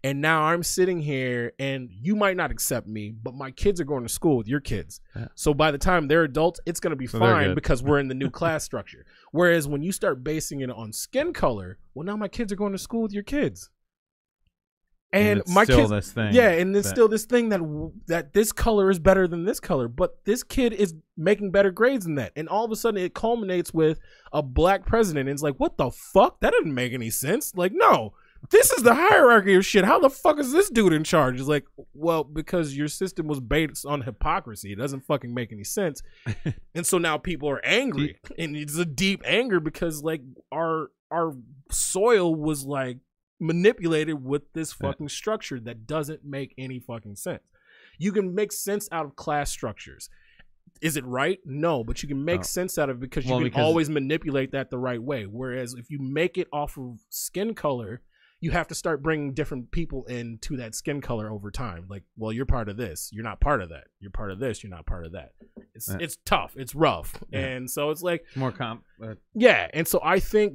And now I'm sitting here and you might not accept me, but my kids are going to school with your kids. Yeah. So by the time they're adults, it's going to be So they're fine good. because we're in the new class structure. Whereas when you start basing it on skin color, well, now my kids are going to school with your kids. And it's my still kids, this thing. yeah, and it's that- still this thing that this color is better than this color, but this kid is making better grades than that, and all of a sudden it culminates with a black president. And it's like, what the fuck? That didn't make any sense. Like, no, this is the hierarchy of shit. How the fuck is this dude in charge? It's like, well, because your system was based on hypocrisy. It doesn't fucking make any sense. And so now people are angry. And it's a deep anger because like our soil was like manipulated with this fucking structure that doesn't make any fucking sense. You can make sense out of class structures. Is it right? No, but you can make sense out of it because you can always manipulate that the right way. Whereas if you make it off of skin color, you have to start bringing different people into that skin color over time. Like, well, you're part of this. You're not part of that. You're part of this. You're not part of that. It's tough. It's rough. Yeah. And so it's like more yeah. And so I think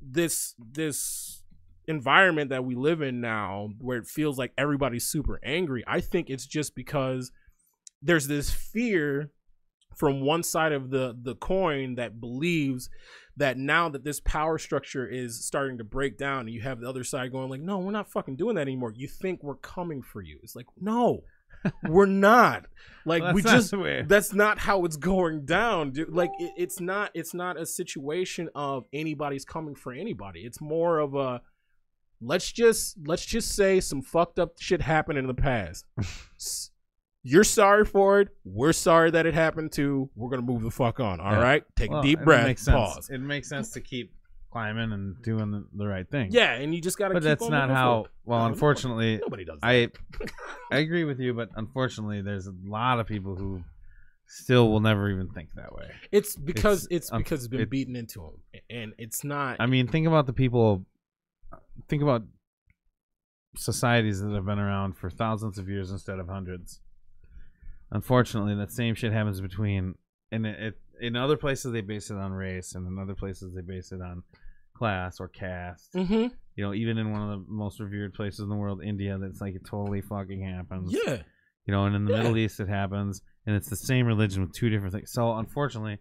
this environment that we live in now where it feels like everybody's super angry, I think it's just because there's this fear from one side of the coin that believes that now that this power structure is starting to break down and you have the other side going like, no, we're not fucking doing that anymore. You think we're coming for you. It's like, no, we're not. Like well, that's not how it's going down, dude. Like it's not a situation of anybody's coming for anybody. It's more of a, let's just say some fucked up shit happened in the past. You're sorry for it. We're sorry that it happened too. We're going to move the fuck on. All right? Take a deep breath. Pause. It makes sense to keep climbing and doing the right thing. Yeah, and you just got to keep on. But that's not how, well, unfortunately. Nobody does that. I agree with you, but unfortunately, there's a lot of people who still will never even think that way. It's because it's been beaten into them. And it's not. I mean, think about societies that have been around for thousands of years instead of hundreds. Unfortunately, that same shit happens between, and in other places they base it on race, and in other places they base it on class or caste. Mm-hmm. You know, even in one of the most revered places in the world, India, that's like it totally fucking happens. Yeah. You know, and in the Middle East it happens, and it's the same religion with two different things. So unfortunately,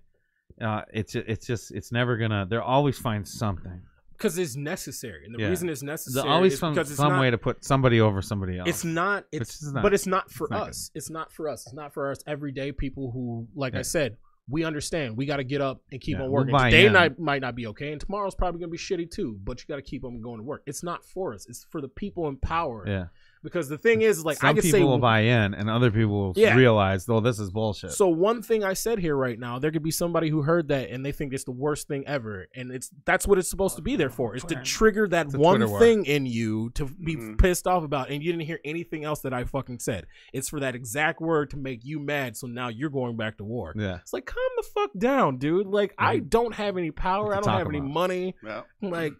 it's never gonna. They'll always find something. Because it's necessary, and the reason it's necessary They'll always is find because it's some not, way to put somebody over somebody else. It's not. But it's not for us. It's not for us. It's not for us everyday people who, like I said, we understand. We got to get up and keep on working. Today might not be okay, and tomorrow's probably gonna be shitty too. But you got to keep on going to work. It's not for us. It's for the people in power. Yeah. Because the thing is, like, some people will buy in, and other people will realize, oh, this is bullshit. So one thing I said here right now, there could be somebody who heard that and they think it's the worst thing ever, and that's what it's supposed to be there for. It's to trigger that one thing in you to be pissed off about, and you didn't hear anything else that I fucking said. It's for that exact word to make you mad, so now you're going back to war. Yeah, it's like, calm the fuck down, dude. Like, I don't have any power. I don't have any money. Yeah. Like,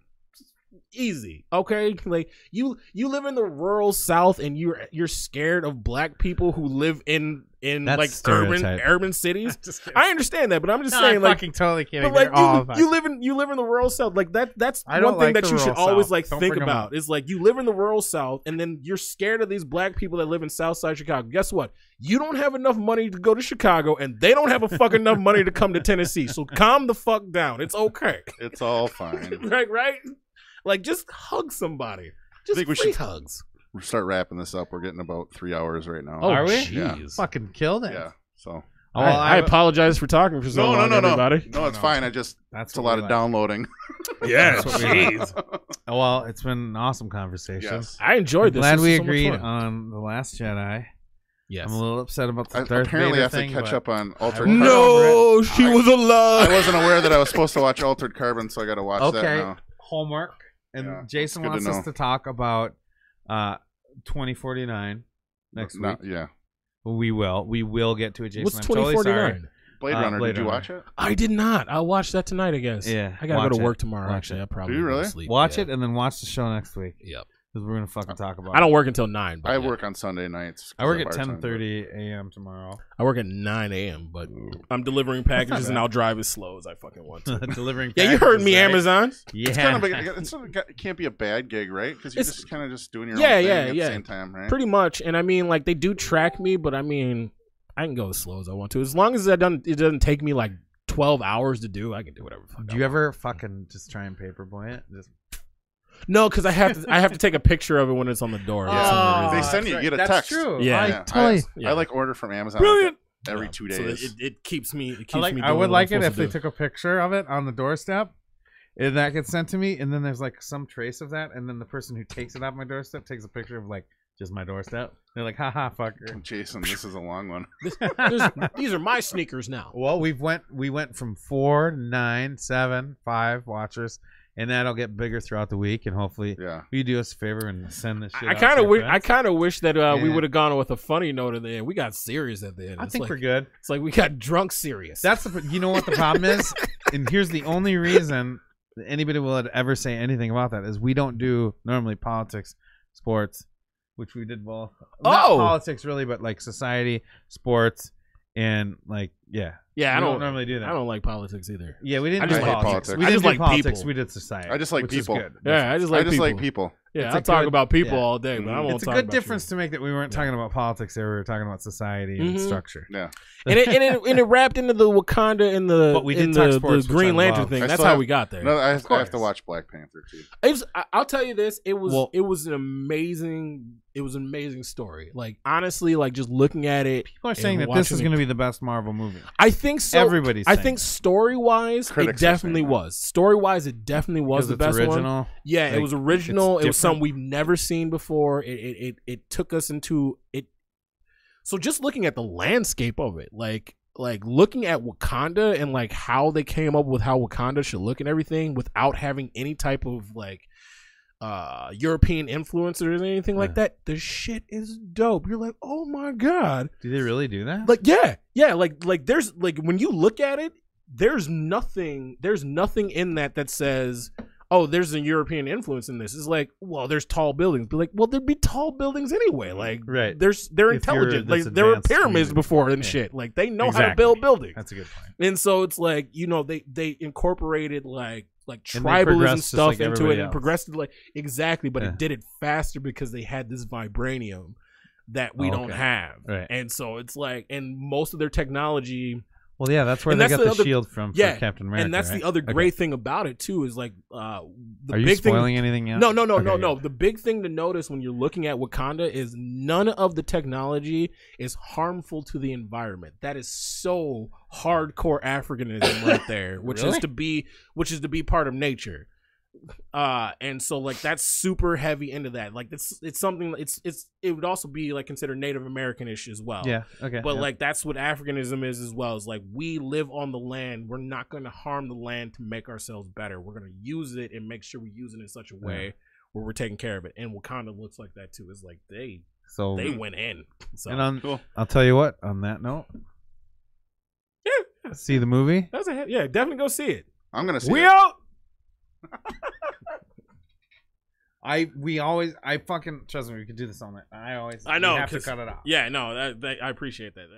easy, okay? Like you live in the rural South and you're scared of black people who live in like urban cities. I understand that, but I'm just saying, I'm like, fucking totally kidding. But like you live in the rural South. Like that's one thing that you should always like think about is like, you live in the rural South and then you're scared of these black people that live in Southside Chicago. Guess what? You don't have enough money to go to Chicago, and they don't have a fucking enough money to come to Tennessee. So calm the fuck down. It's okay. It's all fine. right? Like, just hug somebody. Just I think we should hugs. Start wrapping this up. We're getting about 3 hours right now. Oh, are we? Yeah. Fucking killed it. Yeah. So. Oh, well, I apologize for talking for so long, everybody. No, it's fine. That's a lot of downloading. Yeah, jeez. Well, it's been an awesome conversation. Yes. I enjoyed this. Glad we agreed on The Last Jedi. Yes. I'm a little upset about the apparently Vader I have to catch up on Altered Carbon. No, she was alive. I wasn't aware that I was supposed to watch Altered Carbon, so I got to watch that now. Homework. And Jason wants us to talk about 2049 next week. Yeah. We will get to it, Jason. What's 2049? Blade Runner. Did you watch it? I did not. I'll watch that tonight, I guess. Yeah. I got to go to work tomorrow, actually. I probably Do you really? Sleep. Watch it and then watch the show next week. Yep. Because we're going to fucking talk about it. I don't work until 9. I work on Sunday nights. I work at 10:30 a.m. tomorrow. I work at 9 a.m., but I'm delivering packages and I'll drive as slow as I fucking want to. Delivering packages. Yeah, you heard me, right? Amazon. Yeah. It's kind of it can't be a bad gig, right? Because you're just kind of just doing your own thing at the same time, right? Pretty much. And I mean, like, they do track me, but I mean, I can go as slow as I want to. As long as it doesn't take me like 12 hours to do, I can do whatever. Do you ever fucking just try and paperboy it? No, because I have to take a picture of it when it's on the door. They send you get a text. That's true. Yeah, I like order from Amazon. Brilliant. Every 2 days. So it keeps me. I would like it if they took a picture of it on the doorstep, and that gets sent to me, and then there's like some trace of that, and then the person who takes it off my doorstep takes a picture of like just my doorstep. They're like, haha, fucker. Jason, this is a long one. These are my sneakers now. Well, we went from 4 to 9, 7, 5 watchers, and that'll get bigger throughout the week, and hopefully you do us a favor and send this shit. I kind of wish that we would have gone with a funny note at the end. We got serious at the end. I think we're good. It's like we got drunk serious. That's you know what the problem is, and here's the only reason that anybody will ever say anything about that is we don't do normally politics, sports, which we did both. Not politics really, but like society, sports, and like I don't normally do that. I don't like politics either. Yeah, we didn't I do just like politics. politics. We I didn't just do like politics. people. We did society. I just like which people. Is good. Yeah, I just like people. Yeah, I'll talk about people all day, but I won't It's a talk good about difference to make that we weren't talking about politics there. We were talking about society and structure. Yeah. And it wrapped into the Wakanda and But we did talk sports, the Green which I Lantern love. thing. I That's still how have- we got there. No, I have to watch Black Panther too. I'll tell you this: it was an amazing story. Like honestly, like just looking at it, People are saying that this is going to be the best Marvel movie. I think so. Everybody's I saying think that. story wise, it Critics are definitely saying that. was. Story wise, it definitely was Because the it's best original. one. Yeah, it Like, was original. it's It was something different. we've never seen before. It took us into it. So just looking at the landscape of it, like looking at Wakanda and like how they came up with how Wakanda should look and everything without having any type of like European influencers or anything like that. The shit is dope. You're like, oh my god. Do they really do that? Like yeah, like there's like when you look at it, there's nothing in that says, oh, there's a European influence in this. It's like, well, there's tall buildings. But like, well, there'd be tall buildings anyway. Like, right. they're If you're intelligent. this Like there were advanced pyramids community. before and Yeah. shit. Like they know how to Exactly. build buildings. That's a good point. And so it's like, you know, they incorporated like And they tribalism progressed just stuff like into everybody it and else. progressed like exactly, but Yeah. it did it faster because they had this vibranium that we don't Okay. have. Right. And so it's like, and most of their technology. Well, yeah, that's where And they that's got the the other- shield from for Yeah, Captain America. and that's right? the other Okay. great thing about it too is like the Are big you thing. spoiling anything yet? No. Okay, No. The big thing to notice when you're looking at Wakanda is none of the technology is harmful to the environment. That is so hardcore Africanism right there, which is to be part of nature. And so like that's super heavy into that. Like it's something it would also be like considered Native American-ish as well. Yeah. Okay. But yeah. like that's what Africanism is as well. Is like we live on the land. We're not going to harm the land to make ourselves better. We're going to use it and make sure we use it in such a way where we're taking care of it. And Wakanda looks like that too. It's like they went in. So and Cool. I'll tell you what. On that note, yeah, see the movie. that's definitely go see it. I'm gonna see We it. out. I fucking trust me. We could do this all night. I know, we have to 'cause- cut it off. Yeah, no, I appreciate that.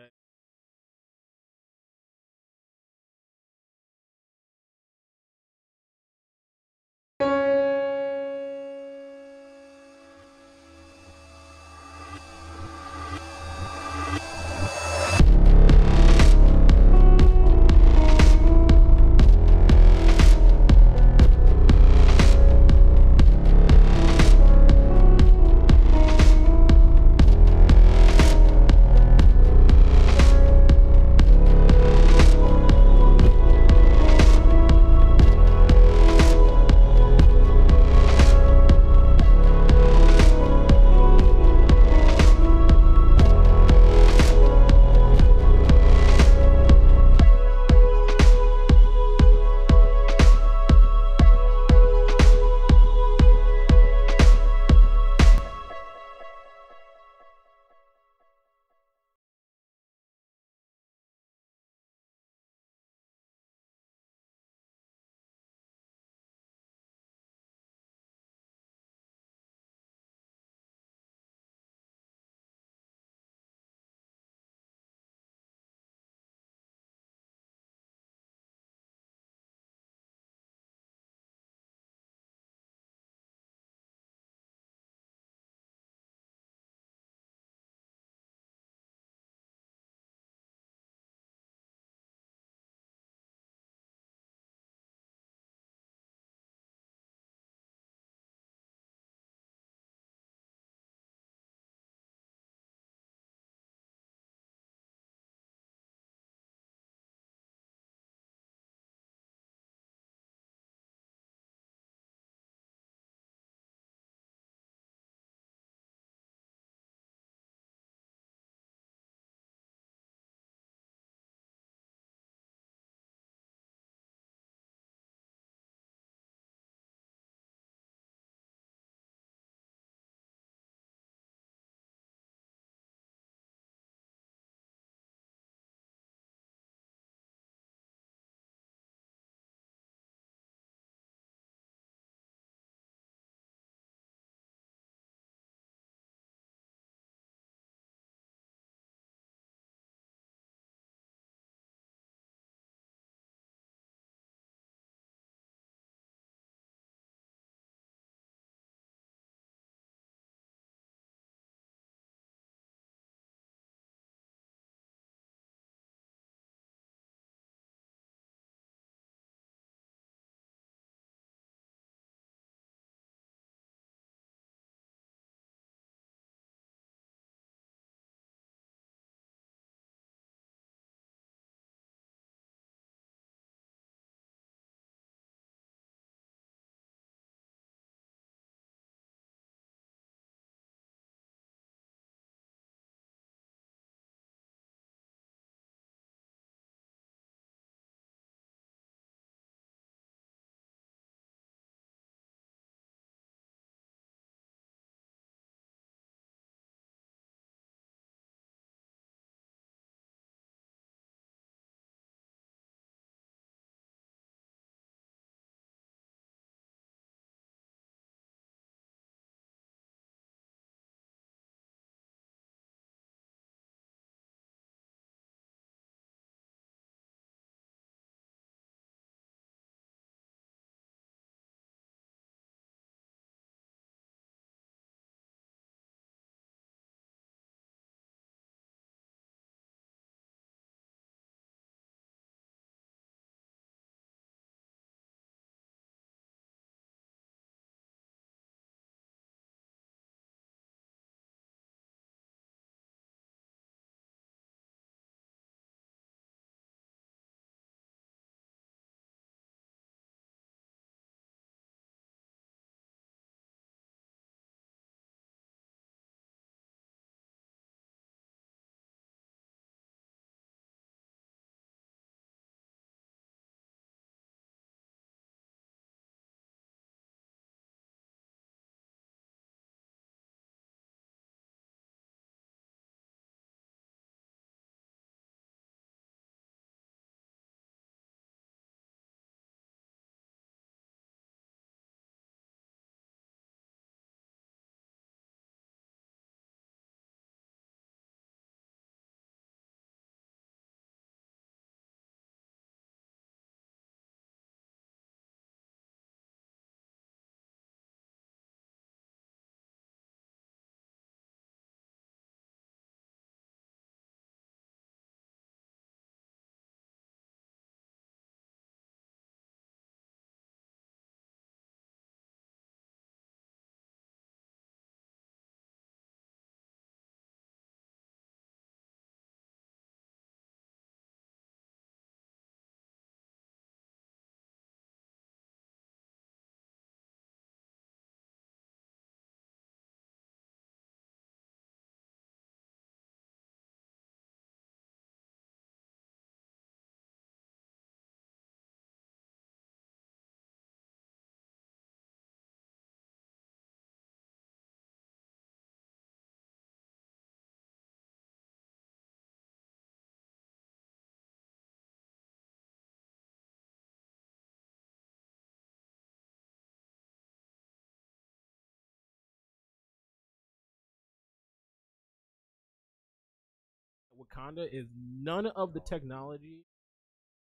Wakanda is none of the technology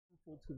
harmful to